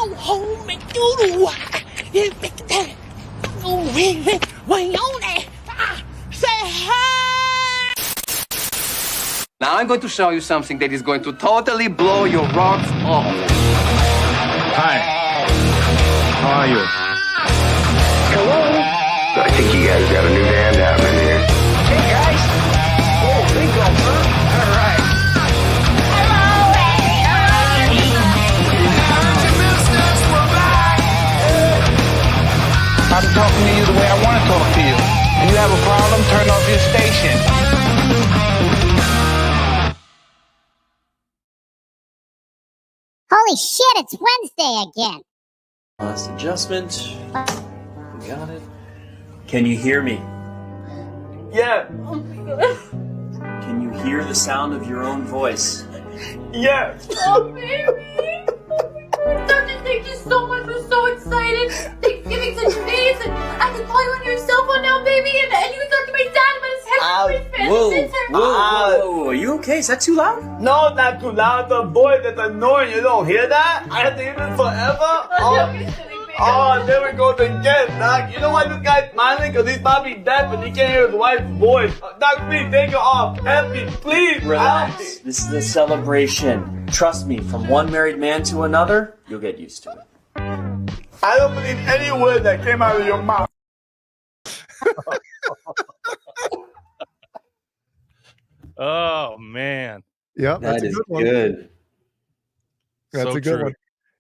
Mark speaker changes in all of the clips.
Speaker 1: go home and do the work. Way on it. Say hi.
Speaker 2: Now I'm going to show you something that is going to totally blow your rocks off.
Speaker 3: Hi. How are you?
Speaker 4: Hello? I think you guys got a new band happening here.
Speaker 5: Hey guys! Oh, bingo, huh? All right. I'm talking to you the way I want to talk to you. And you have a problem, turn off your station.
Speaker 6: Holy shit, it's Wednesday again.
Speaker 7: Last adjustment. We got it. Can you hear me?
Speaker 5: Yeah.
Speaker 7: Can you hear the sound of your own voice?
Speaker 5: Yeah.
Speaker 8: Oh, baby. Dr. Thank you so much. We're so excited. Thanksgiving's in days, and I can call you on your cell phone now, baby, and you can talk to my dad about his head.
Speaker 7: Whoa. Are you okay? Is that too loud?
Speaker 5: No, not too loud. The boy that's annoying. You don't hear that? I have to hear this forever. Oh, there we go again, Doc. You know why this guy's smiling? Because he's probably deaf and he can't hear his wife's voice. Doc, please take it off. Help me, please.
Speaker 7: Relax. This is a celebration. Trust me, from one married man to another, you'll get used to it.
Speaker 5: I don't believe any word that came out of your mouth.
Speaker 9: Oh man.
Speaker 10: Yep,
Speaker 11: That is
Speaker 10: good.
Speaker 11: good.
Speaker 10: That's
Speaker 9: So
Speaker 10: a good
Speaker 9: true.
Speaker 10: one.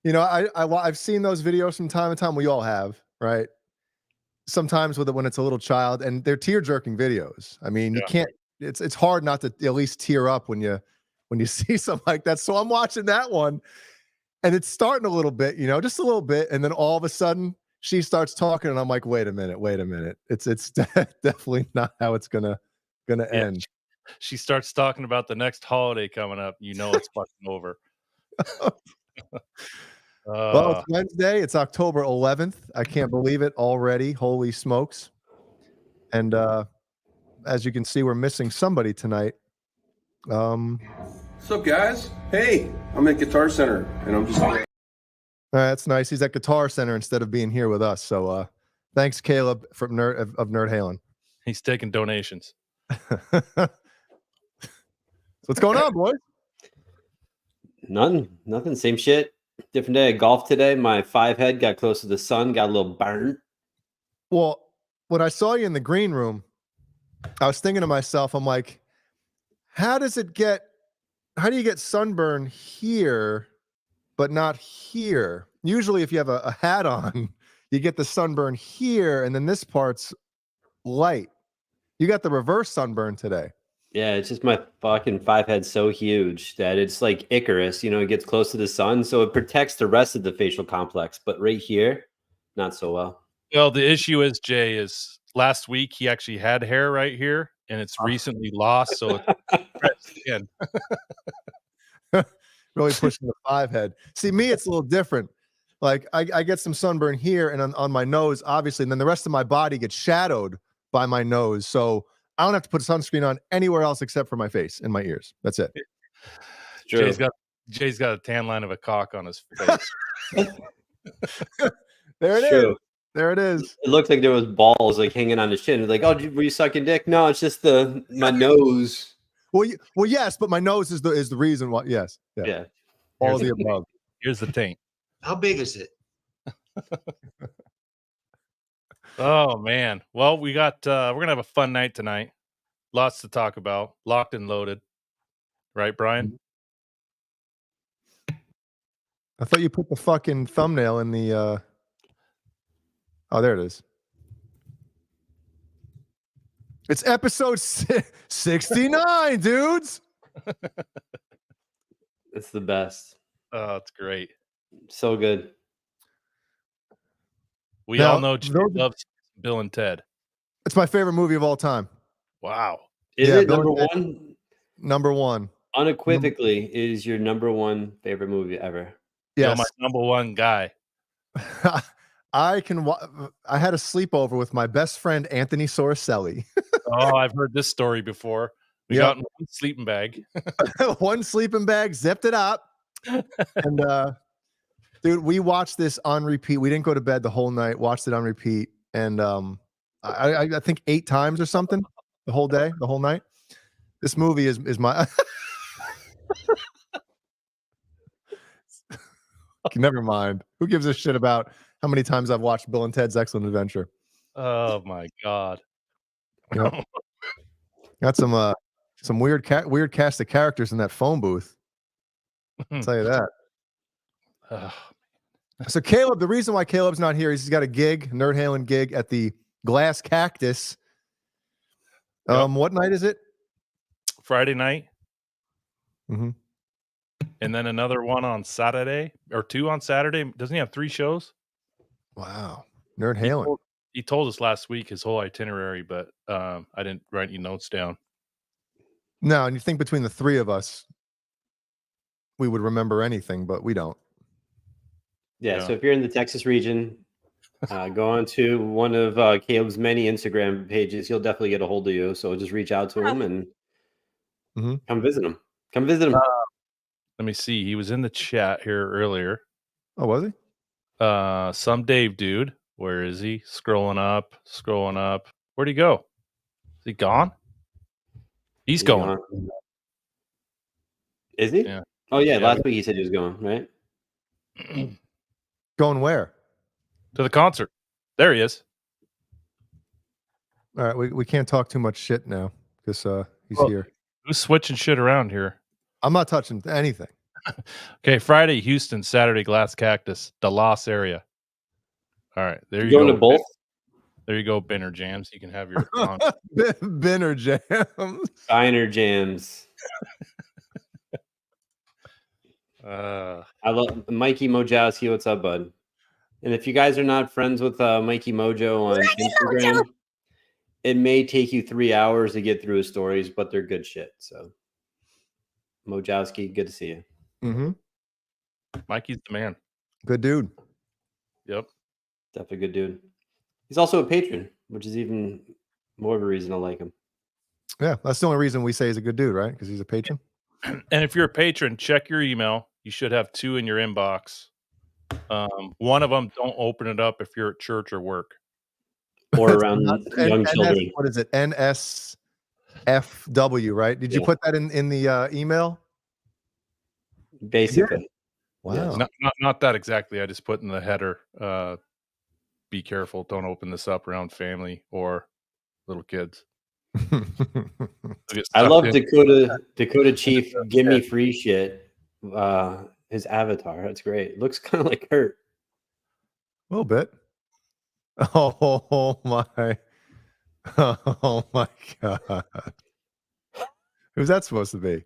Speaker 10: You know, I've seen those videos from time to time. We all have, right? Sometimes with it when it's a little child, and they're tear jerking videos. I mean, you can't. It's hard not to at least tear up when you see something like that. So I'm watching that one, and it's starting a little bit, you know, just a little bit, and then all of a sudden she starts talking, and I'm like, wait a minute. It's definitely not how it's gonna end.
Speaker 9: She starts talking about the next holiday coming up. You know it's fucking over.
Speaker 10: Well, it's Wednesday. It's October 11th. I can't believe it already. Holy smokes. And as you can see, we're missing somebody tonight.
Speaker 12: What's up, guys? Hey, I'm at Guitar Center, and I'm just...
Speaker 10: That's nice. He's at Guitar Center instead of being here with us. So thanks, Caleb, from Nerd Halen.
Speaker 9: He's taking donations.
Speaker 10: What's going on, boys?
Speaker 11: Nothing. Same shit. Different day. Golf today. My 5-head got close to the sun. Got a little burnt.
Speaker 10: Well, when I saw you in the green room, I was thinking to myself, I'm like, how do you get sunburn here, but not here? Usually if you have a hat on, you get the sunburn here, and then this part's light. You got the reverse sunburn today.
Speaker 11: Yeah, it's just my fucking 5-head's so huge that it's like Icarus, you know, it gets close to the sun, so it protects the rest of the facial complex. But right here, not so well.
Speaker 9: Well, the issue is, Jay, is last week he actually had hair right here, and it's recently lost, so it's again.
Speaker 10: Really pushing the 5-head. See, me, it's a little different. Like I get some sunburn here and on my nose, obviously, and then the rest of my body gets shadowed by my nose. So I don't have to put sunscreen on anywhere else except for my face and my ears. That's it.
Speaker 9: Jay's got a tan line of a cock on his face.
Speaker 10: There it is. There it is.
Speaker 11: It looked like there was balls like hanging on his chin. Like, oh, were you sucking dick? No, it's just my nose.
Speaker 10: Well, yes, but my nose is the reason why. Yes.
Speaker 11: Yeah.
Speaker 10: All of the above.
Speaker 9: Here's the taint.
Speaker 13: How big is it?
Speaker 9: Oh man. Well, we're gonna have a fun night tonight. Lots to talk about. Locked and loaded. Right, Brian?
Speaker 10: I thought you put the fucking thumbnail in the oh, there it is. It's episode 69, dudes.
Speaker 11: It's the best.
Speaker 9: Oh, it's great.
Speaker 11: So good.
Speaker 9: We all know Jay loves Bill and Ted.
Speaker 10: It's my favorite movie of all time.
Speaker 9: Wow.
Speaker 11: Is it number one?
Speaker 10: Number one.
Speaker 11: Unequivocally, it is your number one favorite movie ever.
Speaker 10: Yes.
Speaker 9: You're my number one guy.
Speaker 10: I had a sleepover with my best friend, Anthony Soricelli.
Speaker 9: Oh, I've heard this story before. We got in one sleeping bag.
Speaker 10: One sleeping bag, zipped it up. And Dude, we watched this on repeat. We didn't go to bed the whole night. Watched it on repeat, and I think 8 times or something the whole day, the whole night. This movie is my. Never mind. Who gives a shit about how many times I've watched Bill and Ted's Excellent Adventure?
Speaker 9: Oh my god.
Speaker 10: Yep. Got some weird cast of characters in that phone booth. I'll tell you that. So Caleb, the reason why Caleb's not here is he's got a gig, Nerd Halen gig at the Glass Cactus. What night is it?
Speaker 9: Friday night.
Speaker 10: Mm-hmm.
Speaker 9: And then another one on Saturday, or 2 on Saturday. Doesn't he have 3 shows?
Speaker 10: Wow. Nerd Halen.
Speaker 9: He told us last week his whole itinerary, but I didn't write any notes down.
Speaker 10: No, and you think between the 3 of us, we would remember anything, but we don't.
Speaker 11: Yeah, so if you're in the Texas region, go on to one of Caleb's many Instagram pages. He'll definitely get a hold of you. So just reach out to him and come visit him. Come visit him.
Speaker 9: Let me see. He was in the chat here earlier.
Speaker 10: Oh, was he?
Speaker 9: Some Dave dude. Where is he? Scrolling up. Where'd he go? Is he gone? He's going.
Speaker 11: Gone. Is he?
Speaker 9: Yeah.
Speaker 11: Oh, yeah. Last week he said he was going, right?
Speaker 10: Going where?
Speaker 9: To the concert. There he is.
Speaker 10: All right, we can't talk too much shit now because he's here.
Speaker 9: Who's switching shit around here?
Speaker 10: I'm not touching anything.
Speaker 9: Okay, Friday, Houston, Saturday, Glass Cactus, Dallas area. All right, there you
Speaker 11: going
Speaker 9: go.
Speaker 11: To both?
Speaker 9: There you go, BonerJams. You can have your
Speaker 10: BonerJams.
Speaker 11: BonerJams. I love Mikey Mojowski. What's up, bud? And if you guys are not friends with Mikey Mojo on Instagram, it may take you 3 hours to get through his stories, but they're good shit. So, Mojowski, good to see you.
Speaker 10: Mm-hmm.
Speaker 9: Mikey's the man.
Speaker 10: Good dude.
Speaker 9: Yep.
Speaker 11: Definitely good dude. He's also a patron, which is even more of a reason to like him.
Speaker 10: Yeah, that's the only reason we say he's a good dude, right? Because he's a patron.
Speaker 9: And if you're a patron, check your email. You should have 2 in your inbox. One of them, don't open it up if you're at church or work.
Speaker 11: Or around young children.
Speaker 10: What is it? NSFW, right? Did you put that in the email?
Speaker 11: Basically.
Speaker 10: Wow.
Speaker 9: Not that exactly. I just put in the header, be careful. Don't open this up around family or little kids.
Speaker 11: I love Dakota Chief. Give me free shit. His avatar. That's great. Looks kind of like Kurt.
Speaker 10: A little bit. Oh my God. Who's that supposed to be?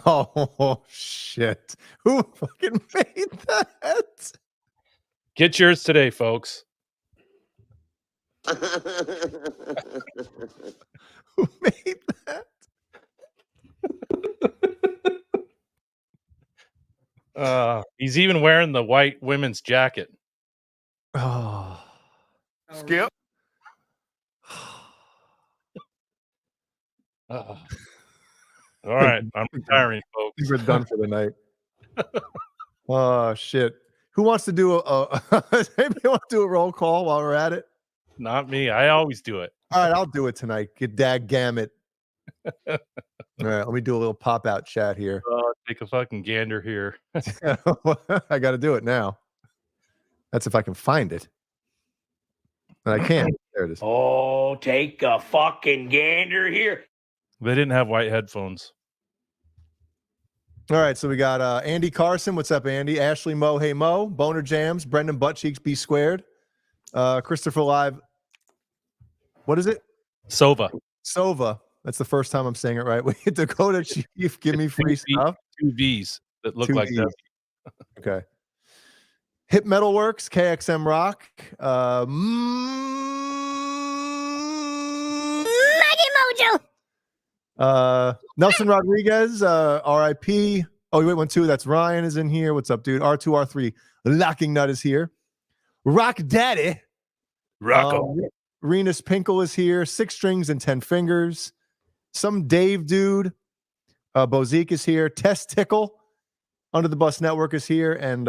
Speaker 10: Oh shit. Who fucking made that?
Speaker 9: Get yours today, folks.
Speaker 10: Who made that?
Speaker 9: He's even wearing the white women's jacket.
Speaker 10: Oh.
Speaker 3: Skip.
Speaker 9: All right, I'm retiring, folks.
Speaker 10: We're done for the night. Oh shit! Who wants to do maybe you want to do a roll call while we're at it?
Speaker 9: Not me. I always do it.
Speaker 10: All right, I'll do it tonight. Get dadgammit. All right, let me do a little pop out chat here.
Speaker 9: Take a fucking gander here.
Speaker 10: I got to do it now. That's if I can find it. And I can't. There it is.
Speaker 1: Oh, take a fucking gander here.
Speaker 9: They didn't have white headphones.
Speaker 10: All right, so we got Andy Carson. What's up, Andy? Ashley Mo, hey Mo. Boner Brendan Buttcheeks, B squared. Christopher Live. What is it?
Speaker 9: Sova.
Speaker 10: That's the first time I'm saying it right. We hit Dakota Chief. Give me free stuff.
Speaker 9: 2 V's that look like that.
Speaker 10: Okay. Hip Metal Works, KXM Rock.
Speaker 6: Maggie Mojo.
Speaker 10: Nelson Rodriguez, RIP. Oh, wait, 1-2. That's Ryan is in here. What's up, dude? R2, R3. Locking Nut is here. Rock Daddy.
Speaker 9: Rocco.
Speaker 10: Renus Pinkle is here. 6 Strings and 10 Fingers. Some Dave dude. Bozique is here. Test Tickle. Under the Bus Network is here, and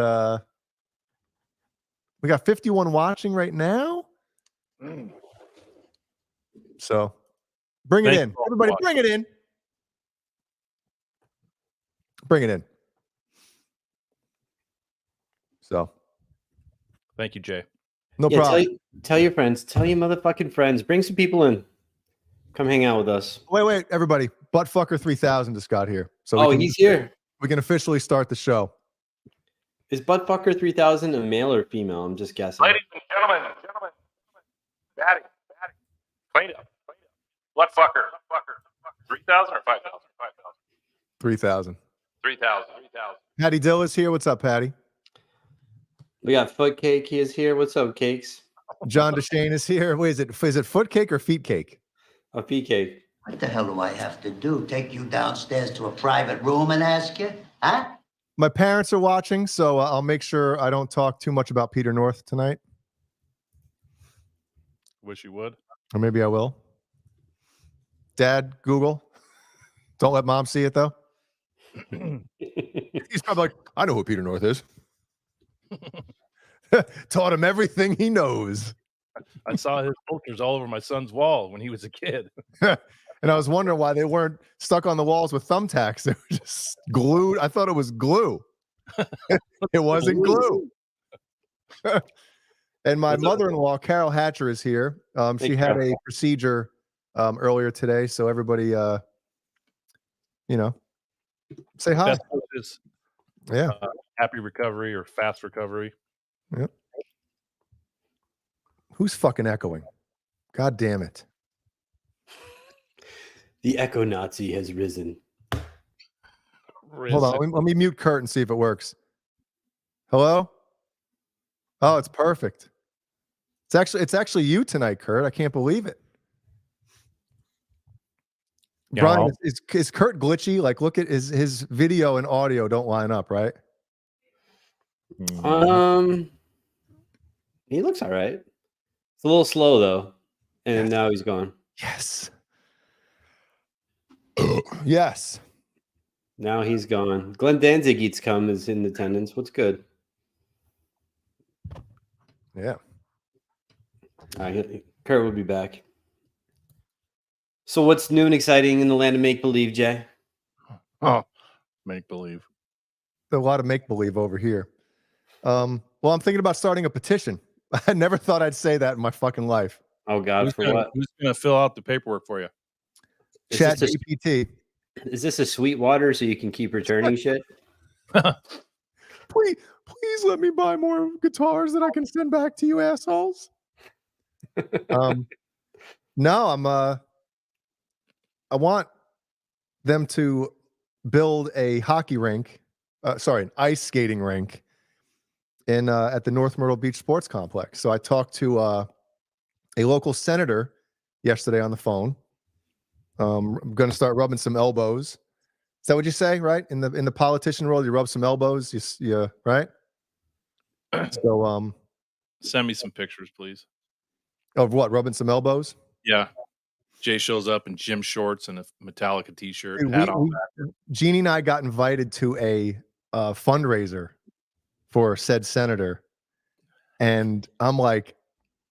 Speaker 10: we got 51 watching right now. So bring it in. Everybody, bring it in. Bring it in. So
Speaker 9: thank you, Jay.
Speaker 10: No problem.
Speaker 11: Tell your friends. Tell your motherfucking friends. Bring some people in. Come hang out with us.
Speaker 10: Wait, everybody. Buttfucker 3000 just got here. So
Speaker 11: he's here.
Speaker 10: We can officially start the show.
Speaker 11: Is Buttfucker 3000 a male or female? I'm just guessing.
Speaker 9: Ladies and gentlemen, Daddy, clean up. Buttfucker, 3,000 or 5,000?
Speaker 10: 3000.
Speaker 9: 3,000.
Speaker 10: Patty Dill is here. What's up, Patty?
Speaker 11: We got Footcake. He is here. What's up, Cakes?
Speaker 10: John DeShane is here. Wait, is it foot cake or feet cake?
Speaker 11: A feet cake.
Speaker 13: What the hell do I have to do? Take you downstairs to a private room and ask you? Huh?
Speaker 10: My parents are watching, so I'll make sure I don't talk too much about Peter North tonight.
Speaker 9: Wish you would.
Speaker 10: Or maybe I will. Dad, Google. Don't let mom see it, though. He's probably like, I know who Peter North is. Taught him everything he knows.
Speaker 9: I saw his posters all over my son's wall when he was a kid.
Speaker 10: And I was wondering why they weren't stuck on the walls with thumbtacks. They were just glued. I thought it was glue. It wasn't glue. And my mother-in-law, Carol Hatcher, is here. She had a procedure earlier today, so everybody, say hi.
Speaker 9: Best wishes.
Speaker 10: Yeah.
Speaker 9: Happy recovery or fast recovery.
Speaker 10: Yep. Who's fucking echoing? God damn it.
Speaker 11: The Echo Nazi has risen.
Speaker 10: Hold on. Let me mute Kurt and see if it works. Hello? Oh, it's perfect. It's actually you tonight, Kurt. I can't believe it.
Speaker 9: Yeah,
Speaker 10: Brian, is Kurt glitchy? Like, look at his video and audio don't line up, right?
Speaker 11: He looks all right. It's a little slow though, and now he's gone.
Speaker 10: Yes. Yes.
Speaker 11: Now he's gone. Glenn Danzig is in attendance. What's good?
Speaker 10: Yeah.
Speaker 11: All right, Kurt will be back. So what's new and exciting in the land of make-believe, Jay?
Speaker 9: Oh, make-believe.
Speaker 10: A lot of make-believe over here. Well, I'm thinking about starting a petition. I never thought I'd say that in my fucking life.
Speaker 11: Oh, God,
Speaker 9: who's
Speaker 11: for
Speaker 9: gonna,
Speaker 11: what?
Speaker 9: Who's going to fill out the paperwork for you?
Speaker 10: Chat GPT.
Speaker 11: Is this a Sweetwater so you can keep returning shit?
Speaker 10: Please let me buy more guitars that I can send back to you assholes. No, I want them to build a hockey rink, an ice skating rink in at the North Myrtle Beach Sports Complex. So I talked to a local senator yesterday on the phone. I'm going to start rubbing some elbows. Is that what you say, right? In the politician world, you rub some elbows, you right? So
Speaker 9: send me some pictures, please.
Speaker 10: Of what? Rubbing some elbows?
Speaker 9: Yeah. Jay shows up in gym shorts and a Metallica t-shirt.
Speaker 10: Dude, Jeannie and I got invited to a fundraiser for said senator. And I'm like,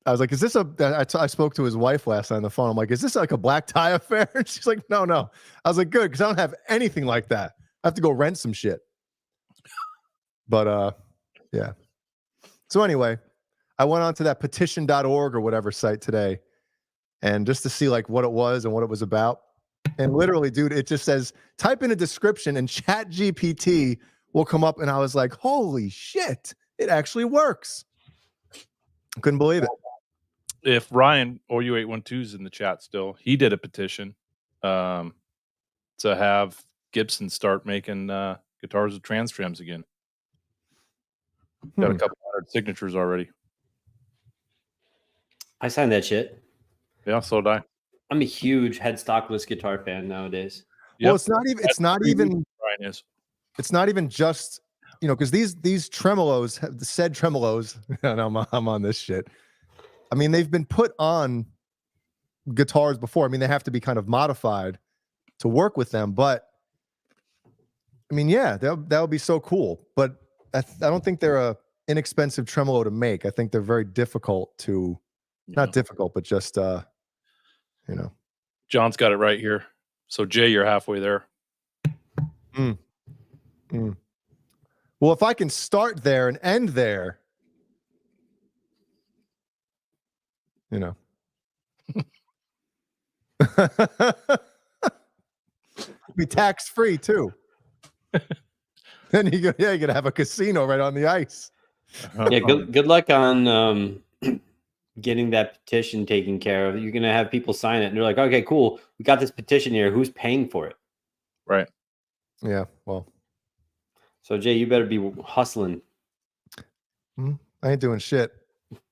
Speaker 10: I was like, is this I spoke to his wife last night on the phone. I'm like, is this like a black tie affair? And she's like, no. I was like, good, because I don't have anything like that. I have to go rent some shit. But yeah. So anyway, I went on to that petition.org or whatever site today, and just to see like what it was and what it was about. And literally, dude, it just says, type in a description and Chat GPT will come up. And I was like, holy shit, it actually works. I couldn't believe it.
Speaker 9: If Ryan OU812 is in the chat still, he did a petition to have Gibson start making guitars with trans trims again. Got a couple hundred signatures already.
Speaker 11: I signed that shit.
Speaker 9: Yeah, so did I.
Speaker 11: I'm a huge headstockless guitar fan nowadays.
Speaker 10: Well, it's not even
Speaker 9: Ryan is.
Speaker 10: It's not even just, because these tremolos, said tremolos, and I'm on this shit. I mean, they've been put on guitars before. I mean, they have to be kind of modified to work with them, but I mean, yeah, that would be so cool. But I don't think they're a inexpensive tremolo to make. I think they're very difficult to, not difficult, but just
Speaker 9: John's got it right here. So Jay, you're halfway there.
Speaker 10: Well, if I can start there and end there, be tax free too. Then you gotta have a casino right on the ice.
Speaker 11: Yeah, good luck on getting that petition taken care of. You're gonna have people sign it, and they're like, "Okay, cool, we got this petition here. Who's paying for it?"
Speaker 9: Right.
Speaker 10: Yeah. Well.
Speaker 11: So Jay, you better be hustling.
Speaker 10: I ain't doing shit.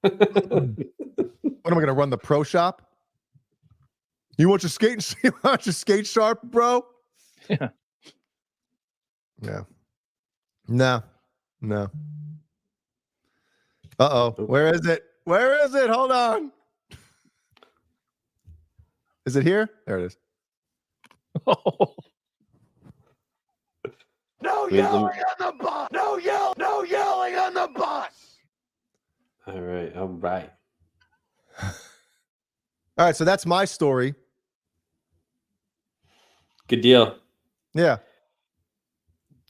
Speaker 10: What am I gonna run the pro shop? You want your skate sharp, bro?
Speaker 9: Yeah.
Speaker 10: Yeah. No. Uh-oh. Where is it? Where is it? Hold on. Is it here? There it is.
Speaker 1: No yelling on the bus. No yelling on the bus.
Speaker 11: All right.
Speaker 10: All right, so that's my story.
Speaker 11: Good deal.
Speaker 10: Yeah.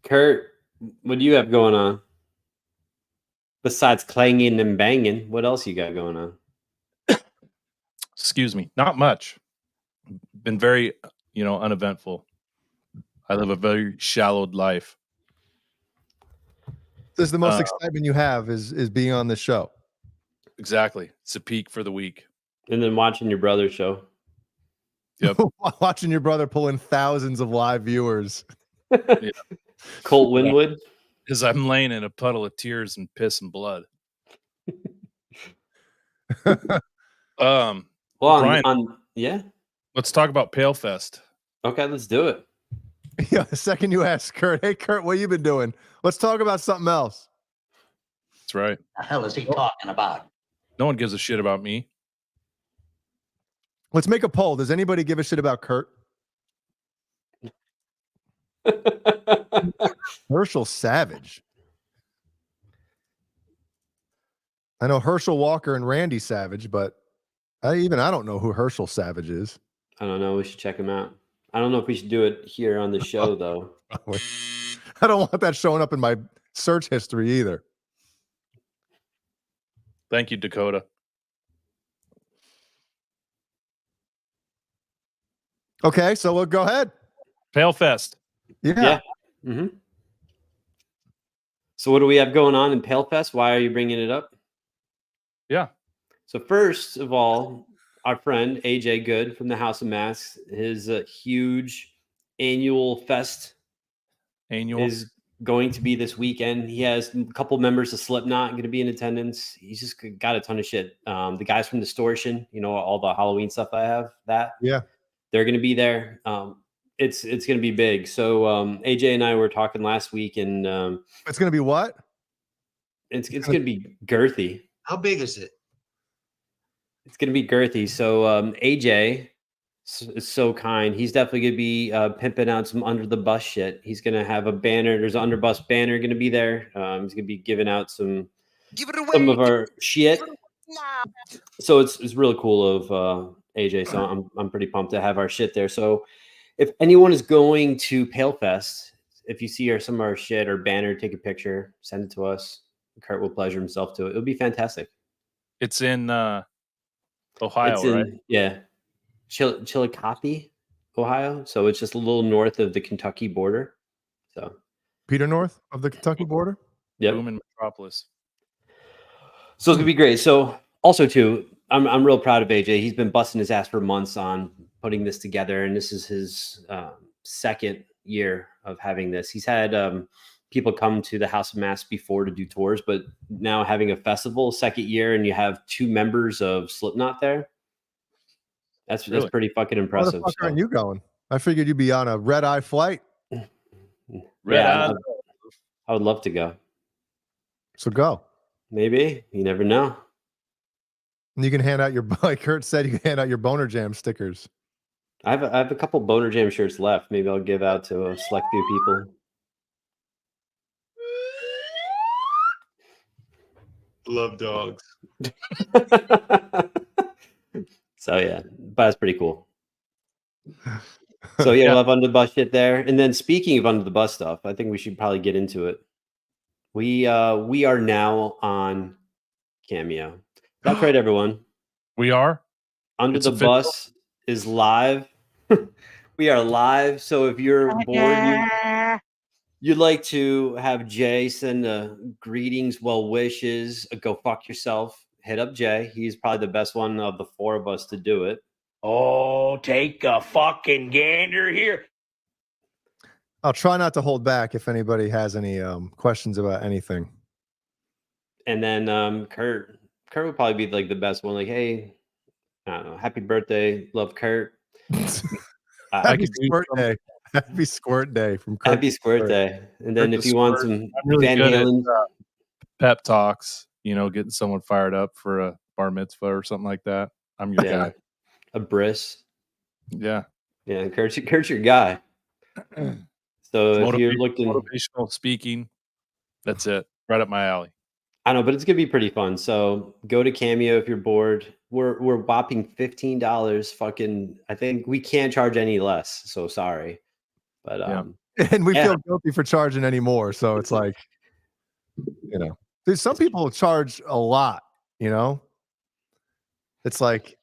Speaker 11: Kurt, what do you have going on? Besides clanging and banging, what else you got going on?
Speaker 9: Excuse me. Not much. Been very, uneventful. I live a very shallowed life.
Speaker 10: This is the most excitement you have is being on the show.
Speaker 9: Exactly. It's a peak for the week.
Speaker 11: And then watching your brother's show.
Speaker 9: Yep.
Speaker 10: Watching your brother pull in thousands of live viewers.
Speaker 9: Yeah.
Speaker 11: Colt Winwood.
Speaker 9: Because I'm laying in a puddle of tears and piss and blood. Brian,
Speaker 11: yeah.
Speaker 9: Let's talk about Palefest.
Speaker 11: Okay, let's do it.
Speaker 10: Yeah, the second you ask Kurt, hey Kurt, what you been doing? Let's talk about something else.
Speaker 9: That's right.
Speaker 13: The hell is he talking about?
Speaker 9: No one gives a shit about me.
Speaker 10: Let's make a poll. Does anybody give a shit about Kurt? Herschel Savage. I know Herschel Walker and Randy Savage, but I don't know who Herschel Savage is.
Speaker 11: I don't know. We should check him out. I don't know if we should do it here on the show, though.
Speaker 10: I don't want that showing up in my search history either.
Speaker 9: Thank you, Dakota.
Speaker 10: Okay, so we'll go ahead.
Speaker 9: Palefest.
Speaker 10: Yeah.
Speaker 11: Mm-hmm. So what do we have going on in Palefest? Why are you bringing it up?
Speaker 9: Yeah.
Speaker 11: So first of all, our friend AJ Good from the House of Masks, his huge annual fest is going to be this weekend. He has a couple members of Slipknot going to be in attendance. He's just got a ton of shit. The guys from Distortion, all the Halloween stuff I have, they're going to be there. It's going to be big. So AJ and I were talking last week, and
Speaker 10: it's going to be what?
Speaker 11: It's going to be girthy.
Speaker 14: How big is it?
Speaker 11: It's going to be girthy. So AJ is so kind. He's definitely going to be pimping out some under the bus shit. He's going to have a banner. There's an underbus banner going to be there. He's going to be giving out some of our shit. So it's really cool of AJ. So I'm pretty pumped to have our shit there. So if anyone is going to Palefest, if you see some of our shit or banner, take a picture, send it to us. Kurt will pleasure himself to it. It'll be fantastic.
Speaker 9: It's in Ohio, right?
Speaker 11: Yeah. Chillicothe, Ohio. So it's just a little north of the Kentucky border. So
Speaker 10: Peter North of the Kentucky border?
Speaker 11: Yeah.
Speaker 9: Booming metropolis.
Speaker 11: So it's gonna be great. So also too, I'm real proud of AJ. He's been busting his ass for months on putting this together, and this is his second year of having this. He's had people come to the House of Masks before to do tours, but now having a festival, second year, and you have 2 members of Slipknot there. That's pretty fucking impressive.
Speaker 10: Why the fuck aren't you going? I figured you'd be on a red-eye flight.
Speaker 11: I would love to go.
Speaker 10: So go.
Speaker 11: Maybe. You never know.
Speaker 10: And you can hand out your, like Kurt said, you can hand out your BonerJams stickers.
Speaker 11: I have a couple BonerJam shirts left. Maybe I'll give out to a select few people. Love dogs. So yeah, but that's pretty cool. So yeah, we'll have under the bus shit there. And then speaking of under the bus stuff, I think we should probably get into it. We are now on Cameo. That's right, everyone.
Speaker 9: We are.
Speaker 11: Under the Bus is live. We are live. So if you're bored, you'd like to have Jay send greetings, well wishes, go fuck yourself, hit up Jay. He's probably the best one of the four of us to do it.
Speaker 1: Oh, take a fucking gander here.
Speaker 10: I'll try not to hold back if anybody has any questions about anything.
Speaker 11: And then Kurt would probably be like the best one. Like, hey, I don't know, happy birthday, love Kurt.
Speaker 10: Happy Squirt Day. Happy Squirt Day from Kurt.
Speaker 11: Happy Squirt Day. And then if you want some
Speaker 9: really
Speaker 11: Van
Speaker 9: good
Speaker 11: Halen,
Speaker 9: at, pep talks, you know, getting someone fired up for a bar mitzvah or something like that, I'm your guy.
Speaker 11: A bris.
Speaker 9: Yeah.
Speaker 11: Yeah, Kurt's your guy. So if you're looking
Speaker 9: motivational speaking, that's it. Right up my alley.
Speaker 11: I know, but it's gonna be pretty fun. So go to Cameo if you're bored. We're whopping $15. Fucking, I think we can't charge any less. So sorry, but
Speaker 10: and we feel guilty for charging any more. So it's like, you know, there's some people charge a lot. You know, it's like,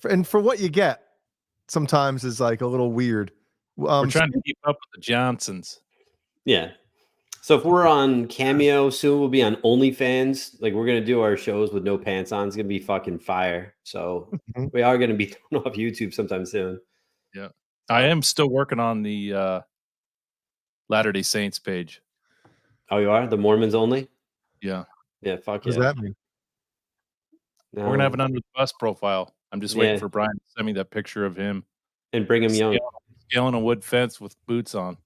Speaker 10: and for what you get, sometimes is like a little weird.
Speaker 9: We're trying to keep up with the Johnsons.
Speaker 11: Yeah. So if we're on Cameo soon, we'll be on OnlyFans. Like we're gonna do our shows with no pants on. It's gonna be fucking fire. So we are gonna be thrown off YouTube sometime soon.
Speaker 9: Yeah, I am still working on the Latter-day Saints page.
Speaker 11: Oh, you are? The Mormons only?
Speaker 9: Yeah.
Speaker 11: Yeah. Fuck.
Speaker 10: What does that mean?
Speaker 9: We're gonna have an under the bus profile. I'm just waiting for Brian to send me that picture of him
Speaker 11: and Brigham Young
Speaker 9: scaling a wood fence with boots on.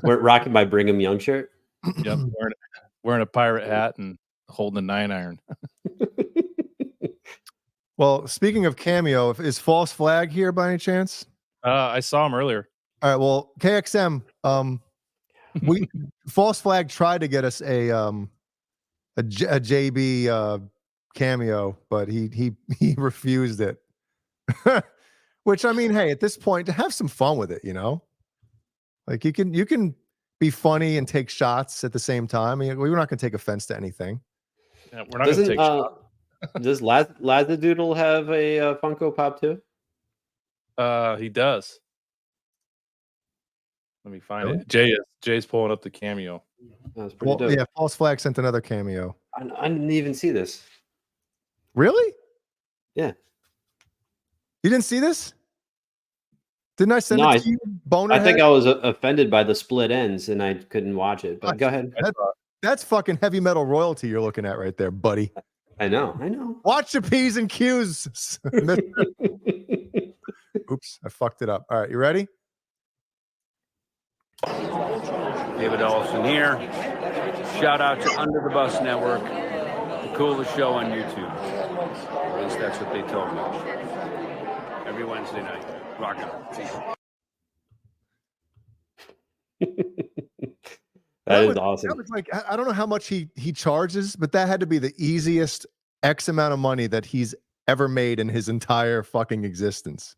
Speaker 11: We're rocking my Brigham Young shirt.
Speaker 9: Yep, wearing a pirate hat and holding a 9-iron.
Speaker 10: Well, speaking of Cameo, is False Flag here by any chance?
Speaker 9: I saw him earlier.
Speaker 10: All right. Well, KXM, we False Flag tried to get us a JB Cameo, but he refused it. Which, I mean, hey, at this point, to have some fun with it, you know. Like you can be funny and take shots at the same time. I mean, we're not going to take offense to anything.
Speaker 9: Yeah, we're not going to take shots.
Speaker 11: Does Lazadoodle have a Funko Pop too?
Speaker 9: He does. Let me find it. Jay's pulling up the Cameo.
Speaker 11: That's pretty dope.
Speaker 10: Yeah, False Flag sent another Cameo.
Speaker 11: I didn't even see this.
Speaker 10: Really?
Speaker 11: Yeah.
Speaker 10: You didn't see this? Didn't I send it to you? Boner.
Speaker 11: I think I was offended by the split ends and I couldn't watch it. But go ahead.
Speaker 10: That's fucking heavy metal royalty you're looking at right there, buddy.
Speaker 11: I know.
Speaker 10: Watch your P's and Q's. Oops, I fucked it up. All right, you ready?
Speaker 14: David Ellison here. Shout out to Under the Bus Network, the coolest show on YouTube. At least that's what they told me. Every Wednesday night. Rock on.
Speaker 11: That is awesome.
Speaker 10: That was like, I don't know how much he charges, but that had to be the easiest X amount of money that he's ever made in his entire fucking existence.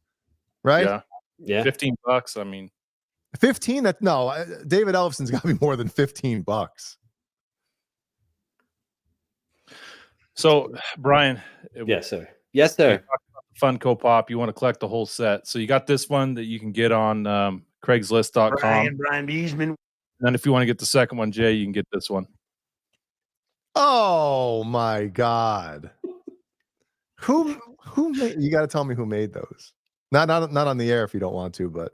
Speaker 10: Right?
Speaker 11: Yeah.
Speaker 9: $15. I mean,
Speaker 10: 15. David Ellison's got to be more than $15.
Speaker 9: So, Brian.
Speaker 11: Yes, sir. Yes, sir.
Speaker 9: Funko Pop. You want to collect the whole set. So you got this one that you can get on Craigslist.com.
Speaker 1: Brian Beesman.
Speaker 9: And then if you want to get the second one, Jay, you can get this one.
Speaker 10: Oh my God. Who made, you got to tell me who made those. Not on the air if you don't want to, but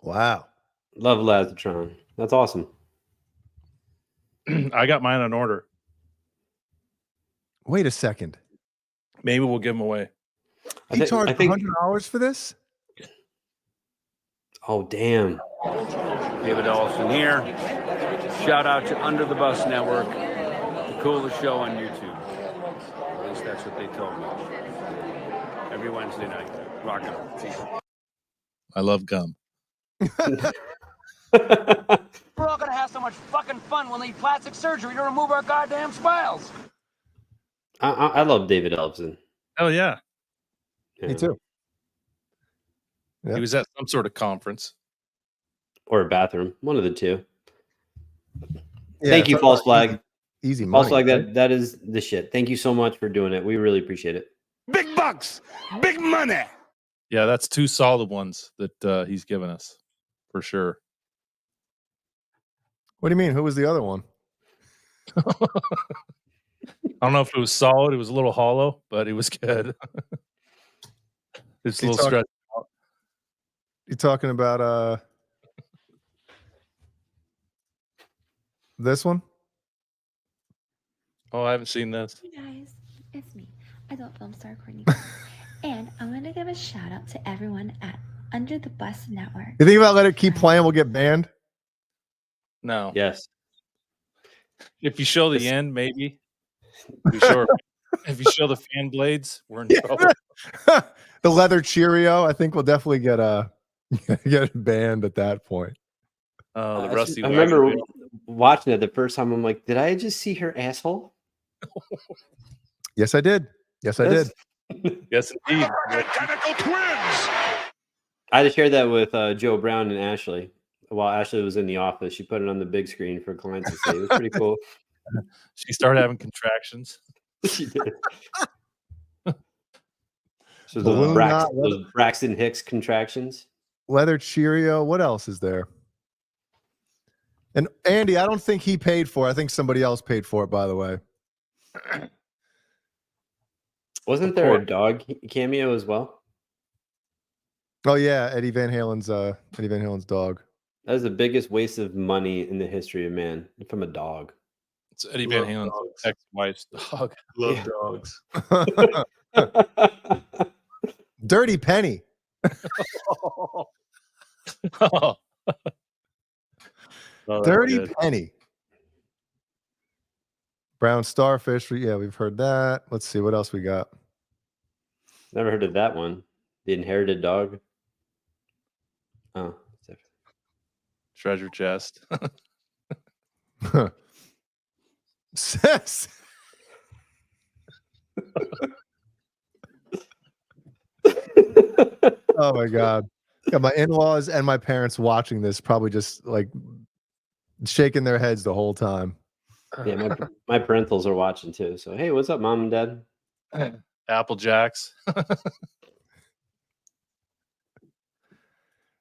Speaker 10: wow.
Speaker 11: Love Lazatron. That's awesome.
Speaker 9: I got mine on order.
Speaker 10: Wait a second.
Speaker 9: Maybe we'll give them away.
Speaker 10: He charged $100 for this?
Speaker 11: Oh, damn.
Speaker 14: David Ellison here. Shout out to Under the Bus Network, the coolest show on YouTube. At least that's what they told me. Every Wednesday night. Rock on.
Speaker 9: I love gum.
Speaker 14: We're all gonna have so much fucking fun. We'll need plastic surgery to remove our goddamn smiles.
Speaker 11: I love David Ellefson.
Speaker 9: Oh yeah.
Speaker 10: Me too.
Speaker 9: He was at some sort of conference.
Speaker 11: Or a bathroom. One of the two.
Speaker 10: Yeah,
Speaker 11: Thank you,
Speaker 10: talk
Speaker 11: False
Speaker 10: about
Speaker 11: Flag.
Speaker 10: Easy
Speaker 11: False
Speaker 10: money.
Speaker 11: Flag, that is the shit. Thank you so much for doing it. We really appreciate it.
Speaker 1: Big bucks, big money.
Speaker 9: Yeah, that's 2 solid ones that he's given us for sure.
Speaker 10: What do you mean? Who was the other one?
Speaker 9: I don't know if it was solid. It was a little hollow, but it was good. It's a little stretched out.
Speaker 10: You talking about this one?
Speaker 9: Oh, I haven't seen this.
Speaker 8: Hey guys, it's me, adult film star Courtney. And I'm going to give a shout out to everyone at Under the Bus Network.
Speaker 10: You think about let it keep playing, we'll get banned?
Speaker 9: No.
Speaker 11: Yes.
Speaker 9: If you show the end, maybe. If you show the fan blades, we're in trouble.
Speaker 10: The leather Cheerio, I think we'll definitely get get banned at that point.
Speaker 9: Oh, the rusty.
Speaker 11: I remember watching it the first time. I'm like, did I just see her asshole?
Speaker 10: Yes, I did. Yes, I did.
Speaker 9: Yes, indeed.
Speaker 1: Identical twins.
Speaker 11: I just shared that with Joe Brown and Ashley. While Ashley was in the office, she put it on the big screen for clients to see. It was pretty cool.
Speaker 9: She started having contractions.
Speaker 11: She did. So those Braxton Hicks contractions.
Speaker 10: Leather Cheerio. What else is there? And Andy, I don't think he paid for it. I think somebody else paid for it, by the way.
Speaker 11: Wasn't there a dog cameo as well?
Speaker 10: Oh yeah, Eddie Van Halen's dog.
Speaker 11: That was the biggest waste of money in the history of man from a dog.
Speaker 9: It's Eddie Van Halen's ex-wife's dog.
Speaker 1: Love dogs.
Speaker 10: Dirty Penny. Dirty Penny. Brown Starfish. Yeah, we've heard that. Let's see what else we got.
Speaker 11: Never heard of that one. The Inherited Dog. Oh,
Speaker 9: Treasure Chest.
Speaker 10: Sis. Oh my god. Yeah, my in-laws and my parents watching this probably just like shaking their heads the whole time.
Speaker 11: Yeah, my parentals are watching too. So hey, what's up, Mom and Dad?
Speaker 9: Apple Jacks.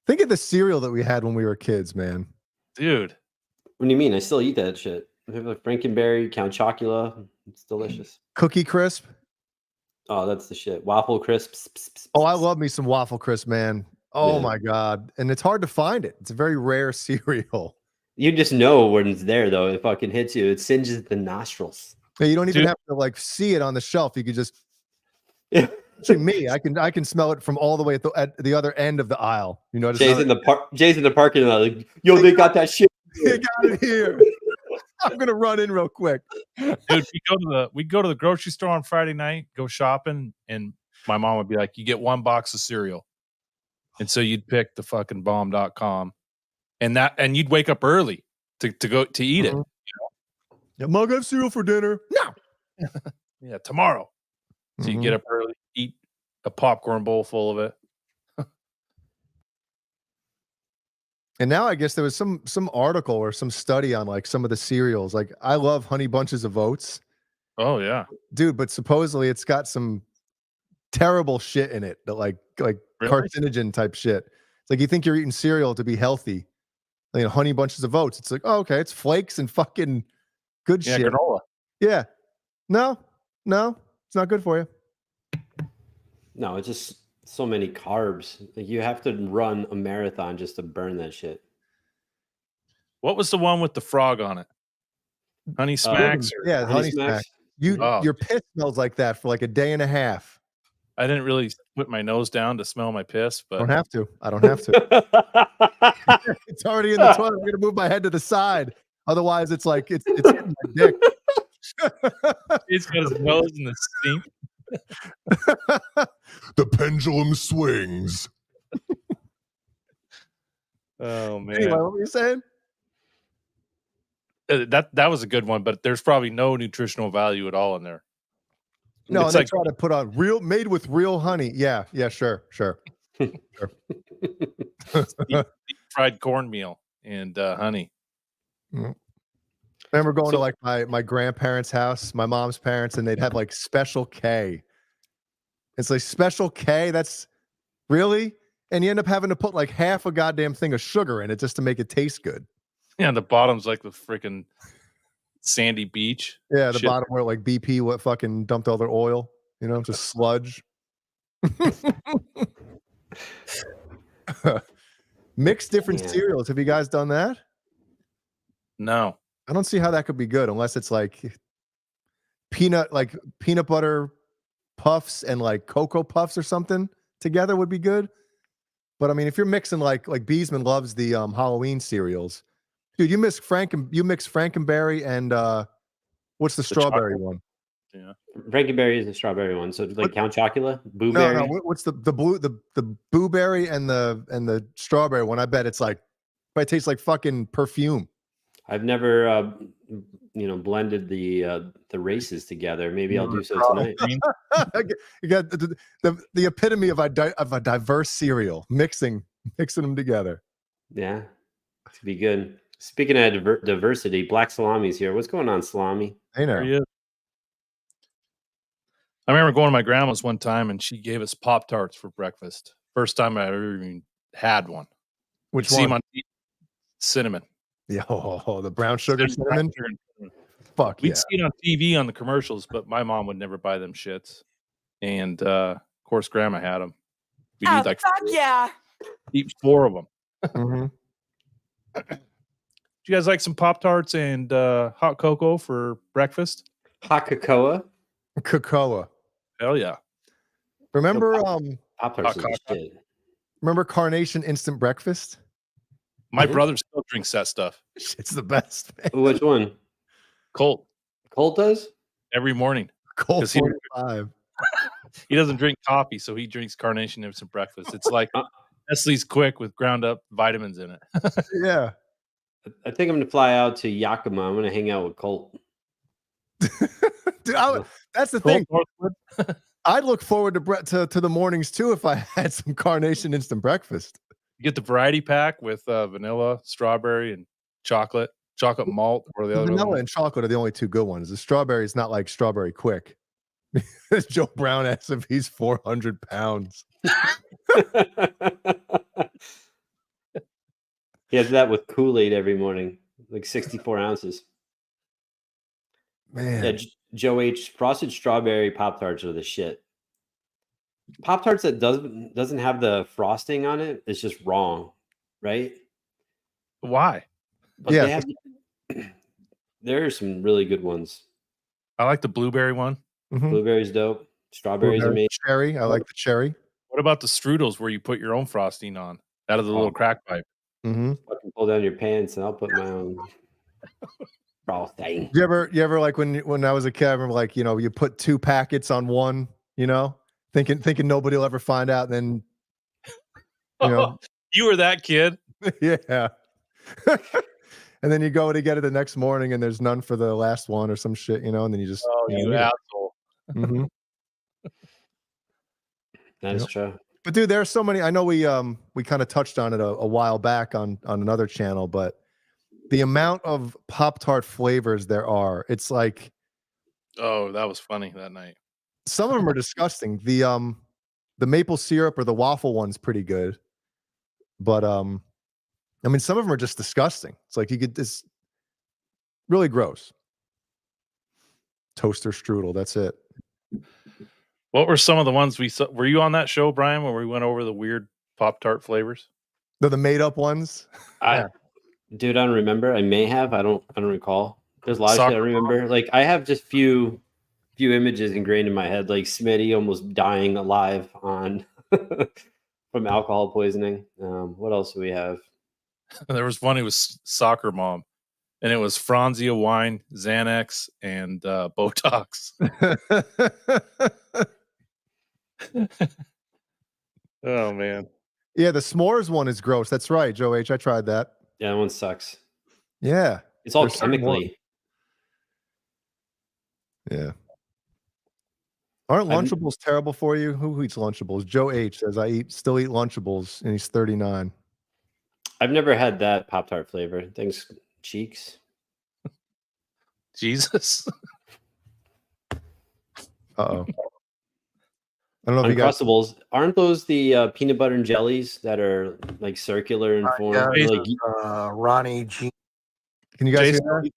Speaker 10: Think of the cereal that we had when we were kids, man.
Speaker 9: Dude.
Speaker 11: What do you mean? I still eat that shit. Like Frankenberry, Count Chocula. It's delicious.
Speaker 10: Cookie Crisp.
Speaker 11: Oh, that's the shit. Waffle Crisps.
Speaker 10: Oh, I love me some Waffle Crisp, man. Oh
Speaker 11: Yeah.
Speaker 10: my god. And it's hard to find it. It's a very rare cereal.
Speaker 11: You just know when it's there, though. It fucking hits you. It singes the nostrils.
Speaker 10: Yeah, you don't even have to like see it on the shelf. You could just see me. I can smell it from all the way at the other end of the aisle. You know,
Speaker 11: Jay's in the parking lot. Like, yo, they got that shit.
Speaker 10: They got it here. I'm gonna run in real quick.
Speaker 9: Dude, we go to the grocery store on Friday night, go shopping, and my mom would be like, you get 1 box of cereal. And so you'd pick the fucking bomb.com and you'd wake up early to go to eat it. You know?
Speaker 10: Yeah, Mug, I have cereal for dinner. No.
Speaker 9: Yeah, tomorrow. So you get up early, eat a popcorn bowl full of it.
Speaker 10: And now I guess there was some article or some study on like some of the cereals. Like I love Honey Bunches of Oats.
Speaker 9: Oh yeah.
Speaker 10: Dude, but supposedly it's got some terrible shit in it that like
Speaker 9: Really?
Speaker 10: carcinogen type shit. It's like you think you're eating cereal to be healthy. You know, Honey Bunches of Oats. It's like, oh, okay, it's flakes and fucking good shit.
Speaker 9: Granola.
Speaker 10: Yeah. No, it's not good for you.
Speaker 11: No, it's just so many carbs. Like you have to run a marathon just to burn that shit.
Speaker 9: What was the one with the frog on it? Honey Smacks?
Speaker 10: Yeah, Honey Smacks. Your piss smells like that for like a day and a half.
Speaker 9: I didn't really put my nose down to smell my piss, but
Speaker 10: I don't have to. It's already in the toilet. I'm gonna move my head to the side. Otherwise, it's like it's hitting my dick.
Speaker 9: He's got his nose in the stink.
Speaker 15: The pendulum swings.
Speaker 9: Oh man.
Speaker 10: Anyway, what were you saying?
Speaker 9: That was a good one, but there's probably no nutritional value at all in there.
Speaker 10: No,
Speaker 9: It's
Speaker 10: and they
Speaker 9: like
Speaker 10: try to put on made with real honey. Yeah, sure.
Speaker 9: deep fried cornmeal and honey.
Speaker 10: I remember going to like my grandparents' house, my mom's parents, and they'd have like Special K. It's like Special K. That's really, and you end up having to put like half a goddamn thing of sugar in it just to make it taste good.
Speaker 9: Yeah, the bottom's like the freaking sandy beach.
Speaker 10: Yeah, the bottom where like BP what fucking dumped all their oil, just sludge. Mix different cereals. Have you guys done that?
Speaker 9: No.
Speaker 10: I don't see how that could be good unless it's like peanut butter puffs and like Cocoa Puffs or something together would be good. But I mean, if you're mixing like Beesman loves the Halloween cereals. Dude, you mix Frankenberry and what's the strawberry
Speaker 9: chocolate
Speaker 10: one?
Speaker 9: Yeah.
Speaker 11: Frankenberry is the strawberry one. So like Count Chocula,
Speaker 10: No,
Speaker 11: Blueberry.
Speaker 10: what's the blueberry and the strawberry one? I bet it's like it tastes like fucking perfume.
Speaker 11: I've never blended the races together. Maybe I'll do so tonight.
Speaker 10: You got the epitome of a diverse cereal, mixing them together.
Speaker 11: Yeah, to be good. Speaking of diversity, Black Salami's here. What's going on, Salami?
Speaker 10: Hey there.
Speaker 9: I remember going to my grandma's one time and she gave us Pop-Tarts for breakfast. First time I ever even had one.
Speaker 10: Which
Speaker 9: See
Speaker 10: one?
Speaker 9: them on TV. Cinnamon.
Speaker 10: Yeah, the brown sugar cinnamon. Fuck
Speaker 9: We'd
Speaker 10: yeah.
Speaker 9: see it on TV on the commercials, but my mom would never buy them shits. And of course, Grandma had them. We'd eat like eat 4 of them.
Speaker 10: Mm-hmm.
Speaker 9: Do you guys like some Pop-Tarts and hot cocoa for breakfast?
Speaker 11: Hot cocoa?
Speaker 10: Cocoa.
Speaker 9: Hell yeah.
Speaker 10: Remember
Speaker 11: Pop-Tarts are shit.
Speaker 10: Remember Carnation Instant Breakfast?
Speaker 9: My brother still drinks that stuff.
Speaker 10: It's the best. Man.
Speaker 11: Which one?
Speaker 9: Colt.
Speaker 11: Colt does?
Speaker 9: Every morning.
Speaker 10: Colt 45.
Speaker 9: He doesn't drink coffee, so he drinks Carnation Instant Breakfast. It's like Nestle's Quick with ground up vitamins in it.
Speaker 10: Yeah.
Speaker 11: I think I'm going to fly out to Yakima. I'm going to hang out with Colt.
Speaker 10: Dude, that's the thing. I'd look forward to the mornings too if I had some Carnation Instant Breakfast.
Speaker 9: You get the variety pack with vanilla, strawberry, and chocolate malt, or the other
Speaker 10: Vanilla
Speaker 9: one.
Speaker 10: and chocolate are the only 2 good ones. The strawberry is not like Strawberry Quick. Joe Brown asks if he's 400 pounds.
Speaker 11: He has that with Kool-Aid every morning, like 64 ounces.
Speaker 10: Man.
Speaker 11: Yeah, Joe H. Frosted strawberry Pop-Tarts are the shit. Pop-Tarts that doesn't have the frosting on it is just wrong, right?
Speaker 9: Why?
Speaker 11: But
Speaker 10: yeah.
Speaker 11: There are some really good ones.
Speaker 9: I like the blueberry one.
Speaker 10: Mm-hmm.
Speaker 11: Blueberry's dope. Strawberries are amazing.
Speaker 10: Cherry. I like the cherry.
Speaker 9: What about the strudels where you put your own frosting on out of the little crack pipe?
Speaker 10: Mm-hmm.
Speaker 11: Fucking pull down your pants and I'll put my own frosting.
Speaker 10: You ever like when I was a kid, I remember like, you put 2 packets on one, thinking nobody will ever find out. And then,
Speaker 9: you were that kid.
Speaker 10: Yeah. And then you go to get it the next morning and there's none for the last one or some shit, and then you just,
Speaker 9: you asshole.
Speaker 10: Mm-hmm.
Speaker 11: That is true.
Speaker 10: But dude, there are so many. I know we kind of touched on it a while back on another channel, but the amount of Pop-Tart flavors there are, it's like,
Speaker 9: oh, that was funny that night.
Speaker 10: Some of them are disgusting. The maple syrup or the waffle one's pretty good, but I mean, some of them are just disgusting. It's like you get this really gross toaster strudel. That's it.
Speaker 9: What were some of the ones we saw? Were you on that show, Brian, where we went over the weird Pop-Tart flavors?
Speaker 10: The made up ones.
Speaker 11: Dude, I don't remember. I may have. I don't recall. There's a lot of shit I remember. Like I have just few images ingrained in my head, like Smitty almost dying alive on from alcohol poisoning. What else do we have?
Speaker 9: There was one. It was Soccer Mom, and it was Franzia wine, Xanax, and Botox. Oh man.
Speaker 10: Yeah, the s'mores one is gross. That's right, Joe H. I tried that.
Speaker 11: Yeah, that one sucks.
Speaker 10: Yeah.
Speaker 11: It's all
Speaker 10: There's certain
Speaker 11: chemically.
Speaker 10: Yeah. Aren't
Speaker 11: I've-
Speaker 10: Lunchables terrible for you? Who eats Lunchables? Joe H says still eat Lunchables, and he's 39.
Speaker 11: I've never had that Pop-Tart flavor. Thanks, Cheeks.
Speaker 9: Jesus.
Speaker 10: Uh-oh. I don't know if you guys.
Speaker 11: Uncrustables, aren't those the peanut butter and jellies that are like circular in form?
Speaker 15: Yeah,
Speaker 11: Like,
Speaker 15: Ronnie G.
Speaker 10: Can you guys
Speaker 9: Jason,
Speaker 10: hear that?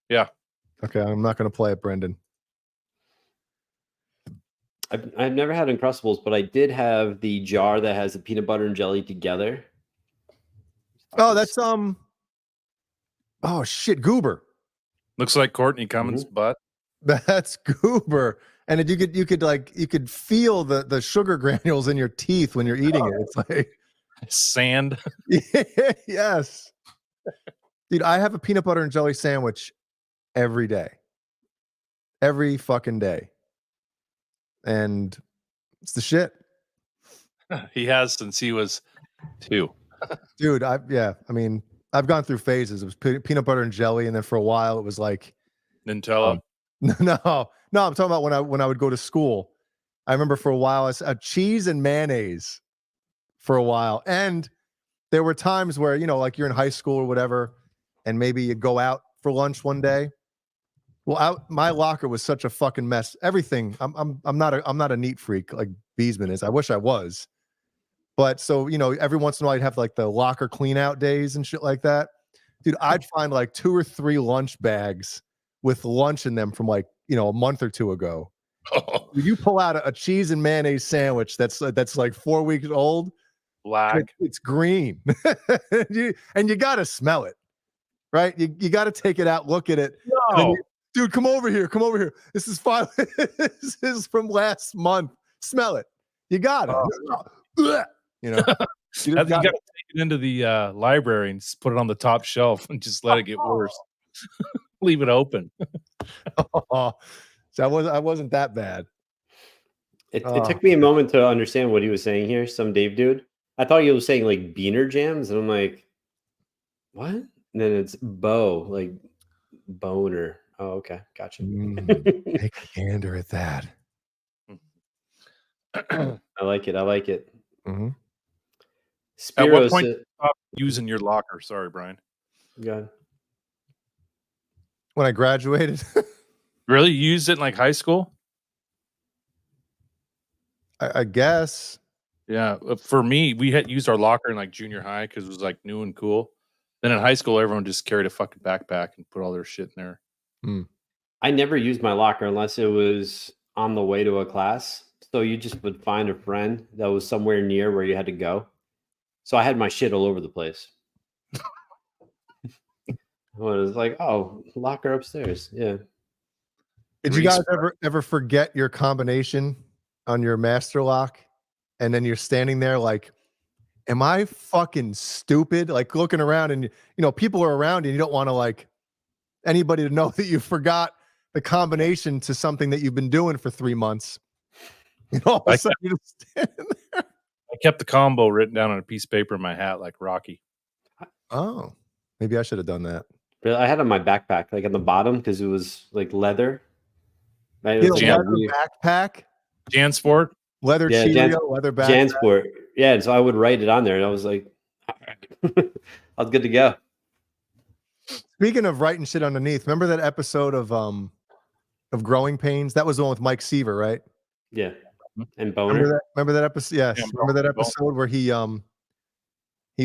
Speaker 9: Yeah.
Speaker 10: Okay, I'm not going to play it, Brendan.
Speaker 11: I've never had Uncrustables, but I did have the jar that has the peanut butter and jelly together.
Speaker 10: Oh, that's oh shit, Goober.
Speaker 9: Looks like Courtney Cummins' butt.
Speaker 10: That's Goober. And you could feel the sugar granules in your teeth when you're eating it. It's like
Speaker 9: Sand.
Speaker 10: yes. Dude, I have a peanut butter and jelly sandwich every day. Every fucking day. And it's the shit.
Speaker 9: He has since he was 2.
Speaker 10: Dude, I mean, I've gone through phases. It was peanut butter and jelly, and then for a while it was like
Speaker 9: Nutella.
Speaker 10: No, I'm talking about when I would go to school. I remember for a while I had cheese and mayonnaise for a while. And there were times where, like you're in high school or whatever, and maybe you go out for lunch one day. Well, my locker was such a fucking mess. Everything. I'm not a neat freak like Beesman is. I wish I was. But so, every once in a while I'd have like the locker clean out days and shit like that. Dude, I'd find like 2 or 3 lunch bags with lunch in them from like, a month or 2 ago. You pull out a cheese and mayonnaise sandwich that's like 4 weeks old.
Speaker 9: Black.
Speaker 10: It's green. and you got to smell it, right? You got to take it out, look at it.
Speaker 9: No.
Speaker 10: Dude, come over here. This is this is from last month. Smell it. You got it. You got
Speaker 9: to take it into the library and just put it on the top shelf and just let it get worse. Leave it open.
Speaker 10: So I wasn't that bad.
Speaker 11: It took me a moment to understand what he was saying here. Some Dave dude. I thought he was saying like BonerJams, and I'm like, what? And then it's like boner. Oh, okay, gotcha.
Speaker 10: Take a gander at that.
Speaker 11: I like it.
Speaker 10: Mm-hmm.
Speaker 9: At what point did you stop using your locker? Sorry, Brian.
Speaker 11: Good.
Speaker 10: When I graduated.
Speaker 9: Really? You used it in like high school?
Speaker 10: I guess.
Speaker 9: Yeah. For me, we had used our locker in like junior high because it was like new and cool. Then in high school, everyone just carried a fucking backpack and put all their shit in there.
Speaker 11: I never used my locker unless it was on the way to a class. So you just would find a friend that was somewhere near where you had to go. So I had my shit all over the place. I was like, oh, locker upstairs. Yeah.
Speaker 10: Did you guys ever forget your combination on your master lock? And then you're standing there like, am I fucking stupid? Like looking around and, people are around you and you don't want to like anybody to know that you forgot the combination to something that you've been doing for 3 months. All of a sudden you're just standing there.
Speaker 9: I kept the combo written down on a piece of paper in my hat like Rocky.
Speaker 10: Oh, maybe I should have done that.
Speaker 11: Really, I had it on my backpack, like on the bottom, because it was like leather. Right?
Speaker 10: It was leather backpack?
Speaker 9: Jansport?
Speaker 10: Leather Cheerio, leather backpack.
Speaker 11: Jansport. Yeah, and so I would write it on there, and I was like, I was good to go.
Speaker 10: Speaking of writing shit underneath, remember that episode of Growing Pains? That was the one with Mike Seaver, right?
Speaker 11: Yeah. And Boner.
Speaker 10: Remember that episode? Yes. Yeah, remember that episode where he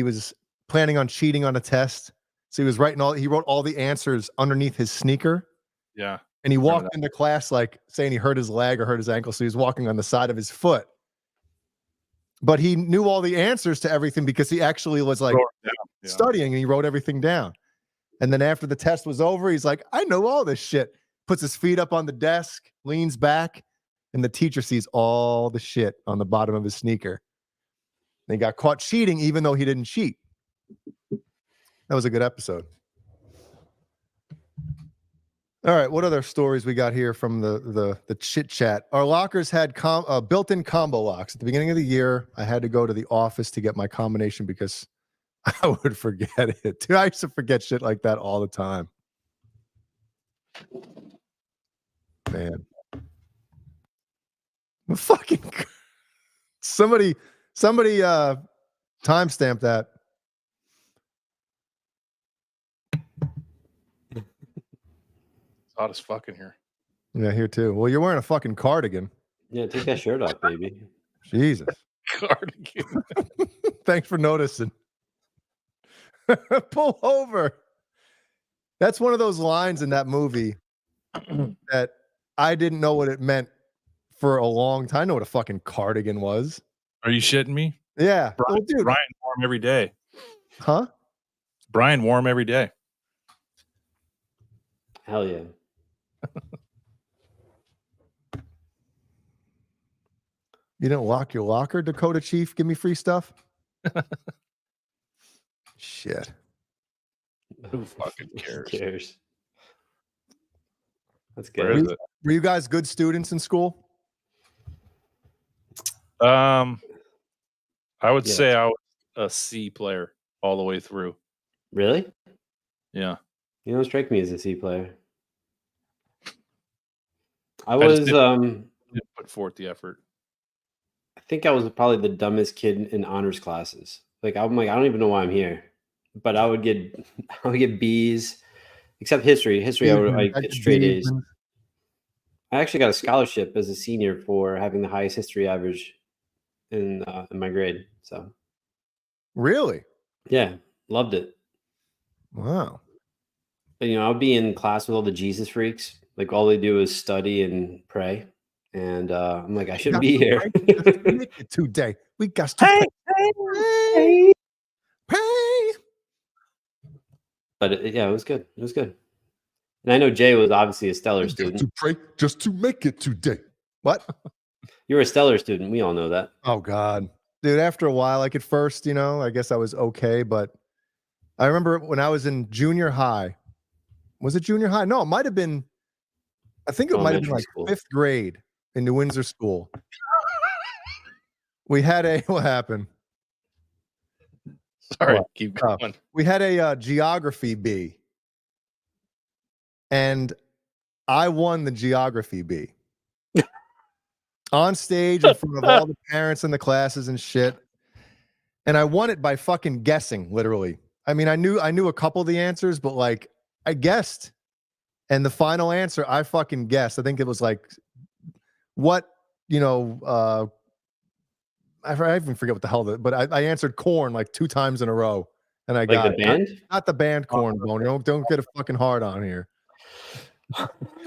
Speaker 10: was planning on cheating on a test. So he wrote all the answers underneath his sneaker.
Speaker 9: Yeah.
Speaker 10: And he walked into class like saying he hurt his leg or hurt his ankle. So he was walking on the side of his foot. But he knew all the answers to everything because he actually was like studying and he wrote everything down. And then after the test was over, he's like, I know all this shit. Puts his feet up on the desk, leans back, and the teacher sees all the shit on the bottom of his sneaker. And he got caught cheating even though he didn't cheat. That was a good episode. All right, what other stories we got here from the chit chat? Our lockers had built-in combo locks. At the beginning of the year, I had to go to the office to get my combination because I would forget it. Dude, I used to forget shit like that all the time. Man. Well, fucking somebody timestamp that.
Speaker 9: It's hot as fuck in here.
Speaker 10: Yeah, here too. Well, you're wearing a fucking cardigan.
Speaker 11: Yeah, take that shirt off, baby.
Speaker 10: Jesus.
Speaker 9: Cardigan.
Speaker 10: Thanks for noticing. Pull over. That's one of those lines in that movie that I didn't know what it meant for a long time. I know what a fucking cardigan was.
Speaker 9: Are you shitting me?
Speaker 10: Yeah.
Speaker 9: Brian,
Speaker 10: Well, dude.
Speaker 9: Brian wore 'em every day.
Speaker 10: Huh?
Speaker 9: Brian wore 'em every day.
Speaker 11: Hell yeah.
Speaker 10: You didn't lock your locker, Dakota Chief? Give me free stuff? Shit.
Speaker 9: Who fucking cares?
Speaker 11: Who cares? That's
Speaker 9: Where
Speaker 11: good.
Speaker 9: is it?
Speaker 10: Were you guys good students in school?
Speaker 9: I would
Speaker 11: Yeah.
Speaker 9: say I was a C player all the way through.
Speaker 11: Really?
Speaker 9: Yeah.
Speaker 11: You don't strike me as a C player. I
Speaker 9: I just
Speaker 11: was
Speaker 9: didn't put forth the effort.
Speaker 11: I think I was probably the dumbest kid in honors classes. I'm like, I don't even know why I'm here. But I would get B's, except history. History, I get straight A's. I actually got a scholarship as a senior for having the highest history average in my grade. So
Speaker 10: Really?
Speaker 11: yeah, loved it.
Speaker 10: Wow.
Speaker 11: But, I would be in class with all the Jesus freaks. Like all they do is study and pray. And I'm like, I shouldn't be here.
Speaker 10: Today. We got to pray.
Speaker 11: But it was good. It was good. And I know Jay was obviously a stellar student.
Speaker 10: To pray just to make it today. What?
Speaker 11: You were a stellar student. We all know that.
Speaker 10: Oh God. Dude, after a while, like at first, I guess I was okay, but I remember when I was in junior high. Was it junior high? No, it might have been, I think it might have been like fifth grade in New Windsor School. We had what happened?
Speaker 9: Sorry, keep going.
Speaker 10: We had a geography B. And I won the geography B. On stage in front of all the parents in the classes and shit. And I won it by fucking guessing, literally. I mean, I knew a couple of the answers, but like I guessed. And the final answer, I fucking guessed. I think it was like what, I even forget what the hell but I answered corn like 2 times in a row. And I
Speaker 11: Like
Speaker 10: got
Speaker 11: the band?
Speaker 10: Not the band corn, Boner. Don't get a fucking hard on here.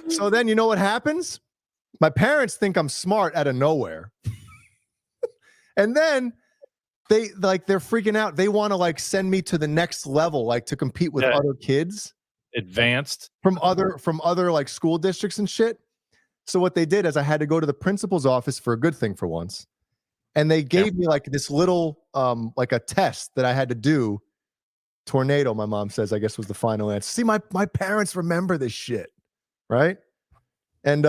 Speaker 10: So then you know what happens? My parents think I'm smart out of nowhere. And then they're freaking out. They want to like send me to the next level, like to compete with other kids.
Speaker 9: Advanced
Speaker 10: From other like school districts and shit. So what they did is I had to go to the principal's office for a good thing for once. And they gave me like this little like a test that I had to do. Tornado, my mom says, I guess was the final answer. See, my parents remember this shit. Right? And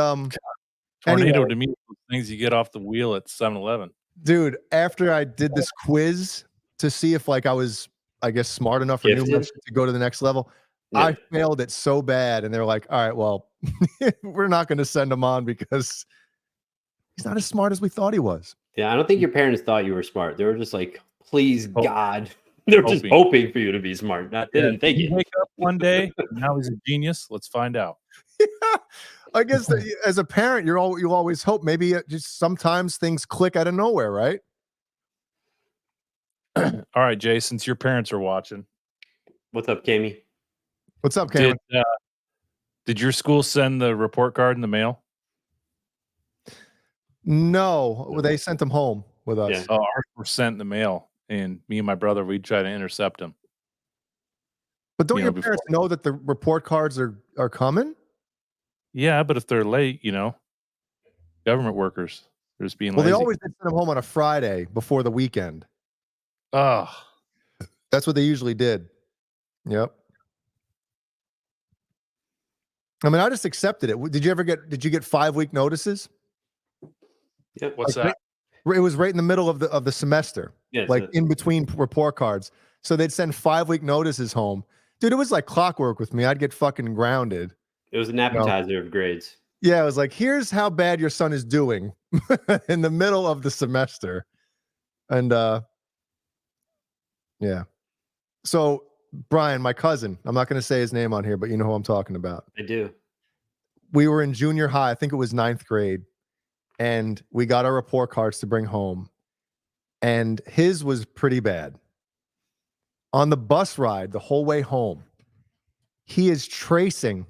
Speaker 9: tornado to me is the things you get off the wheel at 7-Eleven.
Speaker 10: Dude, after I did this quiz to see if like I was, I guess, smart enough or numerous to go to the next level, I failed it so bad. And they're like, all right, well, we're not going to send him on because he's not as smart as we thought he was.
Speaker 11: Yeah, I don't think your parents thought you were smart. They were just like, please, God. They're just hoping for you to be smart. They didn't think it.
Speaker 9: Wake up one day, now he's a genius. Let's find out.
Speaker 10: Yeah, I guess that as a parent, you always hope. Maybe just sometimes things click out of nowhere, right?
Speaker 9: All right, Jay, since your parents are watching.
Speaker 11: What's up, Cammy?
Speaker 10: What's up, Cameron?
Speaker 9: Did your school send the report card in the mail?
Speaker 10: No, they sent them home with us.
Speaker 11: Yeah.
Speaker 9: Oh, ours were sent in the mail, and me and my brother, we try to intercept them.
Speaker 10: But don't your parents know that the report cards are coming?
Speaker 9: Yeah, but if they're late, government workers, they're just being lazy.
Speaker 10: They always did send them home on a Friday before the weekend.
Speaker 9: Oh,
Speaker 10: that's what they usually did. Yep. I mean, I just accepted it. Did you get 5-week notices?
Speaker 11: Yep.
Speaker 9: What's that?
Speaker 10: It was right in the middle of the semester,
Speaker 11: Yeah,
Speaker 10: like in between report cards. So they'd send 5-week notices home. Dude, it was like clockwork with me. I'd get fucking grounded.
Speaker 11: It was an appetizer of grades.
Speaker 10: Yeah, it was like, here's how bad your son is doing in the middle of the semester. And yeah. So Brian, my cousin, I'm not going to say his name on here, but you know who I'm talking about.
Speaker 11: I do.
Speaker 10: We were in junior high. I think it was 9th grade. And we got our report cards to bring home. And his was pretty bad. On the bus ride, the whole way home, he is tracing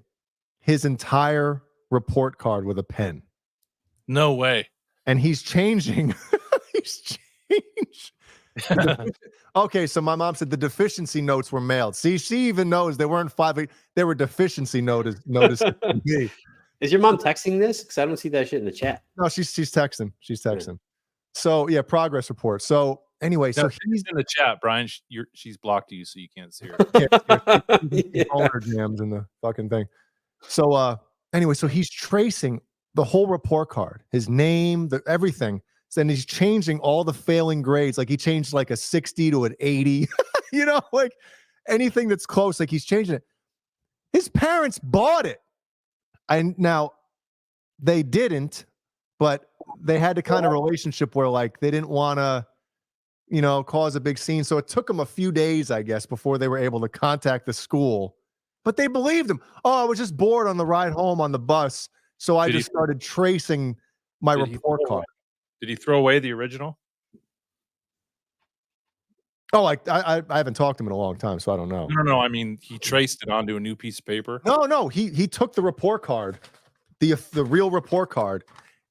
Speaker 10: his entire report card with a pen.
Speaker 9: No way.
Speaker 10: And he's changing. He's changed. Okay, so my mom said the deficiency notes were mailed. See, she even knows they weren't 5. They were deficiency notices.
Speaker 11: Is your mom texting this? Because I don't see that shit in the chat.
Speaker 10: No, she's texting. She's texting. So yeah, progress report. So anyway, so
Speaker 9: he's in the chat, Brian. She's blocked you, so you can't see her.
Speaker 10: BonerJams in the fucking thing. So anyway, so he's tracing the whole report card, his name, everything. And he's changing all the failing grades. Like he changed like a 60 to an 80, you know, like anything that's close, like he's changing it. His parents bought it. And now they didn't, but they had the kind of relationship where like they didn't want to, you know, cause a big scene. So it took them a few days, I guess, before they were able to contact the school. But they believed him. Oh, I was just bored on the ride home on the bus. So I just started tracing my report card.
Speaker 9: Did he throw away the original?
Speaker 10: Oh, like I haven't talked to him in a long time, so I don't know.
Speaker 9: No. I mean, he traced it onto a new piece of paper.
Speaker 10: No. He took the report card, the real report card,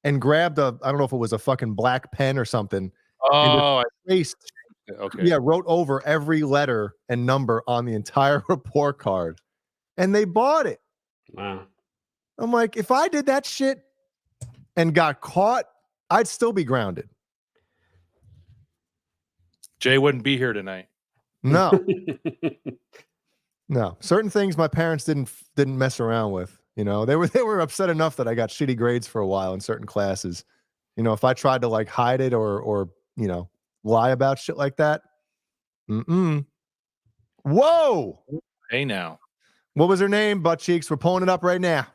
Speaker 10: and grabbed I don't know if it was a fucking black pen or something.
Speaker 9: Oh,
Speaker 10: I traced.
Speaker 9: Okay.
Speaker 10: Yeah, wrote over every letter and number on the entire report card, and they bought it.
Speaker 11: Wow.
Speaker 10: I'm like, if I did that shit and got caught, I'd still be grounded.
Speaker 9: Jay wouldn't be here tonight.
Speaker 10: No. No. Certain things my parents didn't mess around with. You know, they were upset enough that I got shitty grades for a while in certain classes. You know, if I tried to like hide it or you know, lie about shit like that. Whoa.
Speaker 9: Hey now.
Speaker 10: What was her name? Butt cheeks. We're pulling it up right now.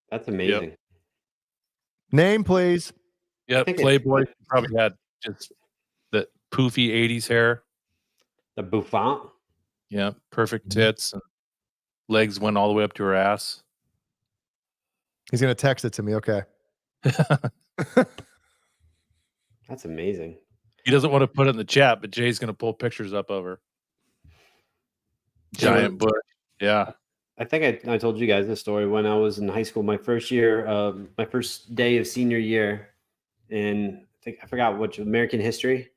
Speaker 11: That's amazing.
Speaker 9: Yep.
Speaker 10: Name, please.
Speaker 9: Yep. Playboy probably had just the poofy 80s hair.
Speaker 11: The bouffant.
Speaker 9: Yeah. Perfect tits. And legs went all the way up to her ass.
Speaker 10: He's going to text it to me. Okay.
Speaker 11: That's amazing.
Speaker 9: He doesn't want to put it in the chat, but Jay's going to pull pictures up of her. Giant bush. Yeah.
Speaker 11: I think I told you guys this story when I was in high school, my first year, my first day of senior year, and I forgot which, American history.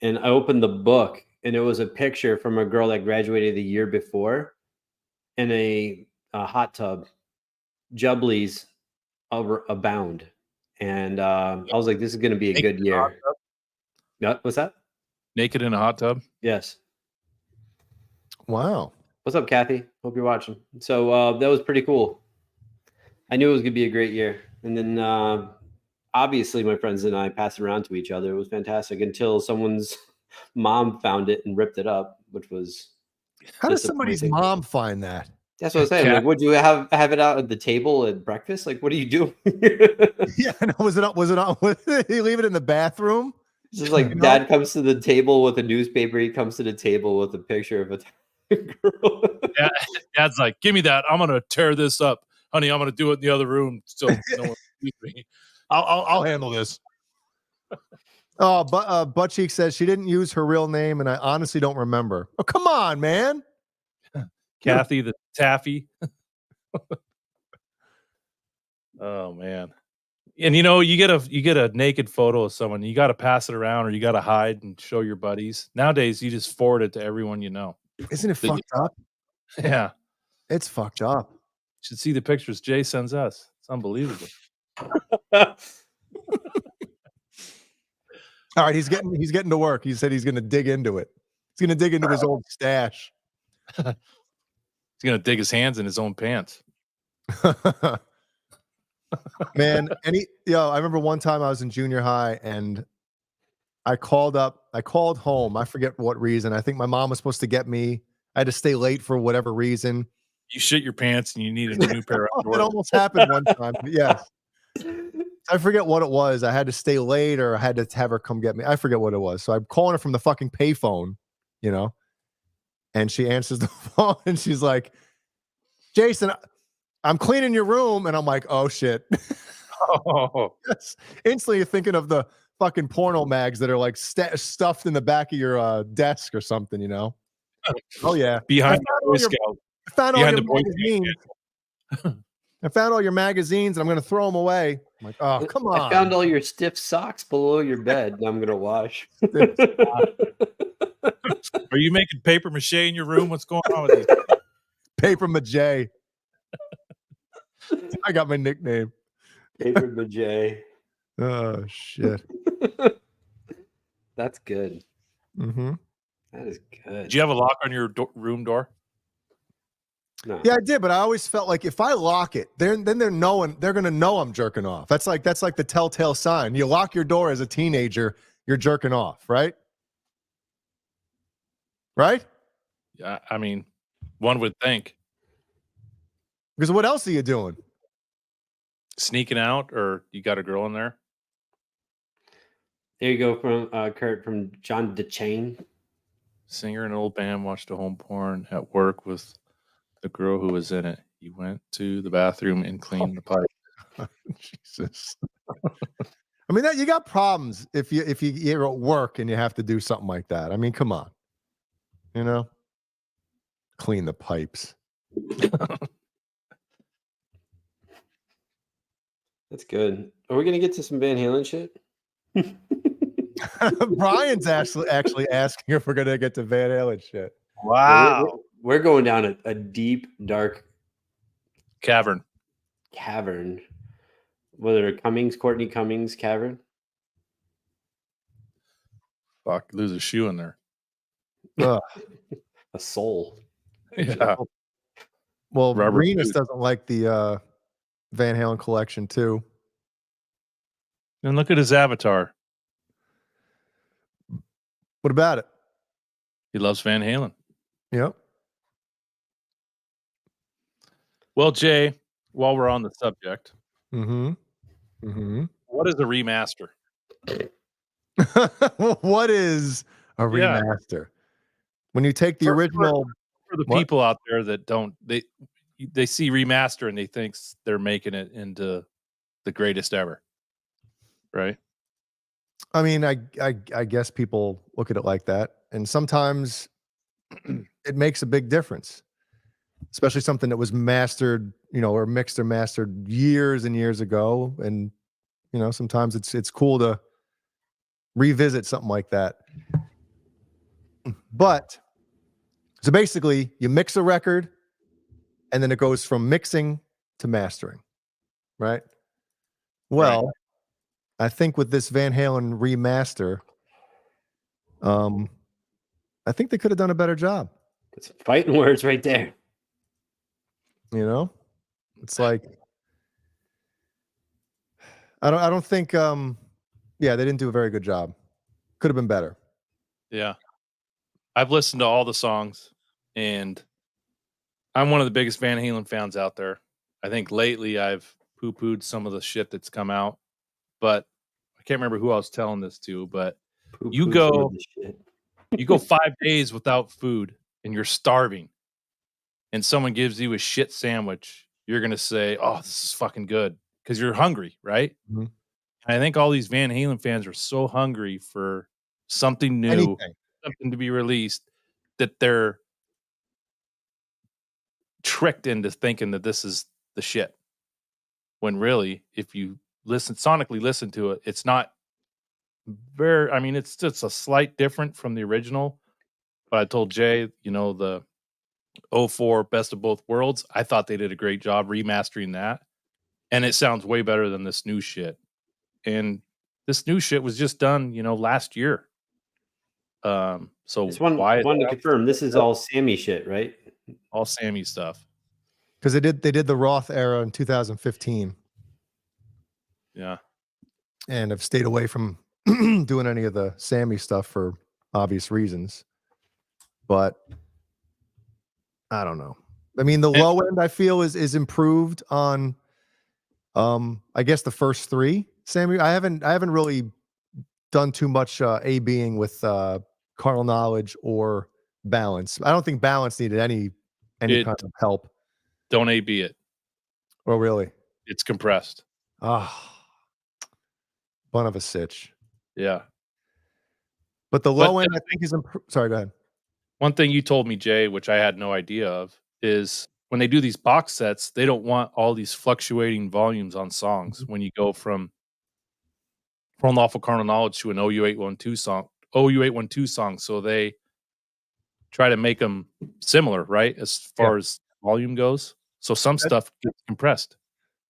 Speaker 11: And I opened the book, and it was a picture from a girl that graduated the year before in a hot tub. Jubblies abound. And I was like, this is going to be a good year. What's that?
Speaker 9: Naked in a hot tub?
Speaker 11: Yes.
Speaker 10: Wow.
Speaker 11: What's up, Kathy? Hope you're watching. So that was pretty cool. I knew it was going to be a great year. And then obviously my friends and I passed it around to each other. It was fantastic until someone's mom found it and ripped it up, which was
Speaker 10: How does somebody's mom find that?
Speaker 11: That's what I was saying. Like, would you have it out at the table at breakfast? Like, what do you do?
Speaker 10: Yeah, no, was it on? Did he leave it in the bathroom?
Speaker 11: It's just like dad comes to the table with a newspaper. He comes to the table with a picture of a girl.
Speaker 9: Dad's like, give me that. I'm going to tear this up. Honey, I'm going to do it in the other room. So no one sees me.
Speaker 10: I'll handle this. Oh, but Buttcheek says she didn't use her real name, and I honestly don't remember. Oh, come on, man.
Speaker 9: Kathy the Taffy. Oh man. And you know, you get a naked photo of someone, you got to pass it around or you got to hide and show your buddies. Nowadays, you just forward it to everyone you know.
Speaker 10: Isn't it fucked up?
Speaker 9: Yeah.
Speaker 10: It's fucked up.
Speaker 9: You should see the pictures Jay sends us. It's unbelievable.
Speaker 10: All right, he's getting to work. He said he's going to dig into it. He's going to dig into his old stash.
Speaker 9: He's going to dig his hands in his own pants.
Speaker 10: Man, I remember one time I was in junior high and I called home. I forget what reason. I think my mom was supposed to get me. I had to stay late for whatever reason.
Speaker 9: You shit your pants and you needed a new pair of underwear.
Speaker 10: It almost happened one time. Yes. I forget what it was. I had to stay late or I had to have her come get me. I forget what it was. So I'm calling her from the fucking payphone, you know, and she answers the phone and she's like, Jason, I'm cleaning your room. And I'm like, oh shit.
Speaker 9: Oh.
Speaker 10: Yes. Instantly you're thinking of the fucking porno mags that are like stuffed in the back of your desk or something, you know? Oh yeah.
Speaker 9: Behind the Boy Scout.
Speaker 10: I found all
Speaker 9: Behind
Speaker 10: your
Speaker 9: the Boy
Speaker 10: magazines. I found all your magazines and I'm going to throw them away. I'm like, oh, come on.
Speaker 11: I found all your stiff socks below your bed. I'm going to wash.
Speaker 9: Are you making paper mache in your room? What's going on with these?
Speaker 10: Paper mache. I got my nickname.
Speaker 11: Paper mache.
Speaker 10: Oh, shit.
Speaker 11: That's good.
Speaker 10: Mm-hmm.
Speaker 11: That is good.
Speaker 9: Did you have a lock on your room door?
Speaker 11: No.
Speaker 10: Yeah, I did, but I always felt like if I lock it, then they're going to know I'm jerking off. That's like the telltale sign. You lock your door as a teenager, you're jerking off, right? Right?
Speaker 9: Yeah, I mean, one would think.
Speaker 10: Because what else are you doing?
Speaker 9: Sneaking out, or you got a girl in there?
Speaker 11: There you go from Kurt from John DeChain.
Speaker 9: Singer in an old band watched a home porn at work with the girl who was in it. He went to the bathroom and cleaned the pipe.
Speaker 10: Jesus. I mean, you got problems if you're at work and you have to do something like that. I mean, come on. You know? Clean the pipes.
Speaker 11: That's good. Are we gonna get to some Van Halen shit?
Speaker 10: Brian's actually asking if we're gonna get to Van Halen shit.
Speaker 9: Wow.
Speaker 11: We're going down a deep, dark
Speaker 9: cavern.
Speaker 11: Whether Courtney Cummings cavern.
Speaker 9: Fuck, lose a shoe in there.
Speaker 10: A
Speaker 11: soul.
Speaker 9: Yeah.
Speaker 10: Well,
Speaker 9: Rubber
Speaker 10: Renus
Speaker 9: boot.
Speaker 10: doesn't like the Van Halen collection too.
Speaker 9: And look at his avatar.
Speaker 10: What about it?
Speaker 9: He loves Van Halen.
Speaker 10: Yep.
Speaker 9: Well, Jay, while we're on the subject,
Speaker 10: what
Speaker 9: is a remaster?
Speaker 10: What is a remaster? When you take the original
Speaker 9: for the people out there that don't they see remaster and they think they're making it into the greatest ever, right?
Speaker 10: I mean, I guess people look at it like that, and sometimes it makes a big difference, especially something that was mastered, or mixed or mastered years and years ago. And sometimes it's cool to revisit something like that. But so basically, you mix a record, and then it goes from mixing to mastering, right? Well. Right. I think with this Van Halen remaster, I think they could have done a better job.
Speaker 11: It's fighting words right there.
Speaker 10: It's like I don't think they didn't do a very good job. Could have been better.
Speaker 9: Yeah. I've listened to all the songs, and I'm one of the biggest Van Halen fans out there. I think lately I've poo-pooed some of the shit that's come out. But I can't remember who I was telling this to, but you go 5 days without food and you're starving, and someone gives you a shit sandwich, you're going to say, oh, this is fucking good, because you're hungry, right?
Speaker 10: Mm-hmm.
Speaker 9: And I think all these Van Halen fans are so hungry for something new, something to be released, that they're tricked into thinking that this is the shit. When really, if you sonically listen to it, it's not very, I mean, it's just a slight different from the original. But I told Jay, the 04 Best of Both Worlds, I thought they did a great job remastering that, and it sounds way better than this new shit. And this new shit was just done, last year. So
Speaker 11: just wanted to confirm, this is all Sammy shit, right?
Speaker 9: All Sammy stuff.
Speaker 10: Because they did the Roth era in 2015.
Speaker 9: Yeah.
Speaker 10: And have stayed away from doing any of the Sammy stuff for obvious reasons. But I don't know. I mean, the low end I feel is improved on I guess the first three. Sammy, I haven't really done too much A-Bing with carnal knowledge or balance. I don't think balance needed any kind of help.
Speaker 9: Don't A-B it.
Speaker 10: Oh, really?
Speaker 9: It's compressed.
Speaker 10: Ah, bun of a sitch.
Speaker 9: Yeah.
Speaker 10: But the low end, I think, is improved. Sorry, go ahead.
Speaker 9: One thing you told me, Jay, which I had no idea of, is when they do these box sets, they don't want all these fluctuating volumes on songs. When you go from Lawful Carnal Knowledge to an OU812 song, so they try to make them similar, right? As far as volume goes. So some stuff gets compressed.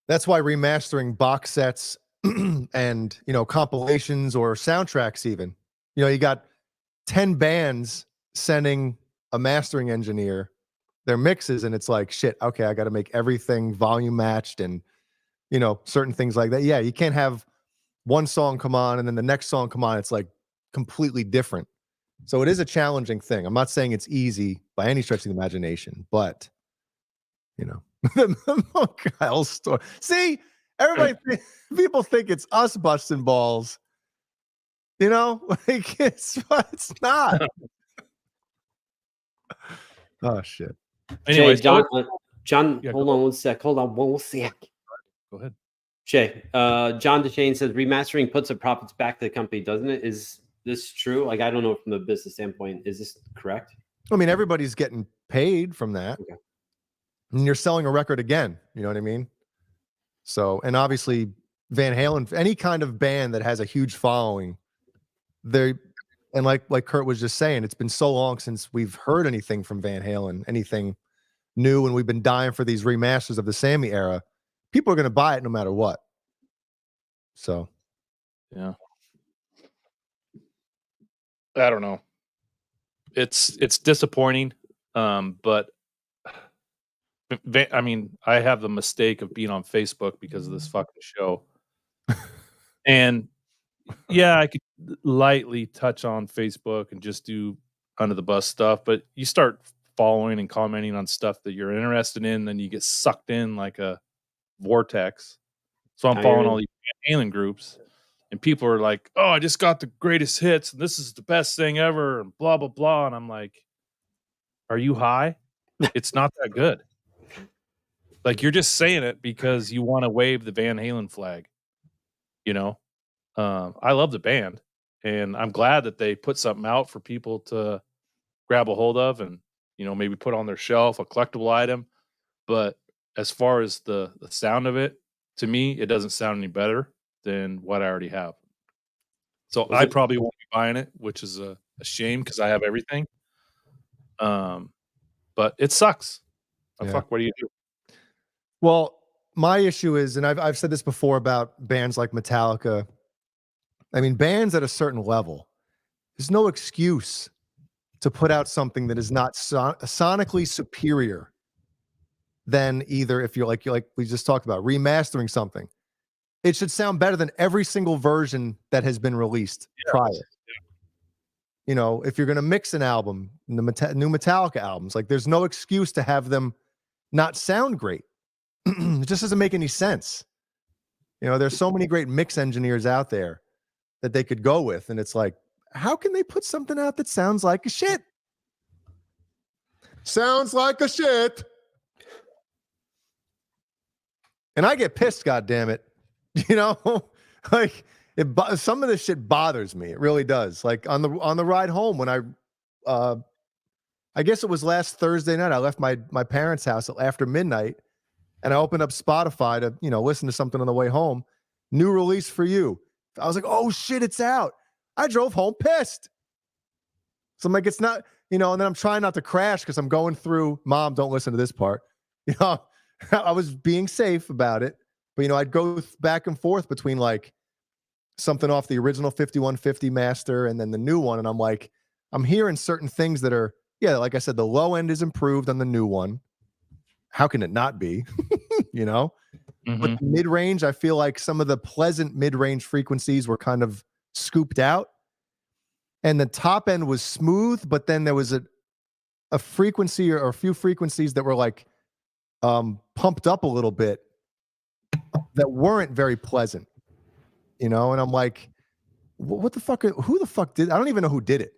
Speaker 10: That's why remastering box sets and, compilations or soundtracks even. You got 10 bands sending a mastering engineer their mixes, and it's like, shit, okay, I got to make everything volume matched and, certain things like that. Yeah, you can't have one song come on and then the next song come on. It's like completely different. So it is a challenging thing. I'm not saying it's easy by any stretch of the imagination, but, the Kyle story. See, people think it's us busting balls. Like it's not. Oh shit.
Speaker 11: Anyway, John, hold on one sec. Hold on one sec.
Speaker 9: Go ahead.
Speaker 11: Jay, John DeShane says remastering puts the profits back to the company, doesn't it? Is this true? Like, I don't know from the business standpoint. Is this correct?
Speaker 10: I mean, everybody's getting paid from that.
Speaker 11: Okay.
Speaker 10: And you're selling a record again. You know what I mean? So, and obviously Van Halen, any kind of band that has a huge following, and like Kurt was just saying, it's been so long since we've heard anything from Van Halen, anything new, and we've been dying for these remasters of the Sammy era. People are going to buy it no matter what. So,
Speaker 9: yeah, I don't know. It's disappointing, but I mean, I have the mistake of being on Facebook because of this fucking show, and yeah, I could lightly touch on Facebook and just do under the bus stuff, but you start following and commenting on stuff that you're interested in, then you get sucked in like a vortex. So I'm following all these Van Halen groups, and people are like, "Oh, I just got the greatest hits, and this is the best thing ever," and blah blah blah. And I'm like, "Are you high? It's not that good." Like, you're just saying it because you want to wave the Van Halen flag, I love the band, and I'm glad that they put something out for people to grab a hold of and, maybe put on their shelf, a collectible item. But as far as the sound of it, to me, it doesn't sound any better than what I already have. So I probably won't be buying it, which is a shame because I have everything. But it sucks. Fuck, what do you do?
Speaker 10: Well, my issue is, and I've said this before about bands like Metallica. I mean, bands at a certain level, there's no excuse to put out something that is not sonically superior than either, if you're like we just talked about, remastering something. It should sound better than every single version that has been released prior. If you're going to mix an album, the new Metallica albums, like there's no excuse to have them not sound great. It just doesn't make any sense. There's so many great mix engineers out there that they could go with, and it's like, how can they put something out that sounds like a shit? Sounds like a shit. And I get pissed, goddammit. Like some of this shit bothers me. It really does. Like on the ride home when I guess it was last Thursday night, I left my parents' house after midnight, and I opened up Spotify to, listen to something on the way home. New release for you. I was like, oh shit, it's out. I drove home pissed. So I'm like, it's not, and then I'm trying not to crash because I'm going through, Mom, don't listen to this part. I was being safe about it, but I'd go back and forth between like something off the original 5150 master and then the new one. And I'm like, I'm hearing certain things that are, like I said, the low end is improved on the new one. How can it not be? But the mid-range, I feel like some of the pleasant mid-range frequencies were kind of scooped out, and the top end was smooth, but then there was a frequency or a few frequencies that were like pumped up a little bit that weren't very pleasant, you know. And I'm like, what the fuck? Who the fuck did? I don't even know who did it.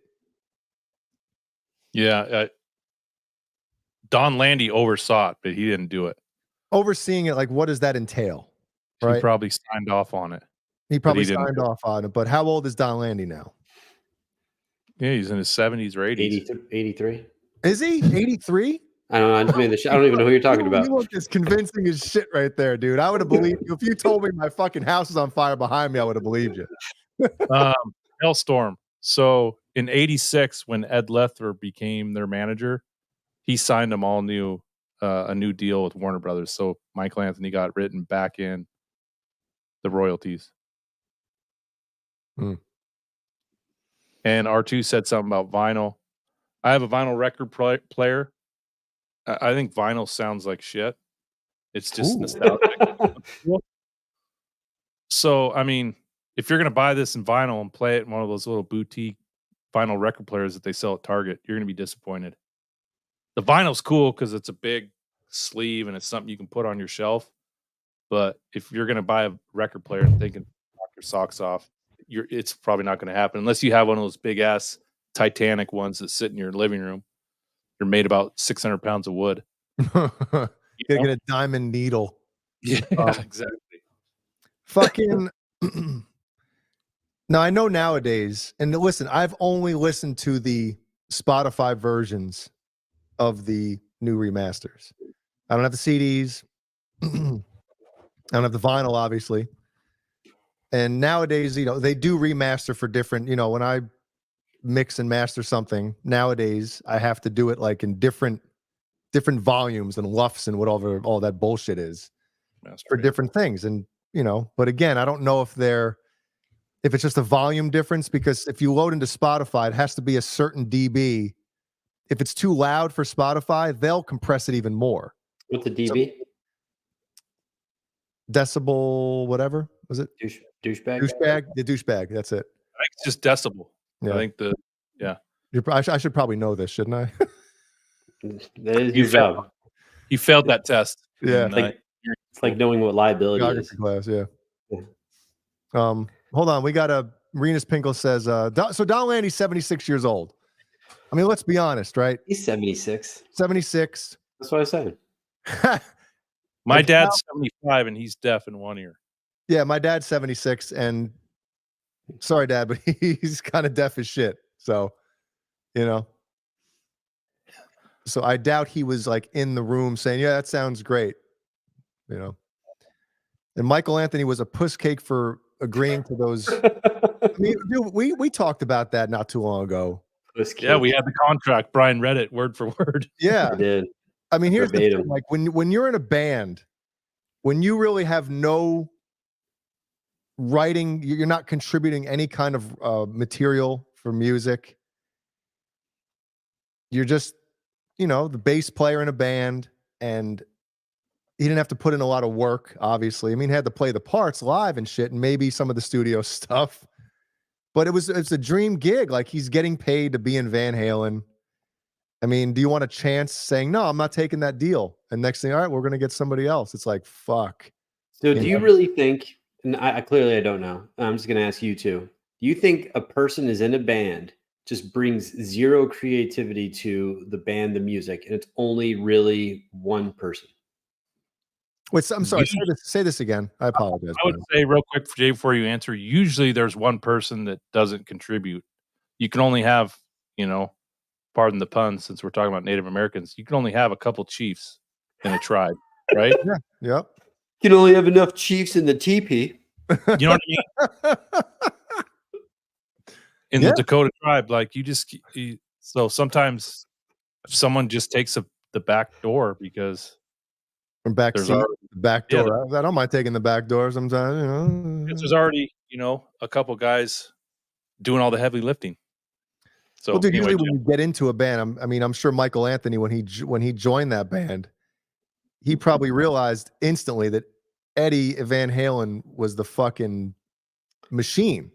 Speaker 9: Yeah, Don Landy oversaw it, but he didn't do it.
Speaker 10: Overseeing it, like, what does that entail? Right?
Speaker 9: He probably signed off on it.
Speaker 10: He probably signed off on it. But how old is Don Landy now?
Speaker 9: Yeah, he's in his 70s or 80s.
Speaker 11: 83.
Speaker 10: Is he 83?
Speaker 11: I don't know. I just made I don't even know who you're talking about.
Speaker 10: You look as convincing as shit right there, dude. I would have believed you. If you told me my fucking house is on fire behind me, I would have believed you.
Speaker 9: Hellstorm. So in '86, when Ed Lethler became their manager, he signed them all a new deal with Warner Brothers. So Michael Anthony got written back in the royalties. And R2 said something about vinyl. I have a vinyl record player. I think vinyl sounds like shit. It's just nostalgic. So, I mean, if you're going to buy this in vinyl and play it in one of those little boutique vinyl record players that they sell at Target, you're going to be disappointed. The vinyl's cool because it's a big sleeve and it's something you can put on your shelf. But if you're going to buy a record player and thinking knock your socks off, it's probably not going to happen unless you have one of those big ass Titanic ones that sit in your living room. They're made about 600 pounds of wood.
Speaker 10: You gotta get a diamond needle.
Speaker 9: Yeah, exactly.
Speaker 10: Fucking. Now I know nowadays, and listen, I've only listened to the Spotify versions of the new remasters. I don't have the CDs. I don't have the vinyl, obviously. And nowadays, you know, they do remaster for different, you know, when I mix and master something, nowadays I have to do it like in different volumes and LUFs and whatever all that bullshit is for different things. And, you know, but again, I don't know if it's just a volume difference, because if you load into Spotify, it has to be a certain dB. If it's too loud for Spotify, they'll compress it even more.
Speaker 11: What's a dB?
Speaker 10: Decibel, whatever was it?
Speaker 11: Douchebag.
Speaker 10: The douchebag. That's it.
Speaker 9: I think it's just decibel.
Speaker 10: Yeah.
Speaker 9: I think
Speaker 10: I should probably know this, shouldn't I?
Speaker 11: That is your job.
Speaker 9: You failed that test.
Speaker 10: Yeah.
Speaker 11: It's like knowing what liability is.
Speaker 10: Class, yeah. Hold on. We got Renus Pinkle says, so Don Landy's 76 years old. I mean, let's be honest, right?
Speaker 11: He's 76.
Speaker 10: 76.
Speaker 11: That's what I said.
Speaker 9: My dad's 75 and he's deaf in one ear.
Speaker 10: Yeah, my dad's 76, and sorry, Dad, but he's kind of deaf as shit. So, you know. So I doubt he was like in the room saying, yeah, that sounds great. You know. And Michael Anthony was a puss cake for agreeing to those. I mean, dude, we talked about that not too long ago.
Speaker 9: Yeah, we had the contract. Brian read it word for word.
Speaker 10: Yeah.
Speaker 11: I did.
Speaker 10: I mean, here's the thing, like when you're in a band, when you really have no writing, you're not contributing any kind of material for music. You're just, you know, the bass player in a band, and he didn't have to put in a lot of work, obviously. I mean, he had to play the parts live and shit, and maybe some of the studio stuff. But it's a dream gig. Like, he's getting paid to be in Van Halen. I mean, do you want a chance saying, no, I'm not taking that deal? And next thing, all right, we're going to get somebody else. It's like, fuck.
Speaker 11: So do you really think, and I clearly I don't know, I'm just going to ask you too. Do you think a person is in a band, just brings zero creativity to the band, the music, and it's only really one person?
Speaker 10: Wait, I'm sorry. Say this again. I apologize.
Speaker 9: I would say real quick, Jay, before you answer, usually there's one person that doesn't contribute. You can only have, you know, pardon the pun, since we're talking about Native Americans, you can only have a couple chiefs in a tribe, right?
Speaker 10: Yeah. Yep.
Speaker 11: You can only have enough chiefs in the teepee.
Speaker 9: You know what I mean? In the Dakota tribe, like so sometimes someone just takes the back door because
Speaker 10: from back door. I don't mind taking the back door sometimes. You know,
Speaker 9: there's already, you know, a couple guys doing all the heavy lifting. So,
Speaker 10: well, dude, usually when you get into a band, I'm sure Michael Anthony, when he joined that band, he probably realized instantly that Eddie Van Halen was the fucking machine.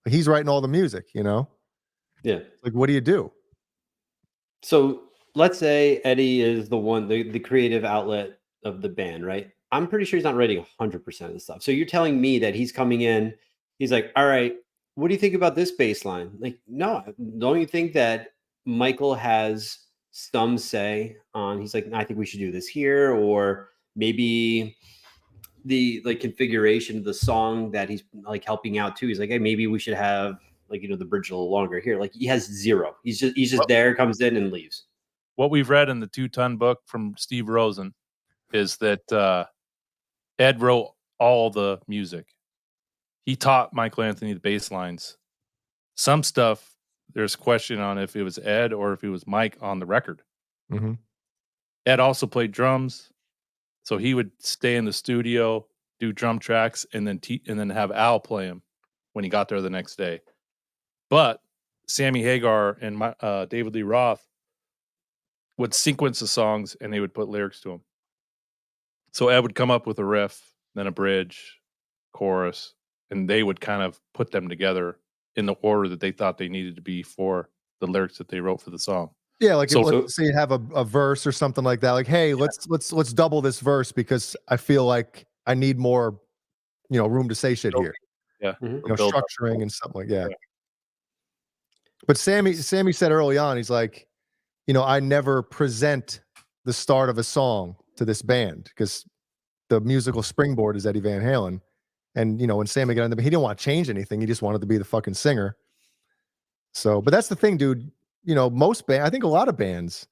Speaker 10: He's writing all the music, you know?
Speaker 11: Yeah.
Speaker 10: Like, what do you do?
Speaker 11: So let's say Eddie is the creative outlet of the band, right? I'm pretty sure he's not writing 100% of the stuff. So you're telling me that he's coming in, he's like, all right, what do you think about this bass line? Like, no, don't you think that Michael has some say on, he's like, I think we should do this here, or maybe the like configuration of the song that he's like helping out too. He's like, hey, maybe we should have like, you know, the bridge a little longer here. Like he has zero. He's just there, comes in and leaves.
Speaker 9: What we've read in the 2-ton book from Steve Rosen is that Ed wrote all the music. He taught Michael Anthony the bass lines. Some stuff, there's question on if it was Ed or if it was Mike on the record.
Speaker 10: Mm-hmm.
Speaker 9: Ed also played drums, so he would stay in the studio, do drum tracks, and then have Al play him when he got there the next day. But Sammy Hagar and David Lee Roth would sequence the songs and they would put lyrics to them. So Ed would come up with a riff, then a bridge, chorus, and they would kind of put them together in the order that they thought they needed to be for the lyrics that they wrote for the song.
Speaker 10: Yeah, like let's say you have a verse or something like that. Like, hey, let's double this verse because I feel like I need more, you know, room to say shit here.
Speaker 9: Yeah,
Speaker 10: you know, structuring and something like that. Yeah. But Sammy said early on, he's like, you know, I never present the start of a song to this band because the musical springboard is Eddie Van Halen. And, you know, when Sammy got in he didn't want to change anything. He just wanted to be the fucking singer. So, but that's the thing, dude. You know, I think a lot of bands,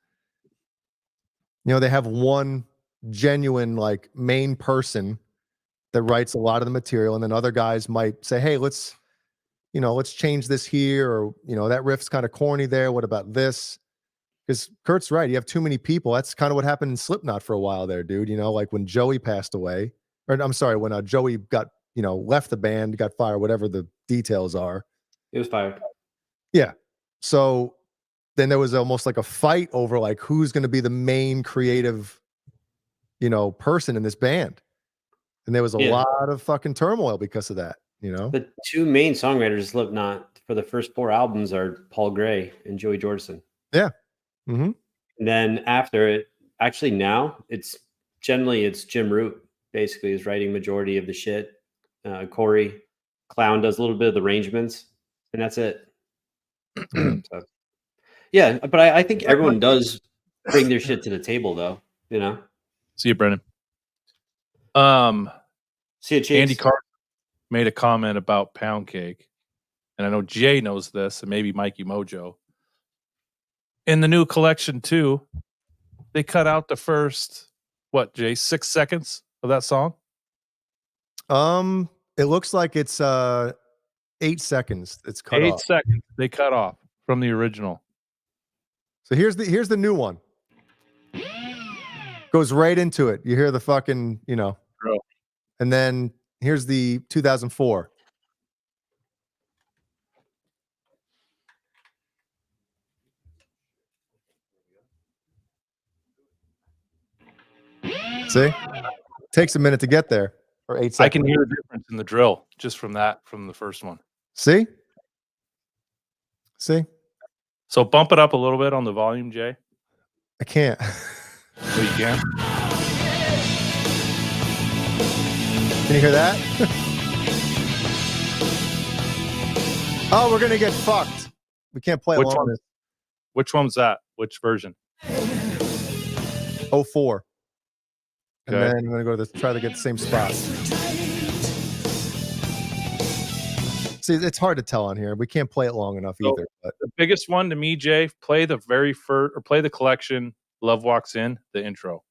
Speaker 10: you know, they have one genuine, like, main person that writes a lot of the material. And then other guys might say, hey, let's change this here. Or, you know, that riff's kind of corny there. What about this? Because Kurt's right. You have too many people. That's kind of what happened in Slipknot for a while there, dude. You know, like when Joey passed away, or I'm sorry, when Joey got, you know, left the band, got fired, whatever the details are.
Speaker 11: He was fired.
Speaker 10: Yeah. So then there was almost like a fight over like who's going to be the main creative, you know, person in this band. And there was a lot of fucking turmoil because of that, you know?
Speaker 11: The two main songwriters of Slipknot for the first 4 albums are Paul Gray and Joey Jordison.
Speaker 10: Yeah. Mm-hmm.
Speaker 11: And then after it, actually now it's Jim Root basically is writing majority of the shit. Corey Clown does a little bit of the arrangements, and that's it. So, yeah, but I think everyone does bring their shit to the table, though. You know.
Speaker 9: See you, Brennan.
Speaker 11: See you, Chase.
Speaker 9: Andy Carter made a comment about Pound Cake, and I know Jay knows this, and maybe Mikey Mojo. In the new collection too, they cut out the first, what, Jay, 6 seconds of that song?
Speaker 10: It looks like it's 8 seconds. It's cut off.
Speaker 9: 8 seconds they cut off from the original.
Speaker 10: So here's the new one. Goes right into it. You hear the fucking, you know.
Speaker 9: Bro.
Speaker 10: And then here's the 2004. See? Takes a minute to get there. Or 8 seconds.
Speaker 9: I can hear the difference in the drill just from the first one.
Speaker 10: See?
Speaker 9: So bump it up a little bit on the volume, Jay.
Speaker 10: I can't.
Speaker 9: So you can?
Speaker 10: Can you hear that? Oh, we're gonna get fucked. We can't play
Speaker 9: Which
Speaker 10: along
Speaker 9: one?
Speaker 10: this.
Speaker 9: Which one's that? Which version?
Speaker 10: 04. And then I'm gonna go to try to get the same spot. See, it's hard to tell on here. We can't play it long enough either. But
Speaker 9: the biggest one to me, Jay, play the very first, or play the collection. Love Walks In, the intro.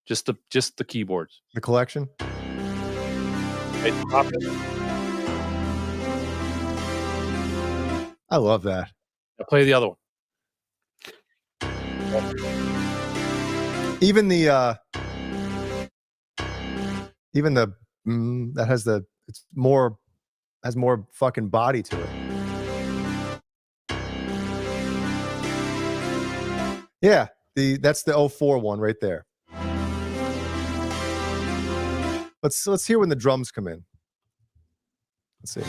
Speaker 9: Just the keyboards.
Speaker 10: The collection.
Speaker 9: Hey, stop it.
Speaker 10: I love that.
Speaker 9: Now play the other one.
Speaker 10: Even the that has has more fucking body to it. Yeah, that's the 04 one right there. Let's hear when the drums come in. Let's see.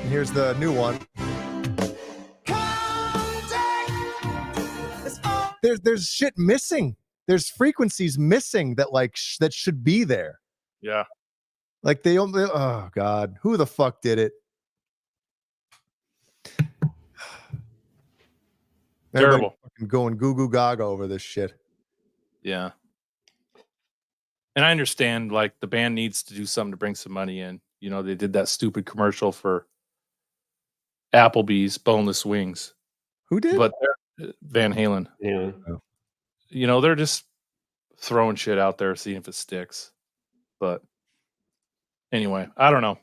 Speaker 10: And here's the new one. There's shit missing. There's frequencies missing that that should be there.
Speaker 9: Yeah.
Speaker 10: Like they only. Oh God, who the fuck did it?
Speaker 9: Terrible.
Speaker 10: Going goo goo gaga over this shit.
Speaker 9: Yeah. And I understand, like, the band needs to do something to bring some money in. You know, they did that stupid commercial for Applebee's boneless wings.
Speaker 10: Who did?
Speaker 9: But Van Halen.
Speaker 11: Yeah.
Speaker 9: You know, they're just throwing shit out there, seeing if it sticks. But anyway, I don't know.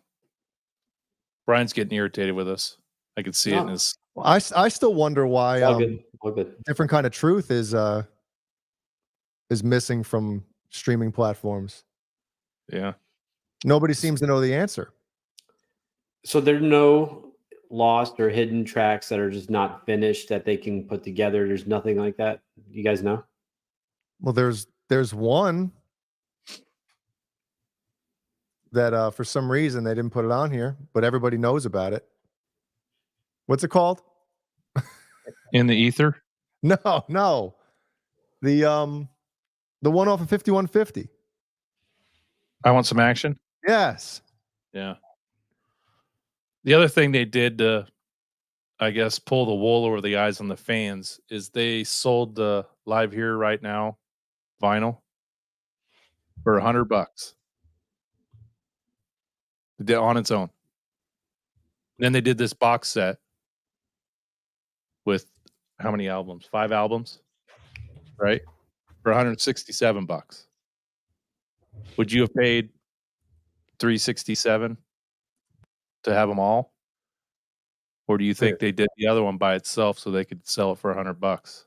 Speaker 9: Brian's getting irritated with us. I could see it in his.
Speaker 10: Well, I still wonder why
Speaker 11: All good.
Speaker 10: different kind of truth is missing from streaming platforms.
Speaker 9: Yeah.
Speaker 10: Nobody seems to know the answer.
Speaker 11: So there's no lost or hidden tracks that are just not finished that they can put together. There's nothing like that. You guys know?
Speaker 10: Well, there's one that for some reason they didn't put it on here, but everybody knows about it. What's it called?
Speaker 9: In the ether?
Speaker 10: No. The one off of 5150.
Speaker 9: I Want Some Action?
Speaker 10: Yes.
Speaker 9: Yeah. The other thing they did to, I guess, pull the wool over the eyes on the fans is they sold the Live Here Right Now vinyl for $100. They did on its own. Then they did this box set with how many albums? 5 albums, right? For $167. Would you have paid $367 to have them all, or do you think they did the other one by itself so they could sell it for $100?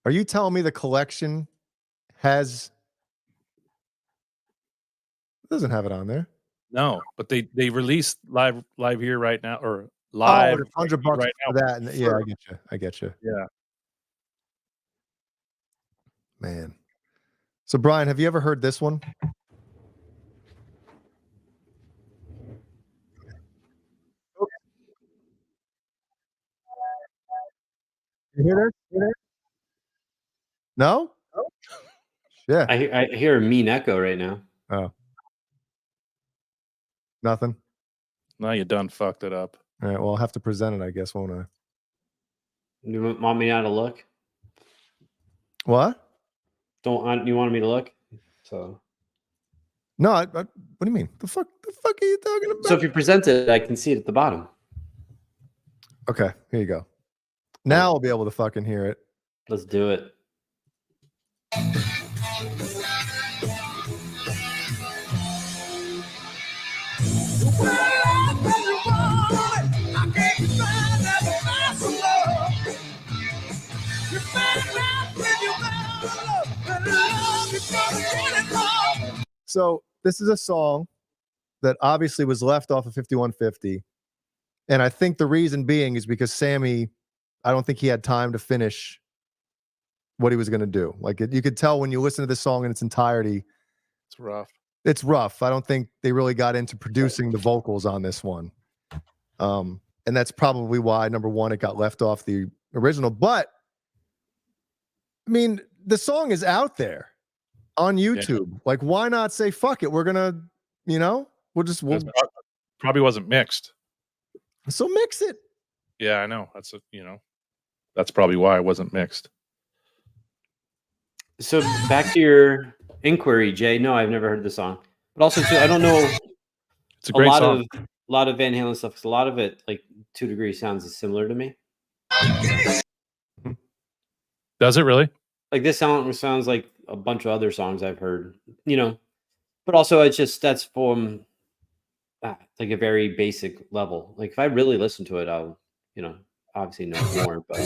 Speaker 10: Are you telling me the collection doesn't have it on there?
Speaker 9: No, but they released live here right now, or live
Speaker 10: $100
Speaker 9: right
Speaker 10: for
Speaker 9: now.
Speaker 10: that. Yeah, I get you.
Speaker 9: Yeah.
Speaker 10: Man. So Brian, have you ever heard this one? You hear this? No? Yeah.
Speaker 11: I hear a mean echo right now.
Speaker 10: Oh. Nothing.
Speaker 9: Now you done fucked it up.
Speaker 10: All right. Well, I'll have to present it, I guess, won't I?
Speaker 11: You want me not to look?
Speaker 10: What?
Speaker 11: You want me to look? So.
Speaker 10: No, what do you mean? The fuck are you talking about?
Speaker 11: So if you present it, I can see it at the bottom.
Speaker 10: Okay, here you go. Now I'll be able to fucking hear it.
Speaker 11: Let's do it.
Speaker 10: So this is a song that obviously was left off of 5150. And I think the reason being is because Sammy, I don't think he had time to finish what he was going to do. Like you could tell when you listen to this song in its entirety.
Speaker 9: It's rough.
Speaker 10: It's rough. I don't think they really got into producing the vocals on this one. And that's probably why, number one, it got left off the original. But I mean, the song is out there on YouTube. Yeah. Like, why not say, fuck it? We're going to, we'll
Speaker 9: probably wasn't mixed.
Speaker 10: So mix it.
Speaker 9: Yeah, I know. That's probably why it wasn't mixed.
Speaker 11: So back to your inquiry, Jay. No, I've never heard the song. But also, too, I don't know.
Speaker 9: It's a great song.
Speaker 11: A lot of Van Halen stuff, because a lot of it, like 2 Degrees, sounds similar to me.
Speaker 9: Does it really?
Speaker 11: Like this sounds like a bunch of other songs I've heard, but also it's just, that's from like a very basic level. Like if I really listen to it, I'll, obviously know more, but.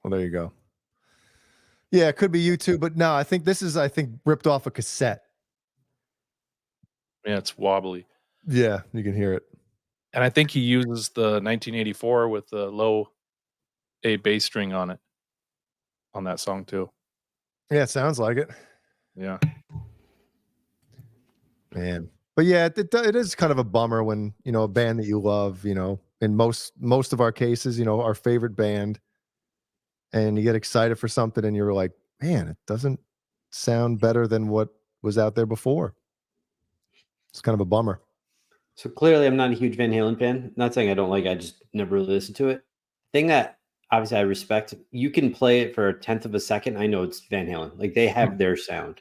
Speaker 10: Well, there you go. Yeah, it could be YouTube, but no, I think this is, ripped off a cassette.
Speaker 9: Yeah, it's wobbly.
Speaker 10: Yeah, you can hear it.
Speaker 9: And I think he uses the 1984 with the low A bass string on it, on that song too.
Speaker 10: Yeah, it sounds like it.
Speaker 9: Yeah.
Speaker 10: Man. But yeah, it is kind of a bummer when, you know, a band that you love, you know, in most of our cases, you know, our favorite band, and you get excited for something and you're like, man, it doesn't sound better than what was out there before. It's kind of a bummer.
Speaker 11: So clearly I'm not a huge Van Halen fan. Not saying I don't like it, I just never really listened to it. Thing that obviously I respect, you can play it for a tenth of a second. I know it's Van Halen. Like they have their sound.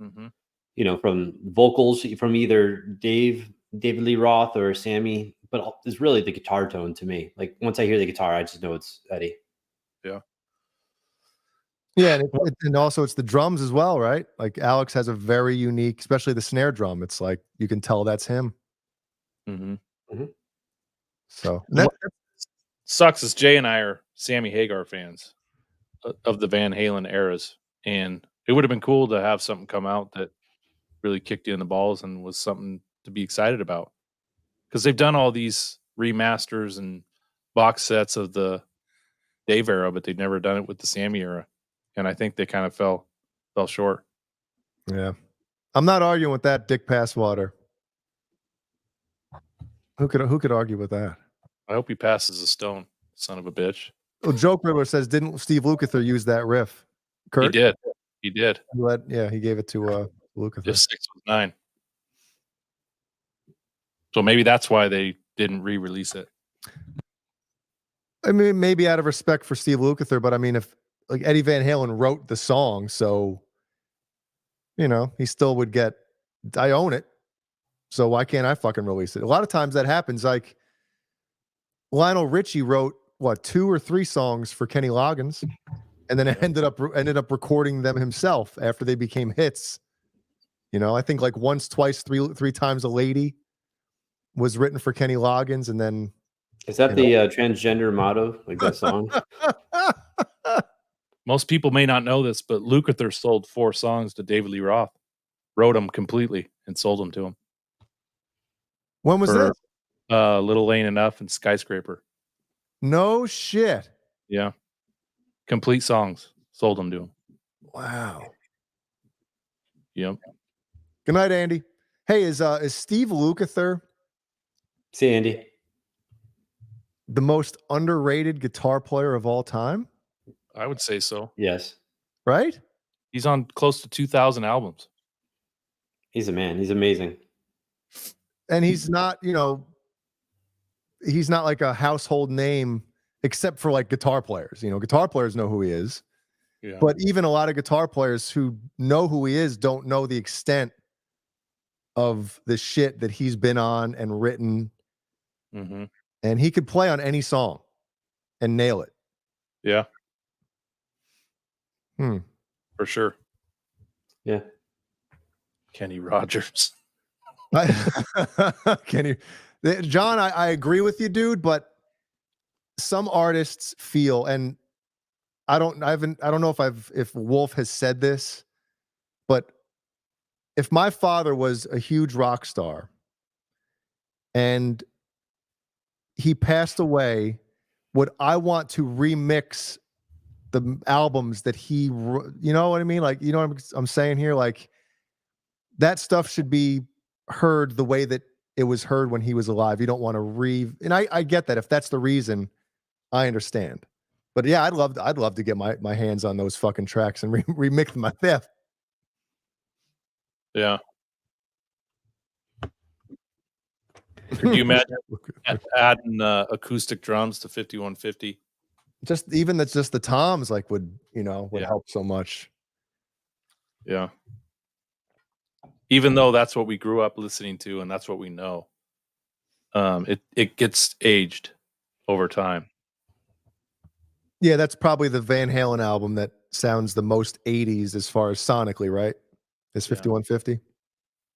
Speaker 9: Mm-hmm.
Speaker 11: You know, from vocals from either David Lee Roth or Sammy, but it's really the guitar tone to me. Like once I hear the guitar, I just know it's Eddie.
Speaker 9: Yeah.
Speaker 10: Yeah, and also it's the drums as well, right? Like Alex has a very unique, especially the snare drum. It's like you can tell that's him.
Speaker 9: Mm-hmm.
Speaker 11: Mm-hmm.
Speaker 10: So
Speaker 9: that sucks is Jay and I are Sammy Hagar fans of the Van Halen eras, and it would have been cool to have something come out that really kicked you in the balls and was something to be excited about, because they've done all these remasters and box sets of the Dave era, but they've never done it with the Sammy era, and I think they kind of fell short.
Speaker 10: Yeah, I'm not arguing with that, Dick Passwater. Who could argue with that?
Speaker 9: I hope he passes a stone, son of a bitch.
Speaker 10: Well, Joke Riddler says, didn't Steve Lukather use that riff? Kurt?
Speaker 9: He did.
Speaker 10: He gave it to Lukather.
Speaker 9: Just 6 was 9. So maybe that's why they didn't re-release it.
Speaker 10: I mean, maybe out of respect for Steve Lukather, but I mean, if like Eddie Van Halen wrote the song, so you know, he still would get. I own it, so why can't I fucking release it? A lot of times that happens. Like Lionel Richie wrote 2 or 3 songs for Kenny Loggins, and then ended up recording them himself after they became hits. You know, I think like once, twice, three times a lady was written for Kenny Loggins, and then
Speaker 11: is that the transgender motto, like that song?
Speaker 9: Most people may not know this, but Lukather sold 4 songs to David Lee Roth, wrote them completely, and sold them to him.
Speaker 10: When was this?
Speaker 9: Little Lane Enough and Skyscraper.
Speaker 10: No shit.
Speaker 9: Yeah. Complete songs. Sold them to him.
Speaker 10: Wow.
Speaker 9: Yep.
Speaker 10: Good night, Andy. Hey, is Steve Lukather
Speaker 11: See Andy.
Speaker 10: the most underrated guitar player of all time?
Speaker 9: I would say so.
Speaker 11: Yes.
Speaker 10: Right?
Speaker 9: He's on close to 2,000 albums.
Speaker 11: He's a man. He's amazing.
Speaker 10: And he's not, you know, he's not like a household name except for like guitar players. You know, guitar players know who he is.
Speaker 9: Yeah.
Speaker 10: But even a lot of guitar players who know who he is don't know the extent of the shit that he's been on and written.
Speaker 9: Mm-hmm.
Speaker 10: And he could play on any song and nail it.
Speaker 9: Yeah.
Speaker 10: For
Speaker 9: sure.
Speaker 11: Yeah.
Speaker 9: Kenny Rogers.
Speaker 10: Kenny, John, I agree with you, dude, but some artists feel, and I don't know if Wolf has said this, but if my father was a huge rock star and he passed away, would I want to remix the albums that he, you know what I mean? Like, you know what I'm saying here? Like, that stuff should be heard the way that it was heard when he was alive. You don't want to and I get that. If that's the reason, I understand. But yeah, I'd love to get my hands on those fucking tracks and remix them myself.
Speaker 9: Yeah. Could you imagine adding acoustic drums to 5150?
Speaker 10: Just the toms would help so much.
Speaker 9: Yeah. Even though that's what we grew up listening to and that's what we know, it gets aged over time.
Speaker 10: Yeah, that's probably the Van Halen album that sounds the most 80s as far as sonically, right? It's 5150.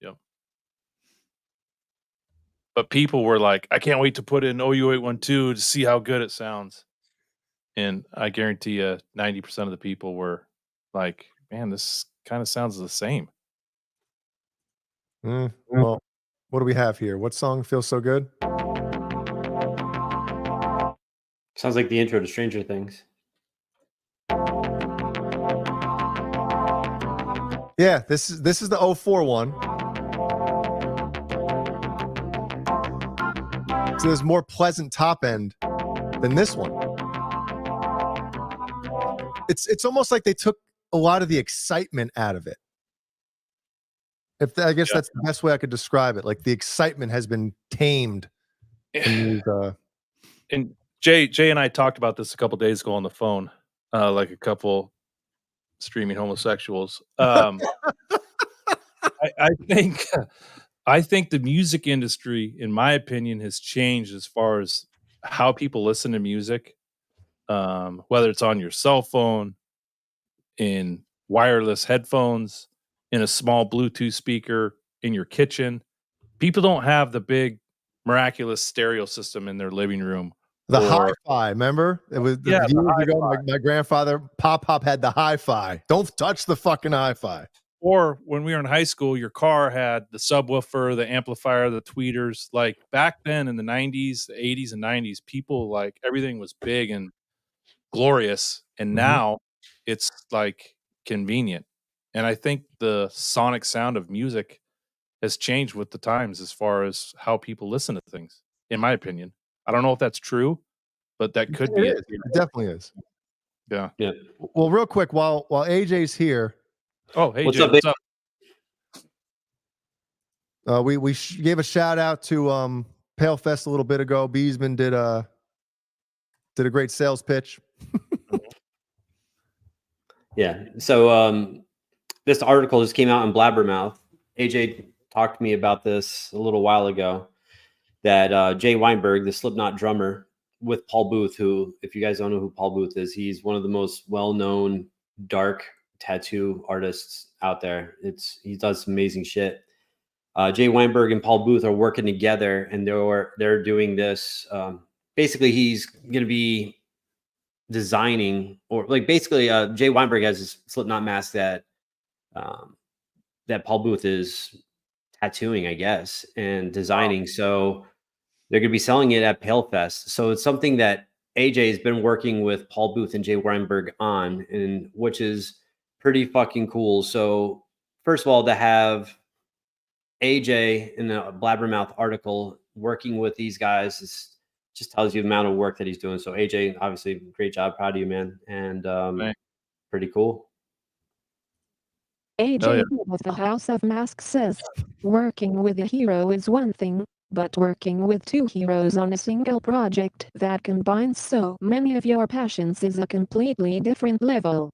Speaker 9: Yep. But people were like, I can't wait to put in OU812 to see how good it sounds. And I guarantee you 90% of the people were like, man, this kind of sounds the same.
Speaker 10: Well, what do we have here? What song feels so good?
Speaker 11: Sounds like the intro to Stranger Things.
Speaker 10: Yeah, this is the 04 one. So there's more pleasant top end than this one. It's almost like they took a lot of the excitement out of it. I guess that's the best way I could describe it. Like the excitement has been tamed. And
Speaker 9: Jay and I talked about this a couple days ago on the phone, like a couple streaming homosexuals. I think the music industry, in my opinion, has changed as far as how people listen to music. Whether it's on your cell phone, in wireless headphones, in a small Bluetooth speaker, in your kitchen. People don't have the big miraculous stereo system in their living room.
Speaker 10: The hi-fi, remember? It was years ago. My grandfather, Pop had the hi-fi. Don't touch the fucking hi-fi.
Speaker 9: Or when we were in high school, your car had the subwoofer, the amplifier, the tweeters. Like back then in the 90s, the 80s and 90s, people like everything was big and glorious. And now it's like convenient. And I think the sonic sound of music has changed with the times as far as how people listen to things, in my opinion. I don't know if that's true, but that could be it.
Speaker 10: It definitely is.
Speaker 9: Yeah.
Speaker 10: Well, real quick, while AJ's here.
Speaker 9: Oh, hey,
Speaker 11: what's
Speaker 9: Jay,
Speaker 11: up?
Speaker 9: what's up?
Speaker 10: We gave a shout out to Palefest a little bit ago. Beesman did a great sales pitch.
Speaker 11: Yeah. So this article just came out in Blabbermouth. AJ talked to me about this a little while ago. That Jay Weinberg, the Slipknot drummer, with Paul Booth, who, if you guys don't know who Paul Booth is, he's one of the most well-known dark tattoo artists out there. He does some amazing shit. Jay Weinberg and Paul Booth are working together, and they're doing this. Basically, he's going to be designing, or like basically, Jay Weinberg has this Slipknot mask that Paul Booth is tattooing, I guess, and designing. So they're going to be selling it at Palefest. So it's something that AJ has been working with Paul Booth and Jay Weinberg on, and which is pretty fucking cool. So first of all, to have AJ in the Blabbermouth article working with these guys just tells you the amount of work that he's doing. So AJ, obviously, great job, proud of you, man, and pretty cool.
Speaker 15: AJ of the House of Masks says, working with a hero is one thing, but working with two heroes on a single project that combines so many of your passions is a completely different level.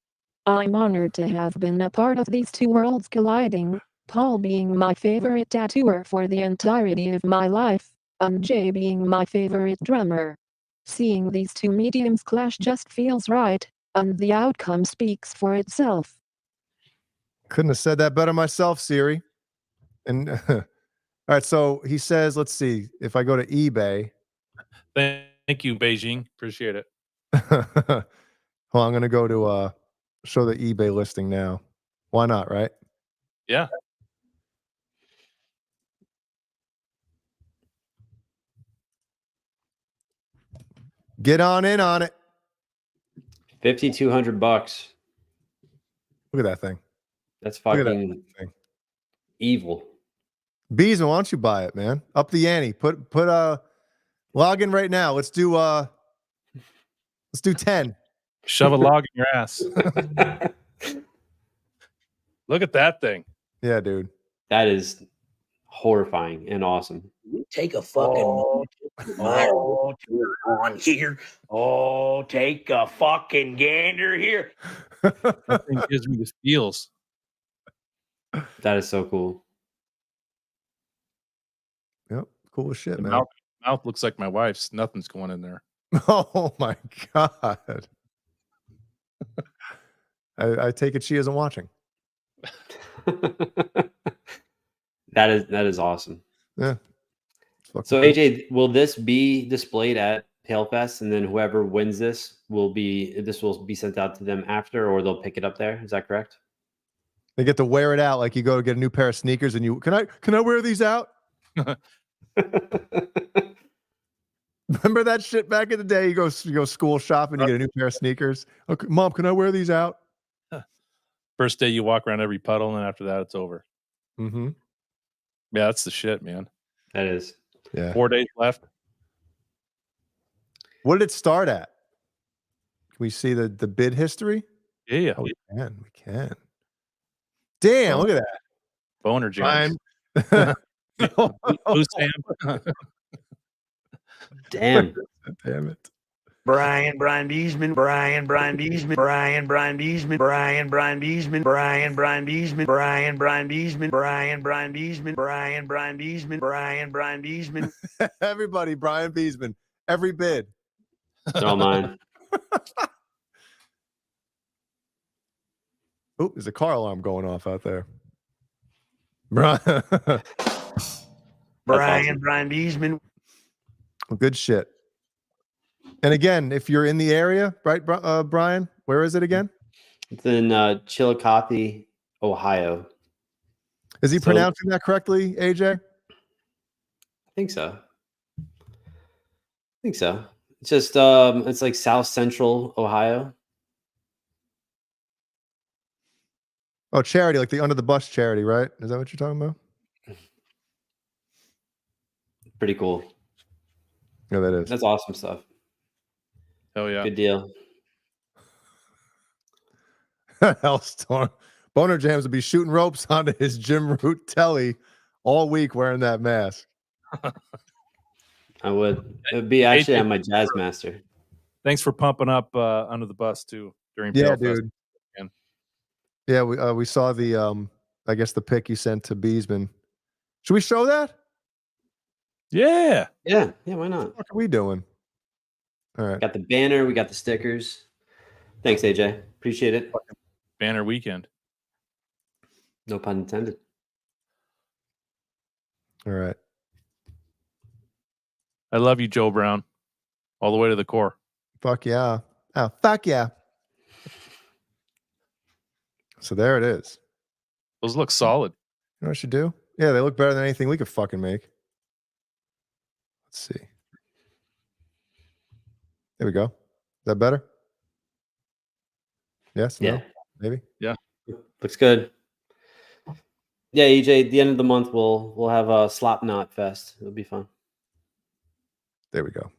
Speaker 15: I'm honored to have been a part of these two worlds colliding, Paul being my favorite tattooer for the entirety of my life, and Jay being my favorite drummer. Seeing these two mediums clash just feels right, and the outcome speaks for itself.
Speaker 10: Couldn't have said that better myself, Siri. And all right, so he says, let's see, if I go to eBay.
Speaker 9: Thank you, Beijing. Appreciate it.
Speaker 10: Well, I'm going to go to show the eBay listing now. Why not, right?
Speaker 9: Yeah.
Speaker 10: Get on in on it.
Speaker 11: $5,200.
Speaker 10: Look at that thing.
Speaker 11: That's fucking evil.
Speaker 10: Beesman, why don't you buy it, man? Up the ante. Put log in right now. Let's do 10.
Speaker 9: Shove a log in your ass. Look at that thing.
Speaker 10: Yeah, dude.
Speaker 11: That is horrifying and awesome.
Speaker 1: Take a fucking on here. Oh, take a fucking gander here.
Speaker 9: That thing gives me the feels.
Speaker 11: That is so cool.
Speaker 10: Yep, cool as shit,
Speaker 9: The
Speaker 10: man.
Speaker 9: mouth looks like my wife's. Nothing's going in there.
Speaker 10: Oh my god. I take it she isn't watching.
Speaker 11: That is awesome.
Speaker 10: Yeah.
Speaker 11: So AJ, will this be displayed at Palefest, and then whoever wins this will be sent out to them after, or they'll pick it up there? Is that correct?
Speaker 10: They get to wear it out, like you go to get a new pair of sneakers and you can I wear these out? Remember that shit back in the day? You go school shopping, you get a new pair of sneakers. Okay, Mom, can I wear these out?
Speaker 9: First day you walk around every puddle, and then after that it's over.
Speaker 10: Mm-hmm.
Speaker 9: Yeah, that's the shit, man.
Speaker 11: That is.
Speaker 10: Yeah.
Speaker 9: 4 days left.
Speaker 10: What did it start at? Can we see the bid history?
Speaker 9: Yeah.
Speaker 10: Oh, we can. Damn, look at that.
Speaker 9: BonerJams.
Speaker 10: Who's
Speaker 9: Sam?
Speaker 11: Damn.
Speaker 10: Damn it.
Speaker 1: Brian Beesman, Brian Beesman, Brian Beesman, Brian Beesman, Brian Beesman, Brian Beesman, Brian Beesman, Brian Beesman, Brian Beesman.
Speaker 10: Everybody, Brian Beesman. Every bid.
Speaker 11: They're all mine.
Speaker 10: Oh, there's a car alarm going off out there. Brian
Speaker 1: Beesman.
Speaker 10: Good shit. And again, if you're in the area, right, Brian, where is it again?
Speaker 11: It's in Chillicothe, Ohio.
Speaker 10: Is he pronouncing that correctly, AJ?
Speaker 11: I think so. It's just it's like South Central Ohio.
Speaker 10: Oh, charity, like the under the bus charity, right? Is that what you're talking about?
Speaker 11: Pretty cool.
Speaker 10: Yeah, that is.
Speaker 11: That's awesome stuff.
Speaker 9: Hell yeah.
Speaker 11: Good deal.
Speaker 10: Hellstorm. BonerJams will be shooting ropes onto his gym route telly all week wearing that mask.
Speaker 11: I would. It would be actually on my Jazz Master.
Speaker 9: Thanks for pumping up Under the Bus too during
Speaker 10: Yeah,
Speaker 9: Palefest.
Speaker 10: dude. Yeah, we saw the I guess the pic you sent to Beesman. Should we show that?
Speaker 9: Yeah.
Speaker 11: Yeah, why not?
Speaker 10: What are we doing? All right.
Speaker 11: Got the banner, we got the stickers. Thanks, AJ. Appreciate it.
Speaker 9: Banner weekend.
Speaker 11: No pun intended.
Speaker 10: All right.
Speaker 9: I love you, Joe Brown. All the way to the core.
Speaker 10: Fuck yeah. Oh, fuck yeah. So there it is.
Speaker 9: Those look solid.
Speaker 10: You know what I should do? Yeah, they look better than anything we could fucking make. Let's see. There we go. Is that better? Yes?
Speaker 11: Yeah.
Speaker 10: No? Maybe?
Speaker 9: Yeah.
Speaker 11: Looks good. Yeah, EJ, at the end of the month we'll have a Slipknot fest. It'll be fun.
Speaker 10: There we go.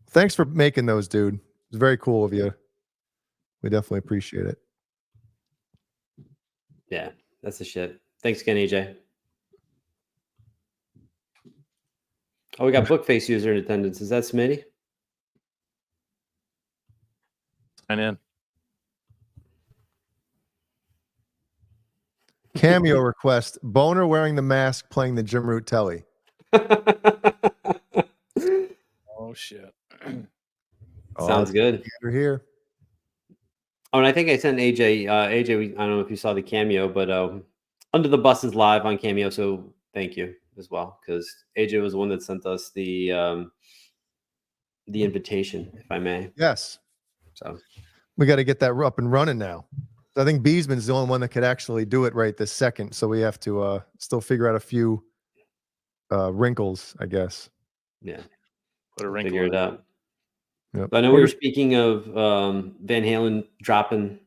Speaker 10: Thanks for making those, dude. It's very cool of you. We definitely appreciate it.
Speaker 11: Yeah, that's the shit. Thanks again, EJ. Oh, we got Bookface user in attendance. Is that Smitty?
Speaker 9: Sign in.
Speaker 10: Cameo request. Boner wearing the mask playing the gym route telly.
Speaker 9: Oh shit.
Speaker 11: Sounds good.
Speaker 10: You're here.
Speaker 11: Oh, and I think I sent AJ. AJ, I don't know if you saw the Cameo, but Under the Bus is live on Cameo, so thank you as well, because AJ was the one that sent us the invitation, if I may.
Speaker 10: Yes.
Speaker 11: So
Speaker 10: we got to get that up and running now. I think Beesman's the only one that could actually do it right this second, so we have to still figure out a few wrinkles, I guess.
Speaker 11: Yeah,
Speaker 9: put a wrinkle
Speaker 11: figure
Speaker 9: in
Speaker 11: it out.
Speaker 10: Yep.
Speaker 11: I know we were speaking of Van Halen dropping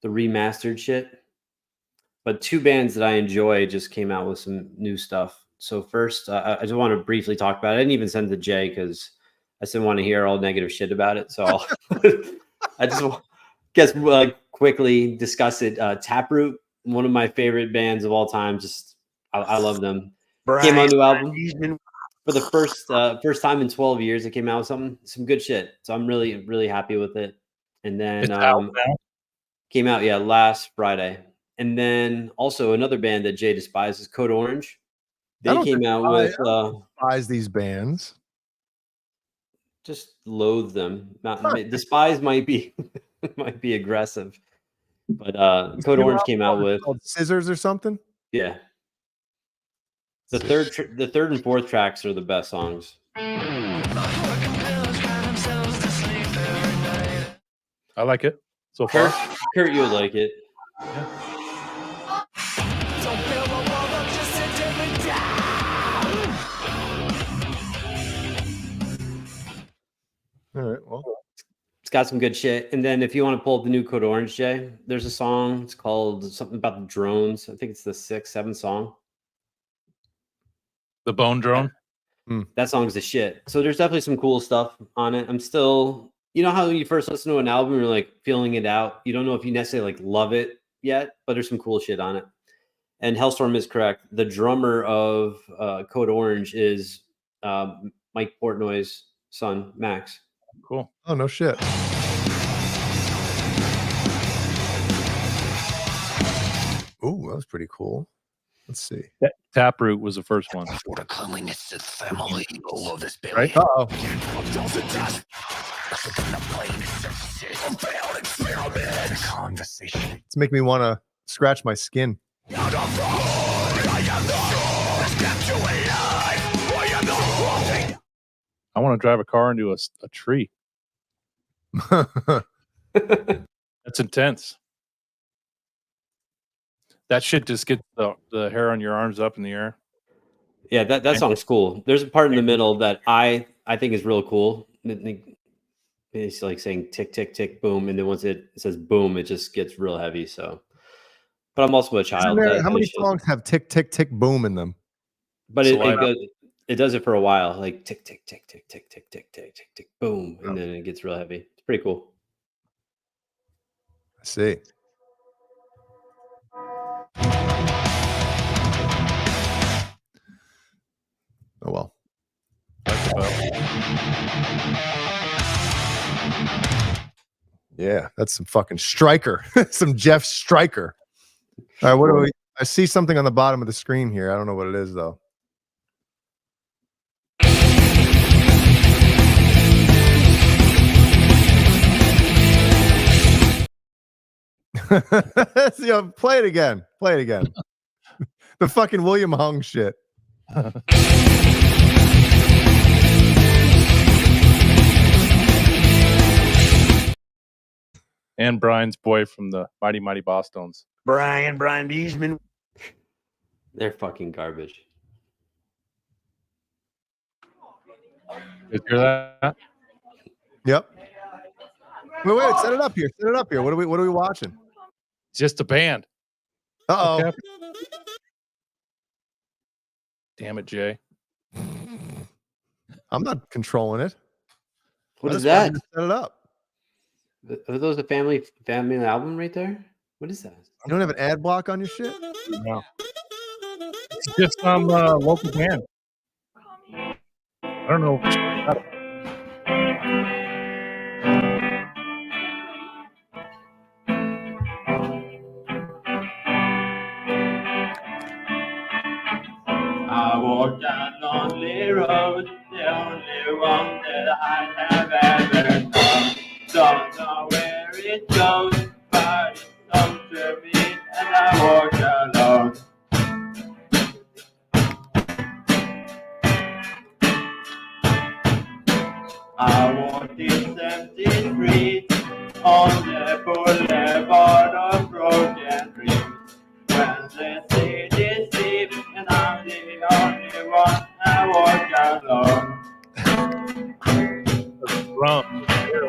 Speaker 11: the remastered shit, but two bands that I enjoy just came out with some new stuff. So first, I just want to briefly talk about it. I didn't even send it to Jay because I didn't want to hear all negative shit about it. So I just guess quickly discuss it. Taproot, one of my favorite bands of all time. Just I love them. Came out a new album. For the first time in 12 years, it came out with some good shit. So I'm really, really happy with it. And then came out, last Friday. And then also another band that Jay despises, Code Orange. They came out with
Speaker 10: despise these bands.
Speaker 11: Just loathe them. Despise might be might be aggressive. But Code Orange came out with
Speaker 10: Scissors or something.
Speaker 11: Yeah. The third and fourth tracks are the best songs.
Speaker 9: I like it so far.
Speaker 11: Kurt, you would like it.
Speaker 10: All right. Well,
Speaker 11: it's got some good shit. And then if you want to pull up the new Code Orange, Jay, there's a song. It's called something about the drones. I think it's the 6th, 7th song.
Speaker 9: The Bone Drone.
Speaker 11: That song's the shit. So there's definitely some cool stuff on it. I'm still, you know how you first listen to an album, you're like feeling it out. You don't know if you necessarily like love it yet, but there's some cool shit on it. And Hellstorm is correct. The drummer of Code Orange is Mike Portnoy's son, Max.
Speaker 9: Cool.
Speaker 10: Oh, no shit. Ooh, that was pretty cool. Let's see.
Speaker 9: Taproot was the first one.
Speaker 1: For the cleanliness of family of this building.
Speaker 9: Right?
Speaker 10: Uh-oh.
Speaker 1: Conversation.
Speaker 10: It's making me want to scratch my skin.
Speaker 9: I want to drive a car into a tree. That's intense. That shit just gets the hair on your arms up in the air.
Speaker 11: Yeah, that song's cool. There's a part in the middle that I think is real cool. It's like saying tick, tick, tick, boom. And then once it says boom, it just gets real heavy. So, but I'm also a child.
Speaker 10: How many songs have tick, tick, tick, boom in them?
Speaker 11: But it does it for a while, like tick, tick, tick, tick, tick, tick, tick, tick, tick, tick, boom. And then it gets real heavy. It's pretty cool.
Speaker 10: I see. Oh, well. Yeah, that's some fucking Striker. Some Jeff Striker. All right, what do we? I see something on the bottom of the screen here. I don't know what it is, though. Play it again. Play it again. The fucking William Hung shit.
Speaker 9: And Brian's boy from the Mighty Mighty Bosstones.
Speaker 1: Brian Beesman.
Speaker 11: They're fucking garbage.
Speaker 9: Did you hear that?
Speaker 10: Yep. Wait, set it up here. Set it up here. What are we watching?
Speaker 9: Just a band.
Speaker 10: Uh-oh.
Speaker 9: Okay. Damn it, Jay.
Speaker 10: I'm not controlling it.
Speaker 11: What is that?
Speaker 10: Set it up.
Speaker 11: Are those a family album right there? What is that?
Speaker 10: You don't have an ad block on your shit?
Speaker 9: No. It's just some local band. I don't know.
Speaker 16: I walked down lonely road, the only one that I have ever known. Don't know where it goes, but it's up to me, and I walk alone. I walk these empty streets on the boulevard of broken dreams. When the city sleeps and I'm the only one, I walk alone.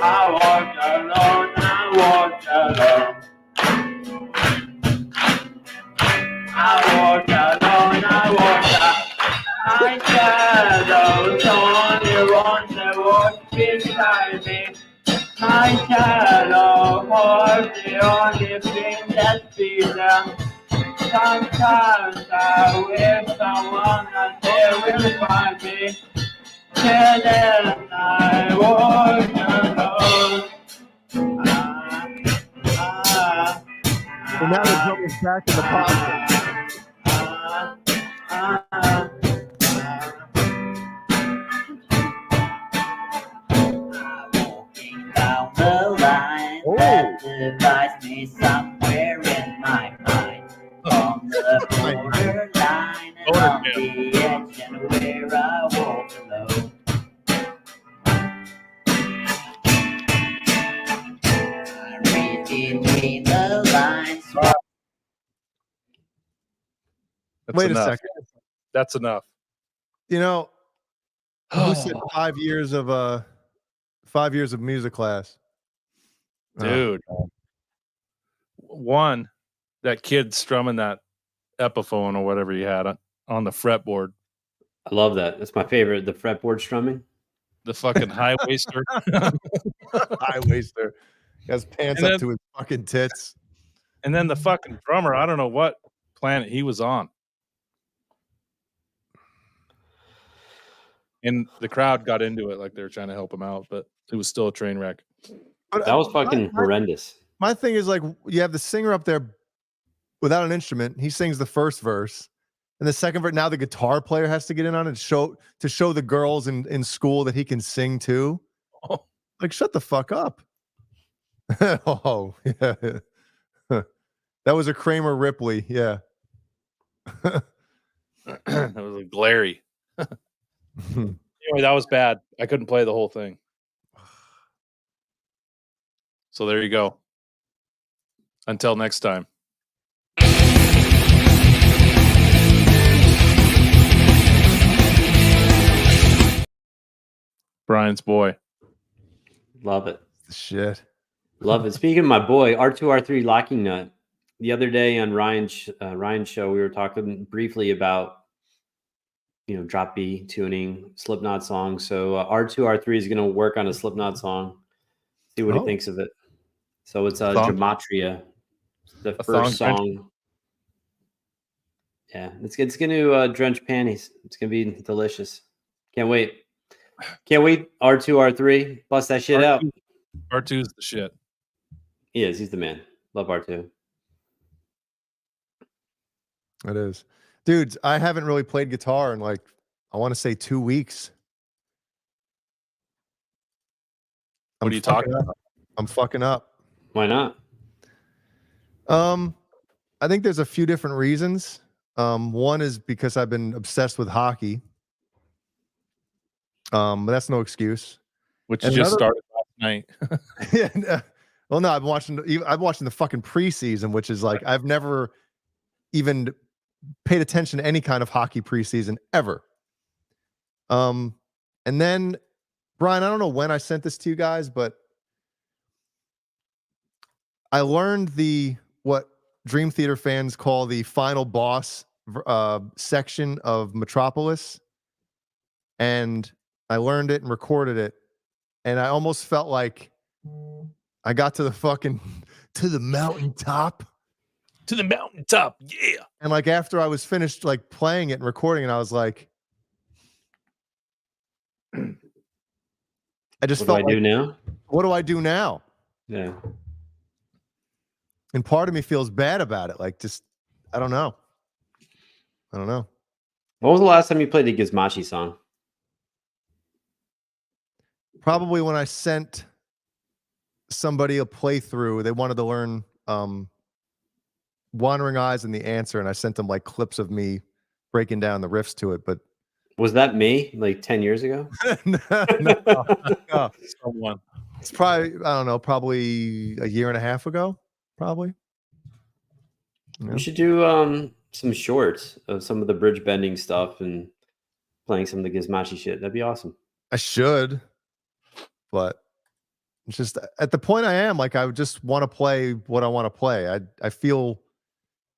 Speaker 16: I walk alone, I walk alone. I walk alone, I walk alone. My shadow's only one that walks beside me. My shadow holds the only thing that feeds them. Sometimes I wish someone out there will find me. Till then I walk alone.
Speaker 10: So now the drummer's back in the pocket.
Speaker 16: Down the line that divides me somewhere in my mind. On the borderline and on the edge and where I walk alone. I read between the lines.
Speaker 10: Wait
Speaker 9: enough.
Speaker 10: a second.
Speaker 9: That's enough.
Speaker 10: You know, who said 5 years of 5 years of music class?
Speaker 9: Dude. One, that kid strumming that Epiphone or whatever he had on the fretboard.
Speaker 11: I love that. That's my favorite. The fretboard strumming.
Speaker 9: The fucking high waister.
Speaker 10: High waister. He has pants up to his fucking tits.
Speaker 9: And then the fucking drummer, I don't know what planet he was on. And the crowd got into it like they were trying to help him out, but it was still a train wreck.
Speaker 10: But,
Speaker 11: That was fucking horrendous.
Speaker 10: My thing is like you have the singer up there without an instrument. He sings the first verse. And the second verse, now the guitar player has to get in on it to show the girls in school that he can sing too.
Speaker 9: Oh.
Speaker 10: Like, shut the fuck up. Oh, yeah. That was a Kramer Ripley. Yeah.
Speaker 9: That was a glary. Anyway, that was bad. I couldn't play the whole thing. So there you go. Until next time. Brian's boy.
Speaker 11: Love it.
Speaker 10: Shit.
Speaker 11: Love it. Speaking of my boy, R2R3 Locking Nut. The other day on Ryan's show, we were talking briefly about drop B tuning Slipknot songs. So R2R3 is going to work on a Slipknot song. See what he thinks of it. So it's Gematria, the first song. Yeah, it's going to drench panties. It's going to be delicious. Can't wait. Can't wait. R2R3, bust that shit out.
Speaker 9: R2's the shit.
Speaker 11: He is. He's the man. Love R2.
Speaker 10: It is. Dudes, I haven't really played guitar in like, I want to say 2 weeks.
Speaker 9: What are you talking about?
Speaker 10: I'm fucking up.
Speaker 11: Why not?
Speaker 10: I think there's a few different reasons. One is because I've been obsessed with hockey. But that's no excuse.
Speaker 9: Which just started last night.
Speaker 10: Yeah. Well, no, I'm watching the fucking preseason, which is like I've never even paid attention to any kind of hockey preseason ever. And then Brian, I don't know when I sent this to you guys, but I learned what Dream Theater fans call the final boss section of Metropolis, and I learned it and recorded it, and I almost felt like I got to the mountaintop.
Speaker 9: To the mountaintop, yeah.
Speaker 10: And like after I was finished like playing it and recording it, I was like, I just felt
Speaker 11: What do I do now?
Speaker 10: What do I do now?
Speaker 11: Yeah.
Speaker 10: And part of me feels bad about it. Like, just I don't know.
Speaker 11: When was the last time you played a Gizmachi song?
Speaker 10: Probably when I sent somebody a playthrough. They wanted to learn Wandering Eyes and The Answer, and I sent them like clips of me breaking down the riffs to it. But
Speaker 11: was that me like 10 years ago?
Speaker 10: No.
Speaker 9: Someone.
Speaker 10: It's probably, I don't know, probably a year and a half ago. Probably.
Speaker 11: We should do some shorts of some of the bridge bending stuff and playing some of the Gizmachi shit. That'd be awesome.
Speaker 10: I should, but it's just at the point I am, like, I just want to play what I want to play. I feel,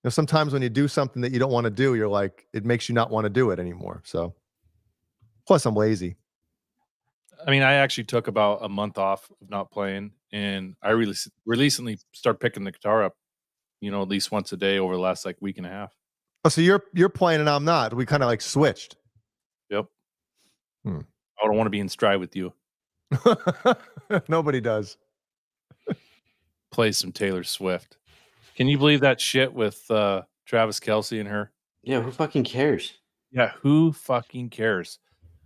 Speaker 10: sometimes when you do something that you don't want to do, you're like, it makes you not want to do it anymore. So, plus I'm lazy.
Speaker 9: I mean, I actually took about a month off of not playing, and I really recently started picking the guitar up, at least once a day over the last like week and a half.
Speaker 10: Oh, so you're playing and I'm not. We kind of like switched.
Speaker 9: Yep. I don't want to be in stride with you.
Speaker 10: Nobody does.
Speaker 9: Play some Taylor Swift. Can you believe that shit with Travis Kelce and her?
Speaker 11: Yeah, who fucking cares?
Speaker 9: Yeah, who fucking cares?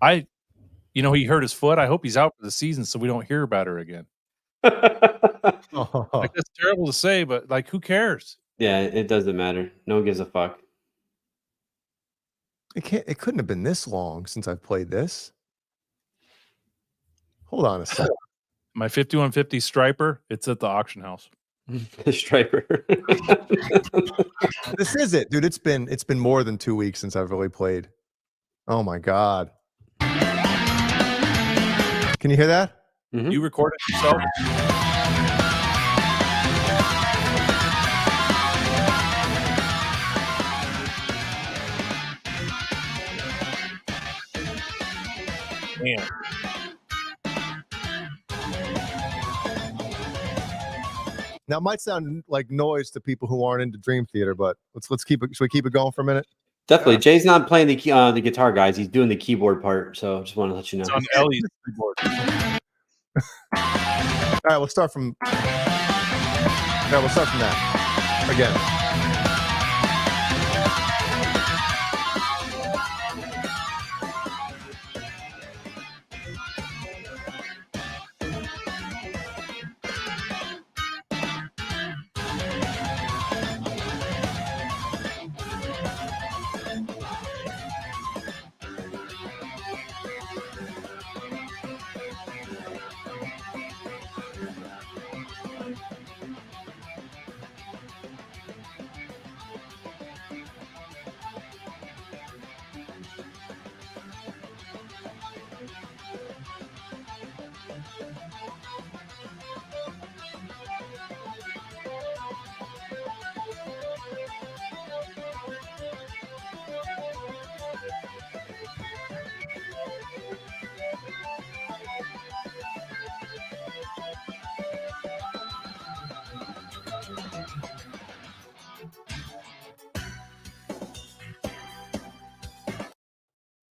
Speaker 9: He hurt his foot. I hope he's out for the season so we don't hear about her again. Like, that's terrible to say, but like, who cares?
Speaker 11: Yeah, it doesn't matter. No one gives a fuck.
Speaker 10: It couldn't have been this long since I've played this. Hold on a second.
Speaker 9: My 5150 Striper, it's at the auction house.
Speaker 11: The Striper.
Speaker 10: This is it, dude. It's been more than 2 weeks since I've really played. Oh my God. Can you hear that?
Speaker 11: Mm-hmm.
Speaker 9: You recorded yourself? Damn.
Speaker 10: Now it might sound like noise to people who aren't into Dream Theater, but let's keep it. Should we keep it going for a minute?
Speaker 11: Definitely. Jay's not playing the guitar, guys. He's doing the keyboard part. So just want to let you know.
Speaker 9: It's on Ellie's keyboard.
Speaker 10: All right, we'll start from. Yeah, we'll start from that again.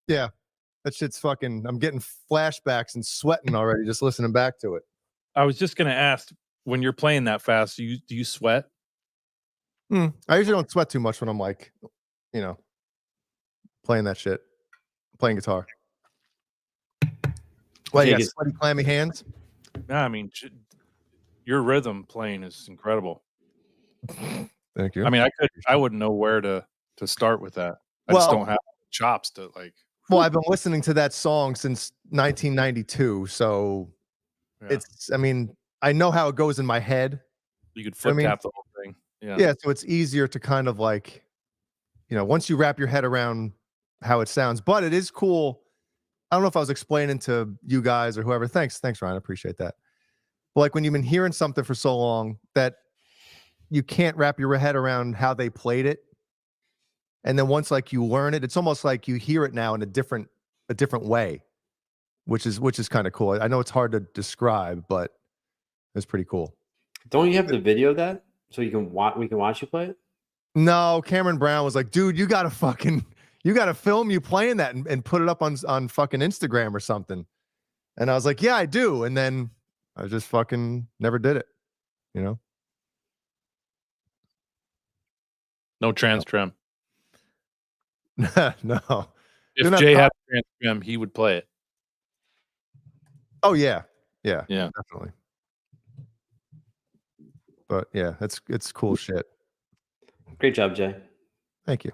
Speaker 10: Yeah, that shit's fucking. I'm getting flashbacks and sweating already just listening back to it.
Speaker 9: I was just gonna ask, when you're playing that fast, do you sweat?
Speaker 10: I usually don't sweat too much when I'm like, playing that shit, playing guitar. Well, you got sweaty, clammy hands.
Speaker 9: No, I mean, your rhythm playing is incredible.
Speaker 10: Thank you.
Speaker 9: I mean, I wouldn't know where to start with that. I just don't have chops to like.
Speaker 10: Well, I've been listening to that song since 1992, so it's. I mean, I know how it goes in my head.
Speaker 9: You could flip tap the whole thing. Yeah.
Speaker 10: Yeah, so it's easier to kind of like, once you wrap your head around how it sounds. But it is cool. I don't know if I was explaining to you guys or whoever. Thanks, Ryan. I appreciate that. But like when you've been hearing something for so long that you can't wrap your head around how they played it. And then once like you learn it, it's almost like you hear it now in a different way, which is kind of cool. I know it's hard to describe, but it's pretty cool.
Speaker 11: Don't you have the video of that so we can watch you play it?
Speaker 10: No, Cameron Brown was like, dude, you gotta film you playing that and put it up on fucking Instagram or something. And I was like, yeah, I do. And then I just fucking never did it,
Speaker 9: No trans trim.
Speaker 10: No.
Speaker 9: If Jay had trans trim, he would play it.
Speaker 10: Oh yeah, definitely. But yeah, it's cool shit.
Speaker 11: Great job, Jay.
Speaker 10: Thank you.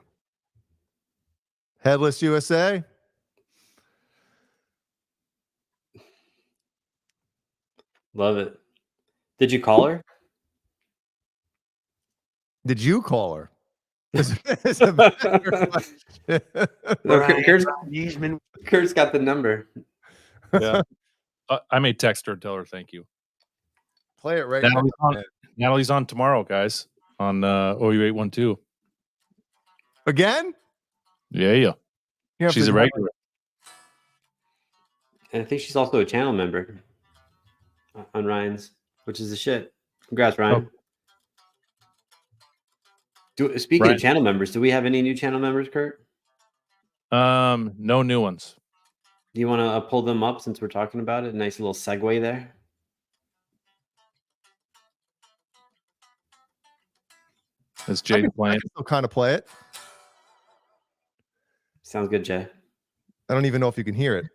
Speaker 10: Headless USA.
Speaker 11: Love it. Did you call her?
Speaker 10: Did you call her?
Speaker 11: Kurt's got the number.
Speaker 9: Yeah. I may text her and tell her thank you.
Speaker 10: Play it right
Speaker 9: now. Natalie's on tomorrow, guys, on OU812.
Speaker 10: Again?
Speaker 9: Yeah. She's a regular.
Speaker 11: And I think she's also a channel member on Ryan's, which is the shit. Congrats, Ryan. Speaking of channel members, do we have any new channel members, Kurt?
Speaker 9: No new ones.
Speaker 11: Do you want to pull them up since we're talking about it? A nice little segue there.
Speaker 9: Is Jay playing?
Speaker 10: I can still kind of play it.
Speaker 11: Sounds good, Jay.
Speaker 10: I don't even know if you can hear it.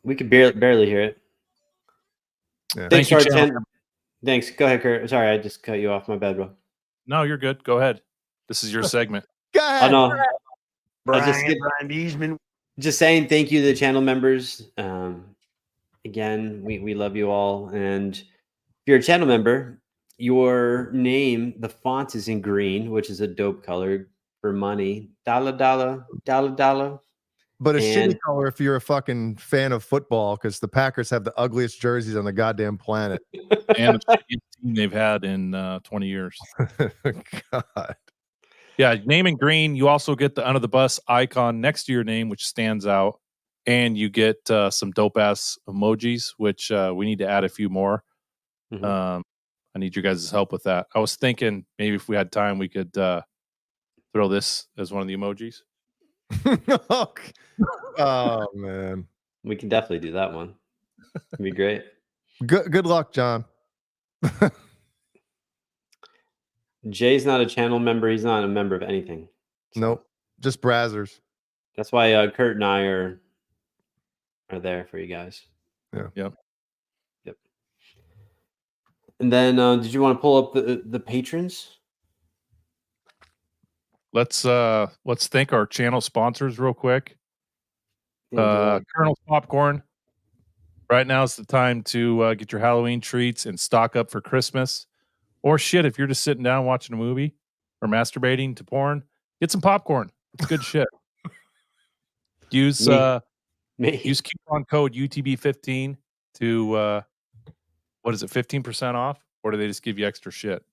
Speaker 11: We could barely hear it.
Speaker 10: Yeah.
Speaker 11: Thanks, Thanks. Go ahead, Kurt. Sorry, I just cut you off. My bad, bro.
Speaker 9: No, you're good. Go ahead. This is your segment.
Speaker 10: Go ahead.
Speaker 11: Oh, no.
Speaker 1: Brian Beesman.
Speaker 11: Just saying thank you to the channel members. Again, we love you all. And if you're a channel member, your name, the font is in green, which is a dope color for money. $.
Speaker 10: But a shitty color if you're a fucking fan of football, because the Packers have the ugliest jerseys on the goddamn planet.
Speaker 9: And the team they've had in 20 years.
Speaker 10: God.
Speaker 9: Yeah, name in green. You also get the under the bus icon next to your name, which stands out. and you get some dope ass emojis, which we need to add a few more. I need your guys' help with that. I was thinking maybe if we had time, we could throw this as one of the emojis.
Speaker 10: Oh man,
Speaker 11: we can definitely do that one. It'd be great.
Speaker 10: Good luck, John.
Speaker 11: Jay's not a channel member. He's not a member of anything.
Speaker 10: Nope, just Brazzers.
Speaker 11: That's why Kurt and I are there for you guys.
Speaker 10: Yeah.
Speaker 9: Yep.
Speaker 11: And then, did you want to pull up the patrons?
Speaker 9: Let's thank our channel sponsors real quick. Colonel's Popcorn. Right now is the time to get your Halloween treats and stock up for Christmas. Or shit, if you're just sitting down watching a movie or masturbating to porn, get some popcorn. It's good shit. Use coupon code UTB15 to what is it, 15% off? Or do they just give you extra shit?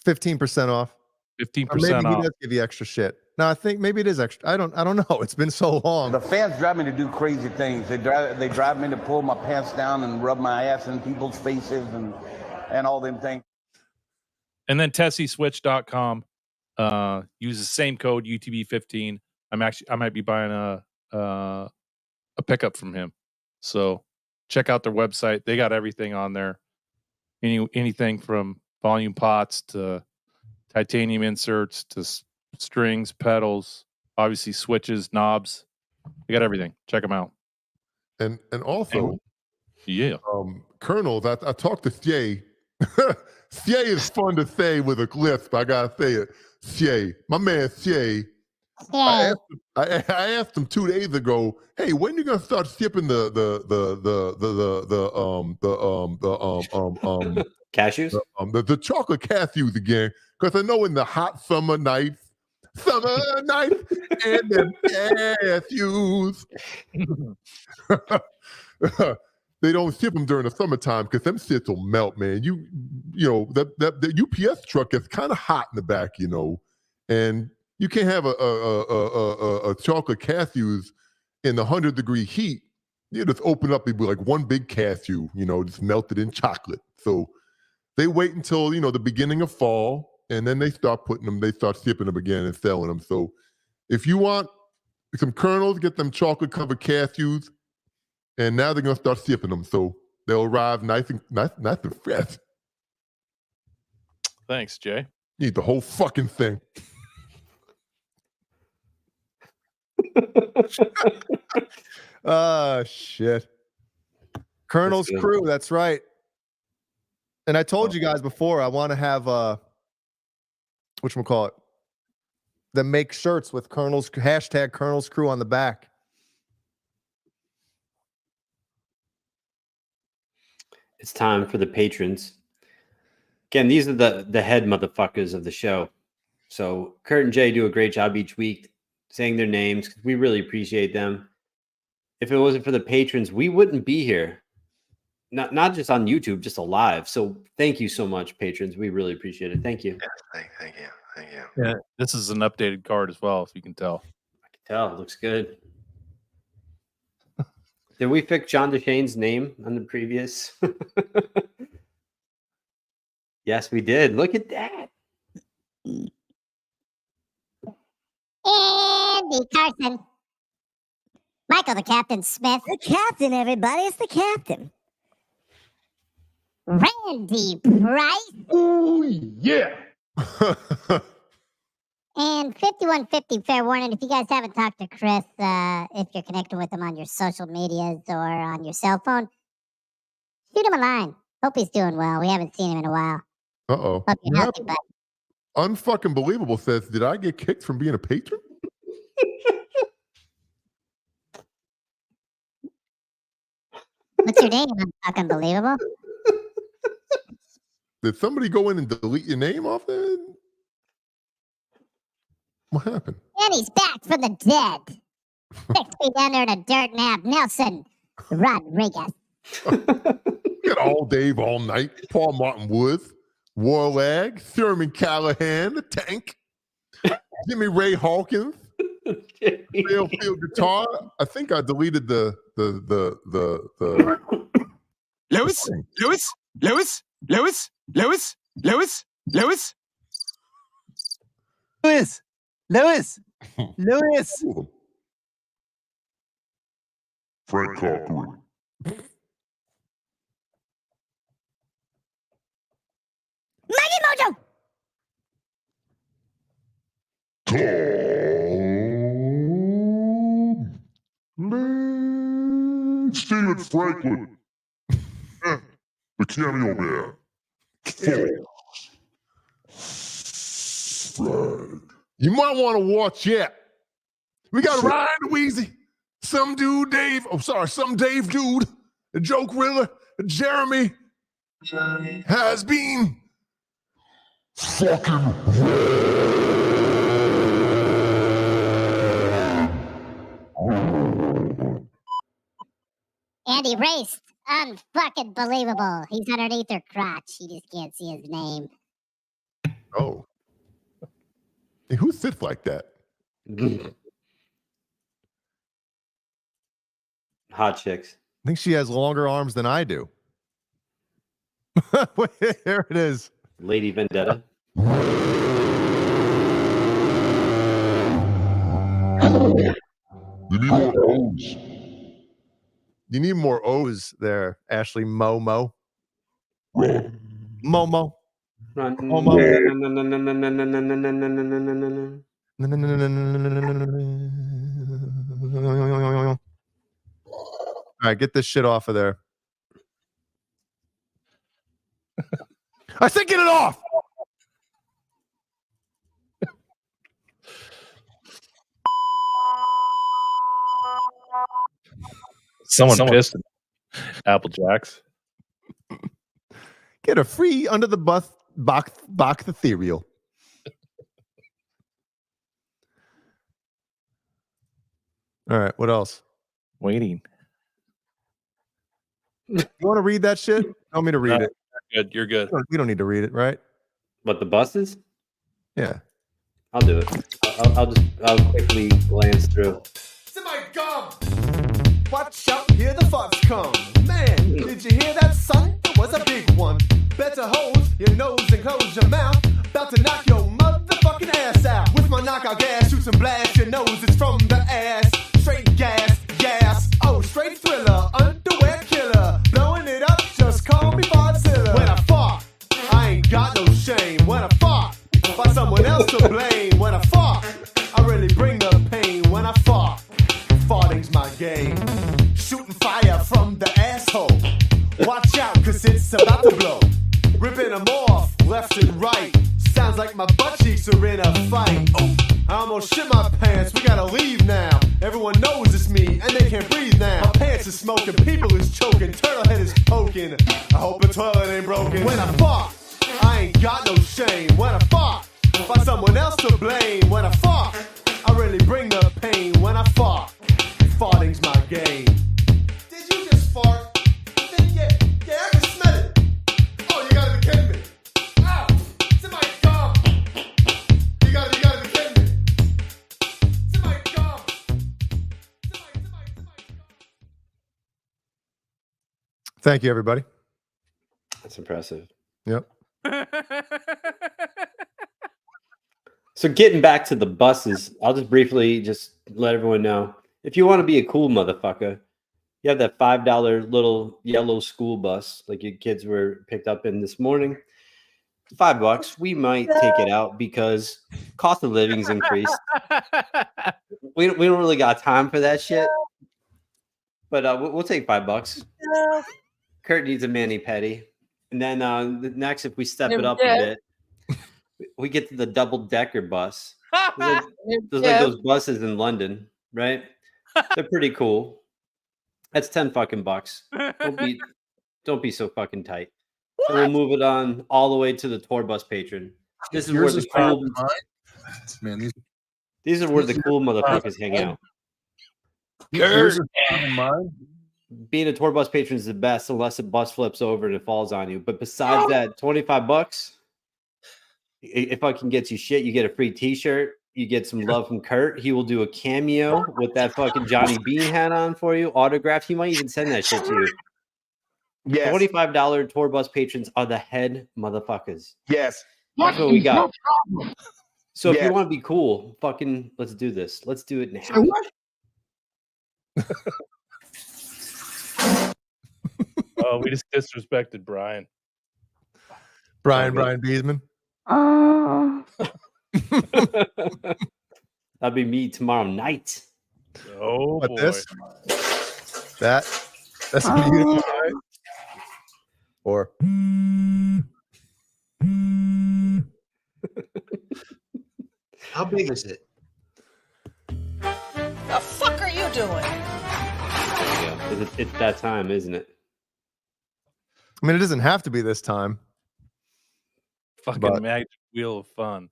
Speaker 10: 15% off.
Speaker 9: 15%
Speaker 10: maybe
Speaker 9: off.
Speaker 10: he does give you extra shit. No, I think maybe it is extra. I don't know. It's been so long.
Speaker 17: The fans drive me to do crazy things. They drive me to pull my pants down and rub my ass in people's faces and all them things.
Speaker 9: And then TessieSwitch.com. Use the same code UTB15. I might be buying a pickup from him. So check out their website. They got everything on there. Anything from volume pots to titanium inserts to strings, pedals, obviously switches, knobs. They got everything. Check them out.
Speaker 18: And also, Colonel, I talked to Thie. Thie is fun to say with a lisp. I gotta say it. Thie, my man Thie. I asked him 2 days ago, hey, when you gonna start shipping the
Speaker 11: cashews?
Speaker 18: The chocolate cashews again. Because I know in the hot summer nights and the cashews. They don't ship them during the summertime because them shits will melt, man. You know, the UPS truck is kind of hot in the back, you know, and you can't have a chocolate cashews in the 100-degree heat. You just open up, it'd be like one big cashew, you know, just melted in chocolate. So they wait until, you know, the beginning of fall, and then they start shipping them again and selling them. So if you want some kernels, get them chocolate-covered cashews, and now they're gonna start shipping them. So they'll arrive nice and fresh.
Speaker 9: Thanks, Jay.
Speaker 18: You need the whole fucking thing.
Speaker 10: Shit. Colonel's crew, that's right. And I told you guys before, I want to have whatchamacallit, them make shirts with Colonel's hashtag Colonel's crew on the back.
Speaker 11: It's time for the patrons. Again, these are the head motherfuckers of the show. So Kurt and Jay do a great job each week saying their names because we really appreciate them. If it wasn't for the patrons, we wouldn't be here. Not just on YouTube, just alive. So thank you so much, patrons. We really appreciate it. Thank you.
Speaker 4: Thank you.
Speaker 9: Yeah, this is an updated card as well, if you can tell.
Speaker 11: I can tell. It looks good. Did we fix John DeShane's name on the previous? Yes, we did. Look at that.
Speaker 6: Andy Carson. Michael, the Captain Smith. The Captain, everybody. It's the Captain. Randy Price.
Speaker 18: Oh, yeah.
Speaker 6: And 5150, fair warning, if you guys haven't talked to Chris, if you're connected with him on your social medias or on your cell phone, shoot him a line. Hope he's doing well. We haven't seen him in a while.
Speaker 18: Uh-oh.
Speaker 6: Hope you're healthy, bud.
Speaker 18: Unfucking believable says, did I get kicked from being a patron?
Speaker 6: What's your name? Unfucking believable.
Speaker 18: Did somebody go in and delete your name off there? What happened?
Speaker 6: And he's back from the dead. Next to me down there in a dirt nap, Nelson Rodriguez.
Speaker 18: Got all Dave all night, Paul Martin Woods, Warlag, Thurman Callahan, the Tank, Jimmy Ray Hawkins, Battlefield guitar. I think I deleted the
Speaker 1: Lewis, Lewis, Lewis, Lewis, Lewis, Lewis, Lewis.
Speaker 19: Lewis, Lewis, Lewis.
Speaker 18: Frank Cochran.
Speaker 6: Mikey Mojo.
Speaker 18: Stephen Franklin. The Cameo Man. Flag. You might want to watch it. We got Ryan Weezy, some dude Dave, some Dave dude, a Joe Griller, Jeremy has been fucking
Speaker 6: Andy raced. Unfucking believable. He's underneath her crotch. You just can't see his name.
Speaker 18: Oh. Hey, who sits like that?
Speaker 11: Hot chicks.
Speaker 10: I think she has longer arms than I do. There it is.
Speaker 11: Lady Vendetta.
Speaker 18: You need more O's.
Speaker 10: You need more O's there, Ashley Momo.
Speaker 18: Run.
Speaker 10: Momo.
Speaker 11: Run.
Speaker 10: Momo. All right, get this shit off of there. I said get it off.
Speaker 9: Someone pissed. Apple Jacks.
Speaker 10: Get a free under the bus box ethereal. All right, what else?
Speaker 9: Waiting.
Speaker 10: You want to read that shit? Want me to read it?
Speaker 9: Good. You're good.
Speaker 10: We don't need to read it, right?
Speaker 11: What, the buses?
Speaker 10: Yeah.
Speaker 11: I'll do it. I'll quickly glance through.
Speaker 20: Watch out, here the fucks come. Man, did you hear that, son? It was a big one. Better hold your nose and close your mouth. About to knock your motherfucking ass out. With my knockout gas, shoot and blast your nose. It's from the ass. Straight gas, gas. Oh, straight thriller, underwear killer. Blowing it up, just call me Godzilla. When I fart, I ain't got no shame. When I fart, find someone else to blame. When I fart, I really bring the pain. When I fart, farting's my game. Shooting fire from the asshole. Watch out, cause it's about to blow. Ripping them off, left and right. Sounds like my butt cheeks are in a fight. Oh, I almost shit my pants, we gotta leave now. Everyone knows it's me, and they can't breathe now. My pants is smoking, people is choking, turtle head is poking. I hope the toilet ain't broken. When I fart, I ain't got no shame. When I fart, find someone else to blame. When I fart, I really bring the pain. When I fart, farting's my game. Did you just fart? Yeah, I can smell it. Oh, you gotta be kidding me. Ow, it's in my gum. You gotta be kidding me. It's in my gum.
Speaker 10: Thank you, everybody.
Speaker 11: That's impressive.
Speaker 10: Yep.
Speaker 11: So getting back to the buses, I'll just briefly just let everyone know. If you want to be a cool motherfucker, you have that $5 little yellow school bus like your kids were picked up in this morning. $5. We might take it out because cost of living's increased. We don't really got time for that shit. But we'll take $5. Kurt needs a mani-pedi. And then next, if we step it up a bit, we get to the double-decker bus. There's like those buses in London, right? They're pretty cool. That's $10 Don't be so fucking tight. So we'll move it on all the way to the tour bus patron. This is where the cool
Speaker 3: man.
Speaker 11: These are where the cool motherfuckers hang out. Being a tour bus patron is the best unless a bus flips over and it falls on you. But besides that, $25, if I can get you shit, you get a free t-shirt, You get some love from Kurt. He will do a cameo with that fucking Johnny Bean hat on for you, autographed. He might even send that shit to you.
Speaker 17: Yes.
Speaker 11: $25 tour bus patrons are the head motherfuckers.
Speaker 17: Yes.
Speaker 11: That's what we got. So if
Speaker 17: Yes.
Speaker 11: you want to be cool, fucking let's do this. Let's do it now.
Speaker 17: Say what?
Speaker 9: Oh, we just disrespected Brian.
Speaker 10: Brian Beesman.
Speaker 11: That'll be me tomorrow night.
Speaker 9: Oh,
Speaker 10: What,
Speaker 9: boy.
Speaker 10: this? That's beautiful, right? Or
Speaker 19: How big is it?
Speaker 21: The fuck are you doing?
Speaker 11: It's that time, isn't it?
Speaker 10: I mean, it doesn't have to be this time.
Speaker 9: Fucking
Speaker 10: But-
Speaker 9: magic wheel of fun.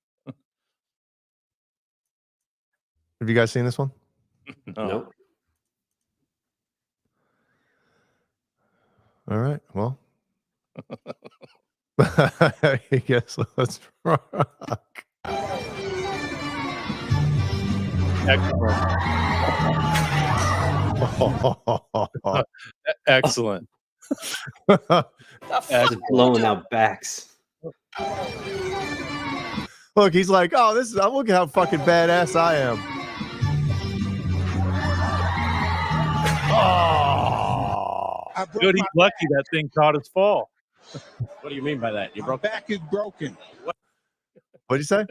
Speaker 10: Have you guys seen this one?
Speaker 9: No.
Speaker 11: Nope.
Speaker 10: All right. Well, I guess let's rock.
Speaker 9: Excellent.
Speaker 11: Just blowing out backs.
Speaker 10: Look, he's like, oh, this is. Look at how fucking badass I am.
Speaker 9: Good, he's lucky that thing caught his fall.
Speaker 3: What do you mean by that? Your back is broken.
Speaker 10: What'd you say?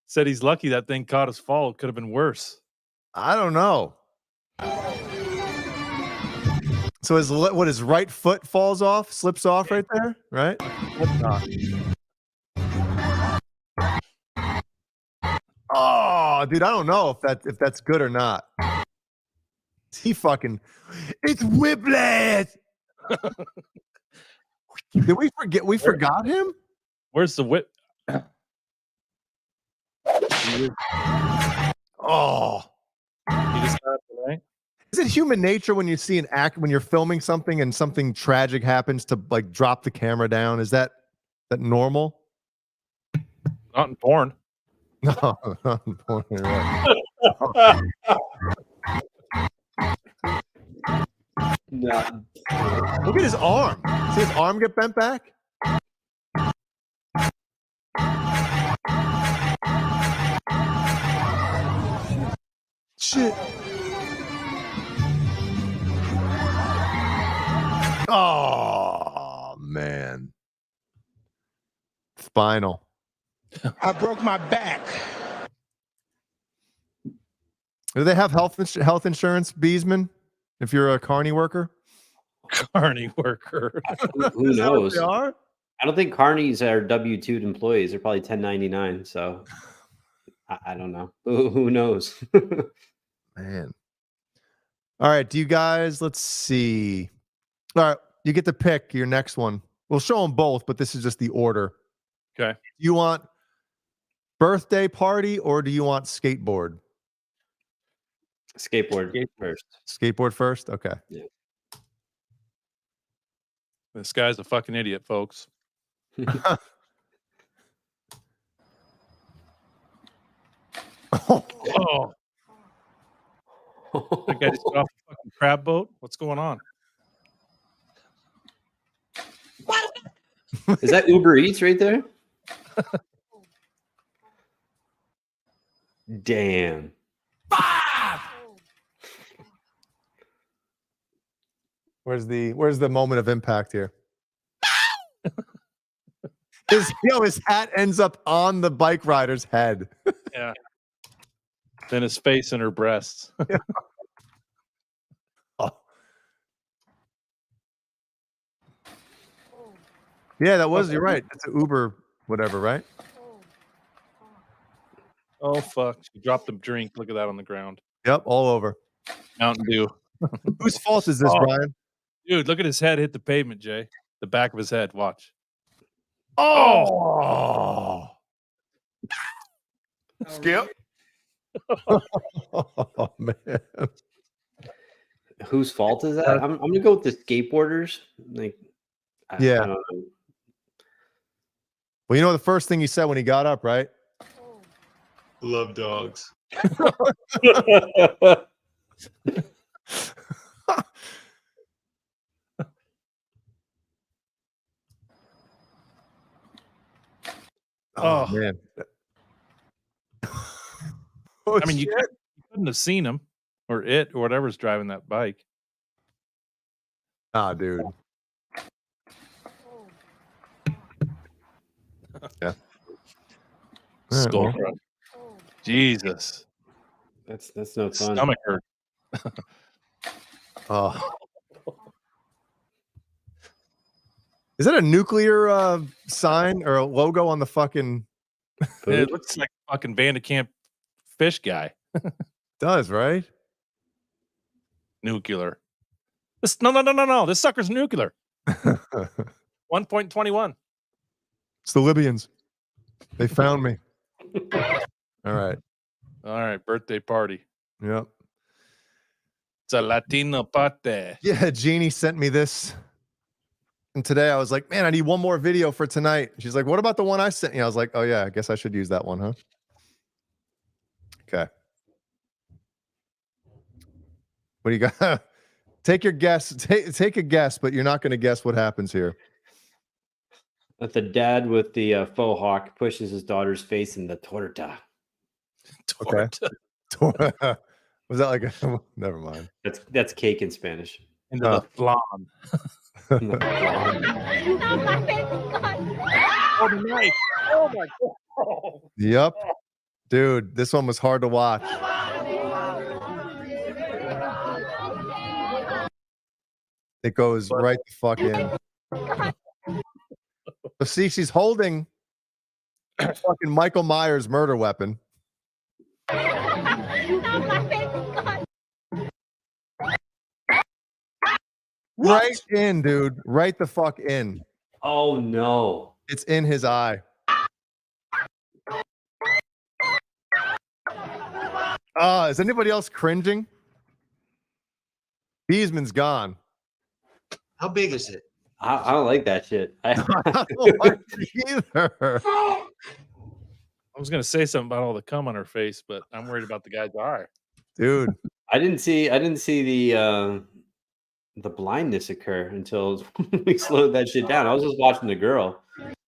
Speaker 9: Said he's lucky that thing caught his fall. It could have been worse.
Speaker 10: I don't know. So his right foot falls off, slips off right there, right? Oh, dude, I don't know if that's good or not. He fucking, it's Whiplash. Did we forget? We forgot him.
Speaker 9: Where's the whip?
Speaker 10: Oh,
Speaker 9: He just got it, right?
Speaker 10: is it human nature when you see an act when you're filming something and something tragic happens to like drop the camera down? Is that normal?
Speaker 9: Not in porn.
Speaker 10: No, not in porn, you're right.
Speaker 11: No.
Speaker 10: Look at his arm. See his arm get bent back? Shit. Oh, man. Spinal.
Speaker 3: I broke my back.
Speaker 10: Do they have health insurance, Beesman? If you're a carny worker?
Speaker 9: Carny worker.
Speaker 11: Who
Speaker 10: Is that what
Speaker 11: knows?
Speaker 10: they are?
Speaker 11: I don't think carnies are W-2 employees. They're probably 1099. So I don't know. Who knows?
Speaker 10: Man. All right. Do you guys, let's see. All right. You get to pick your next one. We'll show them both, but this is just the order.
Speaker 9: Okay.
Speaker 10: Do you want birthday party or do you want skateboard?
Speaker 11: Skateboard first.
Speaker 10: Skateboard first? Okay.
Speaker 11: Yeah.
Speaker 9: This guy's a fucking idiot, folks. Oh. That guy just got off the fucking crab boat? What's going on?
Speaker 11: Is that Uber Eats right there? Damn.
Speaker 10: Where's the moment of impact here? His hat ends up on the bike rider's head.
Speaker 9: Yeah. Then his face and her breasts.
Speaker 10: Yeah, that was. You're right. It's an Uber, whatever, right?
Speaker 9: Oh fuck! She dropped the drink. Look at that on the ground.
Speaker 10: Yep, all over.
Speaker 9: Mountain Dew.
Speaker 10: Whose fault is this,
Speaker 9: Oh.
Speaker 10: Brian?
Speaker 9: Dude, look at his head hit the pavement, Jay. The back of his head. Watch.
Speaker 10: Oh,
Speaker 17: Skip.
Speaker 10: oh man.
Speaker 11: Whose fault is that? I'm gonna go with the skateboarders. Like,
Speaker 10: Yeah.
Speaker 11: I don't know.
Speaker 10: Well, you know the first thing he said when he got up, right?
Speaker 9: Love dogs.
Speaker 10: Oh man.
Speaker 9: I mean, you couldn't have seen him or it or whatever's driving that bike.
Speaker 10: Ah, dude. Yeah.
Speaker 9: Skull
Speaker 10: well.
Speaker 9: crush. Jesus.
Speaker 11: That's no fun.
Speaker 9: Stomach hurt.
Speaker 10: Oh. Is that a nuclear sign or a logo on the fucking?
Speaker 9: It looks like a fucking Bandicamp fish guy.
Speaker 10: Does, right?
Speaker 9: Nuclear. No. This sucker's nuclear. 1.21.
Speaker 10: It's the Libyans. They found me. All right.
Speaker 9: All right. Birthday party.
Speaker 10: Yep.
Speaker 9: It's a Latino party.
Speaker 10: Yeah, Jeannie sent me this. And today I was like, man, I need one more video for tonight. She's like, what about the one I sent you? I was like, oh yeah, I guess I should use that one, huh? Okay. What do you got? Take your guess. Take a guess, but you're not going to guess what happens here.
Speaker 11: That the dad with the faux hawk pushes his daughter's face in the torta.
Speaker 10: Okay. Was that like a? Never mind.
Speaker 11: That's cake in Spanish.
Speaker 9: Into the flan.
Speaker 8: Oh, my baby's
Speaker 9: Oh, the knife. Oh my god.
Speaker 10: Yep. Dude, this one was hard to watch. It goes right the fuck in. So see, she's holding a fucking Michael Myers murder weapon. Right in, dude. Right the fuck in.
Speaker 11: Oh no.
Speaker 10: It's in his eye. Is anybody else cringing? Beesman's gone.
Speaker 19: How big is it?
Speaker 11: I don't like that shit.
Speaker 10: I don't like it either.
Speaker 9: I was gonna say something about all the cum on her face, but I'm worried about the guy's eye.
Speaker 10: Dude.
Speaker 11: I didn't see the blindness occur until we slowed that shit down. I was just watching the girl.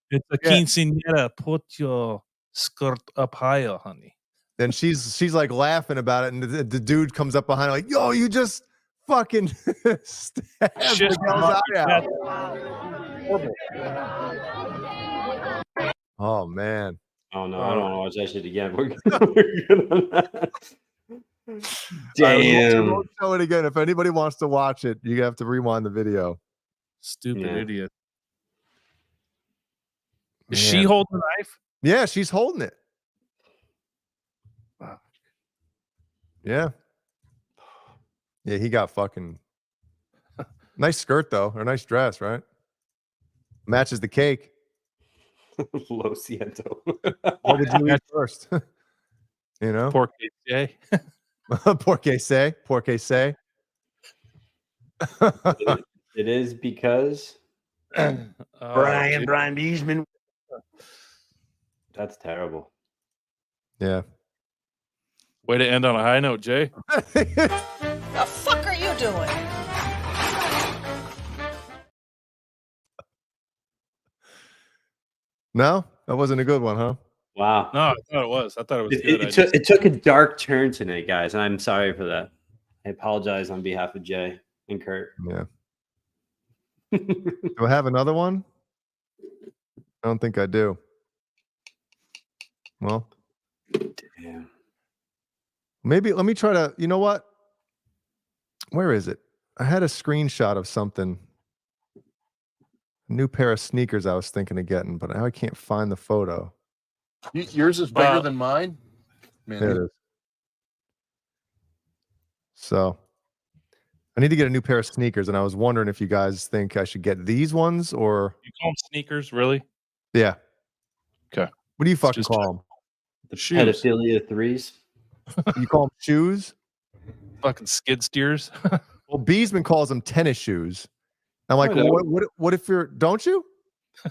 Speaker 9: It's a quinceañera. Put your skirt up higher, honey.
Speaker 10: Then she's like laughing about it, and the dude comes up behind her like, yo, you just fucking stabbed the girl's eye out. Oh man.
Speaker 11: Oh no, I don't want to watch that shit again. We're good on that. Damn.
Speaker 10: We'll show it again. If anybody wants to watch it, you have to rewind the video.
Speaker 9: Stupid idiot. Is
Speaker 10: Man.
Speaker 9: she holding the knife?
Speaker 10: Yeah, she's holding it. Yeah. Yeah, he got fucking nice skirt though, or nice dress, right? Matches the cake.
Speaker 11: Lo siento.
Speaker 10: What did you eat first? You know?
Speaker 9: Pork say.
Speaker 10: Porque say.
Speaker 11: It is because
Speaker 1: Brian Beesman.
Speaker 11: That's terrible.
Speaker 10: Yeah.
Speaker 9: Way to end on a high note, Jay.
Speaker 21: The fuck are you doing?
Speaker 10: No, that wasn't a good one, huh?
Speaker 11: Wow.
Speaker 9: No, I thought it was. I thought it was good.
Speaker 11: It took a dark turn tonight, guys, and I'm sorry for that. I apologize on behalf of Jay and Kurt.
Speaker 10: Yeah. Do I have another one? I don't think I do. Well,
Speaker 11: damn.
Speaker 10: Maybe let me try to, you know what? Where is it? I had a screenshot of something. A new pair of sneakers I was thinking of getting, but now I can't find the photo.
Speaker 22: Yours is bigger than mine? Man,
Speaker 10: There it is. So I need to get a new pair of sneakers, and I was wondering if you guys think I should get these ones or
Speaker 9: You call them sneakers, really?
Speaker 10: yeah.
Speaker 9: Okay.
Speaker 10: What do you fucking call them?
Speaker 9: The shoes.
Speaker 11: Pedophilia threes.
Speaker 10: You call them shoes?
Speaker 9: Fucking skid steers.
Speaker 10: Well, Beesman calls them tennis shoes. I'm like,
Speaker 11: I know.
Speaker 10: what if you're, don't you?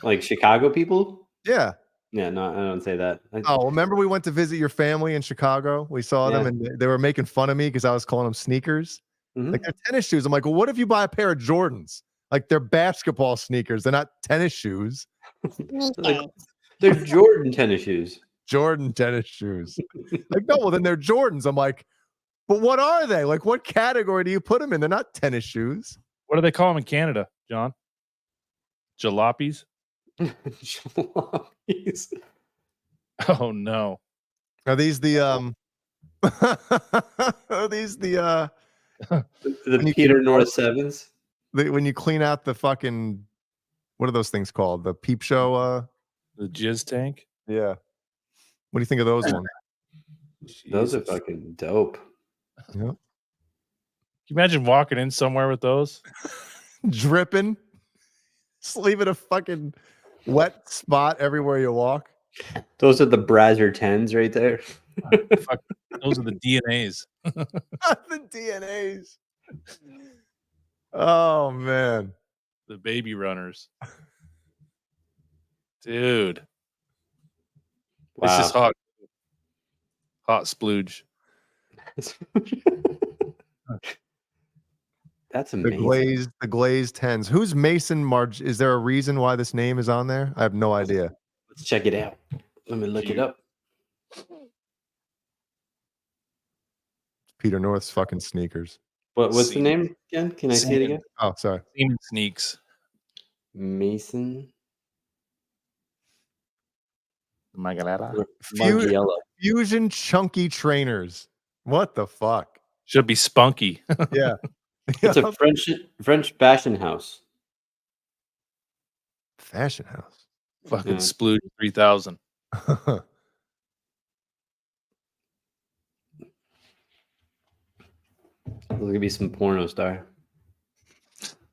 Speaker 11: Like Chicago people?
Speaker 10: Yeah.
Speaker 11: Yeah, no, I don't say that.
Speaker 10: Oh, remember we went to visit your family in Chicago? We saw them and they were making fun of me because I was calling them sneakers. Like they're tennis shoes. I'm like, well, what if you buy a pair of Jordans? Like they're basketball sneakers. They're not tennis shoes.
Speaker 11: They're Jordan tennis shoes.
Speaker 10: Jordan tennis shoes. Like, no, well, then they're Jordans. I'm like, but what are they? Like, what category do you put them in? They're not tennis shoes.
Speaker 9: What do they call them in Canada, John? Jalopies?
Speaker 11: Jalopies.
Speaker 9: Oh no.
Speaker 10: Are these the are these the
Speaker 11: Peter North Sevens?
Speaker 10: When you clean out the fucking, what are those things called? The peep show
Speaker 9: the jizz tank?
Speaker 10: Yeah. What do you think of those ones?
Speaker 11: Those are fucking dope.
Speaker 10: Yeah.
Speaker 9: Can you imagine walking in somewhere with those?
Speaker 10: Dripping. Just leaving a fucking wet spot everywhere you walk.
Speaker 11: Those are the Brazzer 10s right there.
Speaker 9: Fuck, those are the DNAs.
Speaker 10: The DNAs. Oh man.
Speaker 9: The baby runners. Dude.
Speaker 11: Wow.
Speaker 9: It's just hot. Hot splooge.
Speaker 11: That's amazing.
Speaker 10: The glazed 10s. Who's Mason Marge? Is there a reason why this name is on there? I have no idea.
Speaker 11: Let's check it out. Let me look it up.
Speaker 10: Peter North's fucking sneakers.
Speaker 11: What's the name again? Can I see it again?
Speaker 10: Oh, sorry.
Speaker 9: Seaman Sneaks.
Speaker 11: Mason
Speaker 9: Margiela.
Speaker 10: Fusion chunky trainers. What the fuck?
Speaker 9: Should be spunky.
Speaker 10: Yeah.
Speaker 11: It's a French fashion house.
Speaker 10: Fashion house.
Speaker 9: Fucking Splooge 3000.
Speaker 11: Look at me some porno star.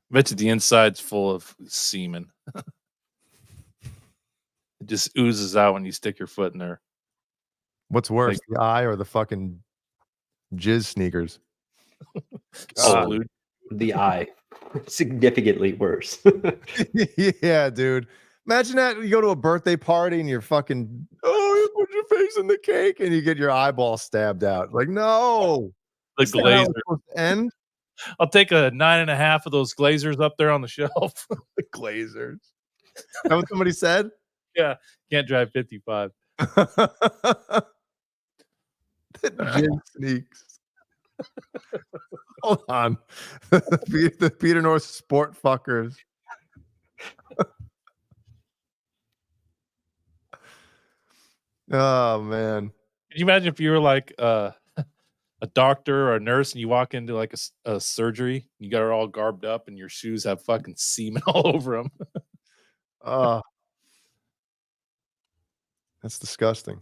Speaker 9: Bet you the inside's full of semen. It just oozes out when you stick your foot in there.
Speaker 10: What's worse, the eye or the fucking jizz sneakers?
Speaker 11: The eye. Significantly worse.
Speaker 10: Yeah, dude. Imagine that you go to a birthday party and you're fucking, you put your face in the cake and you get your eyeball stabbed out. Like, no.
Speaker 9: The glazer.
Speaker 10: End.
Speaker 9: I'll take a 9.5 of those glazers up there on the shelf.
Speaker 10: The glazers. Is that what somebody said?
Speaker 9: Yeah. Can't drive 55.
Speaker 10: The gin sneaks. Hold on. The Peter North sport fuckers. Oh man.
Speaker 9: Can you imagine if you were like a doctor or a nurse and you walk into like a surgery, you got her all garbed up and your shoes have fucking semen all over them?
Speaker 10: That's disgusting.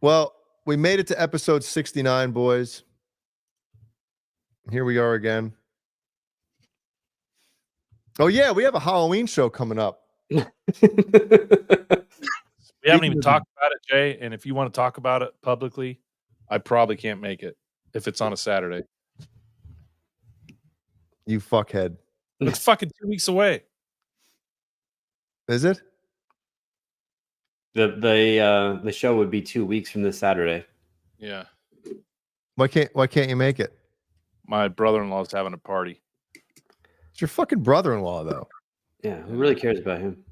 Speaker 10: Well, we made it to episode 69, boys. Here we are again. Oh yeah, we have a Halloween show coming up.
Speaker 9: We haven't even talked about it, Jay. And if you want to talk about it publicly, I probably can't make it if it's on a Saturday.
Speaker 10: You fuckhead.
Speaker 9: It's fucking 2 weeks away.
Speaker 10: Is it?
Speaker 11: The show would be 2 weeks from this Saturday.
Speaker 9: Yeah.
Speaker 10: Why can't you make it?
Speaker 9: My brother-in-law's having a party.
Speaker 10: It's your fucking brother-in-law, though.
Speaker 11: Yeah, who really cares about him?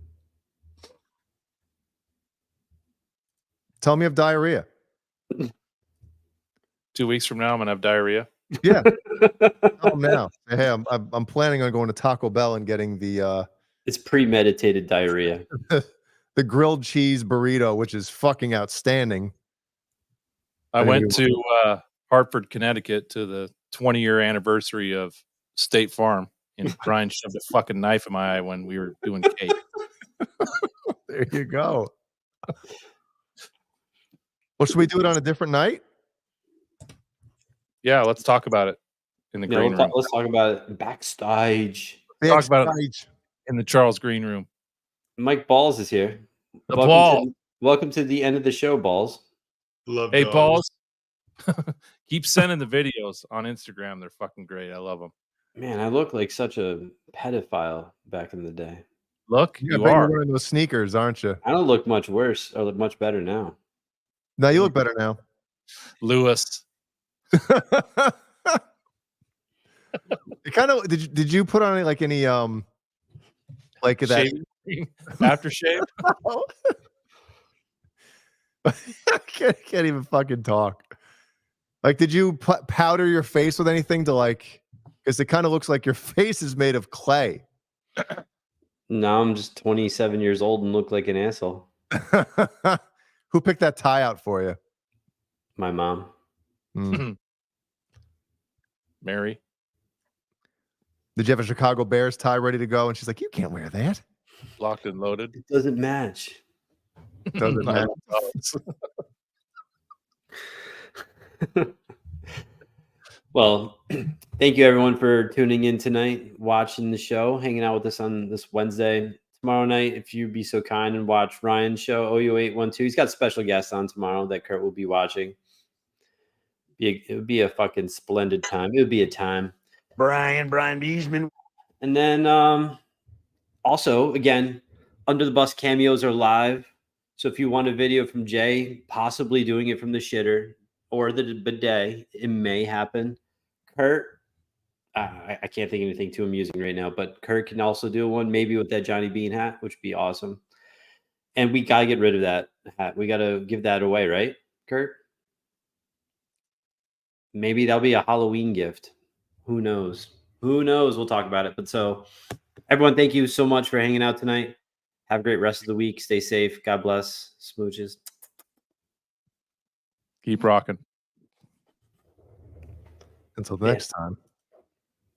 Speaker 10: Tell me you have diarrhea.
Speaker 9: 2 weeks from now, I'm gonna have diarrhea.
Speaker 10: Yeah. Oh, now. Hey, I'm planning on going to Taco Bell and getting the
Speaker 11: it's premeditated diarrhea.
Speaker 10: The grilled cheese burrito, which is fucking outstanding.
Speaker 9: I went to Hartford, Connecticut to the 20-year anniversary of State Farm, and Brian shoved a fucking knife in my eye when we were doing cake.
Speaker 10: There you go. Well, should we do it on a different night?
Speaker 9: Yeah, let's talk about it in the green room.
Speaker 11: Let's talk about it backstage.
Speaker 9: Talk about it in the Charles Green Room.
Speaker 11: Mike Balls is here. Welcome to the end of the show, Balls.
Speaker 9: Hey, Balls. Keep sending the videos on Instagram. They're fucking great. I love them.
Speaker 11: Man, I look like such a pedophile back in the day.
Speaker 9: Look,
Speaker 10: You're
Speaker 9: you
Speaker 10: big
Speaker 9: are.
Speaker 10: wearing those sneakers, aren't you?
Speaker 11: I don't look much worse. I look much better now.
Speaker 10: No, you look better now.
Speaker 9: Lewis.
Speaker 10: It kind of did you put on like any like that
Speaker 9: Shaving cream? Aftershave?
Speaker 10: I can't even fucking talk. Like, did you powder your face with anything to like? Because it kind of looks like your face is made of clay.
Speaker 11: Now I'm just 27 years old and look like an asshole.
Speaker 10: Who picked that tie out for you?
Speaker 11: My mom.
Speaker 9: Mary.
Speaker 10: Did you have a Chicago Bears tie ready to go? And she's like, "You can't wear that.
Speaker 9: Locked and loaded.
Speaker 11: It doesn't match.
Speaker 10: Doesn't matter."
Speaker 11: Well, thank you everyone for tuning in tonight, watching the show, hanging out with us on this Wednesday. Tomorrow night, if you'd be so kind and watch Ryan's show, OU812. He's got special guests on tomorrow that Kurt will be watching. It would be a fucking splendid time. It would be a time.
Speaker 1: Brian Beesman.
Speaker 11: And then also, again, Under the Bus cameos are live. So if you want a video from Jay, possibly doing it from the shitter or the bidet, it may happen. Kurt, I can't think of anything too amusing right now, but Kurt can also do one, maybe with that Johnny Bean hat, which would be awesome. And we got to get rid of that hat. We got to give that away, right, Kurt? Maybe that'll be a Halloween gift. Who knows? Who knows? We'll talk about it. But so, everyone, thank you so much for hanging out tonight. Have a great rest of the week. Stay safe. God bless. Smooches.
Speaker 9: Keep rocking.
Speaker 10: Until next time.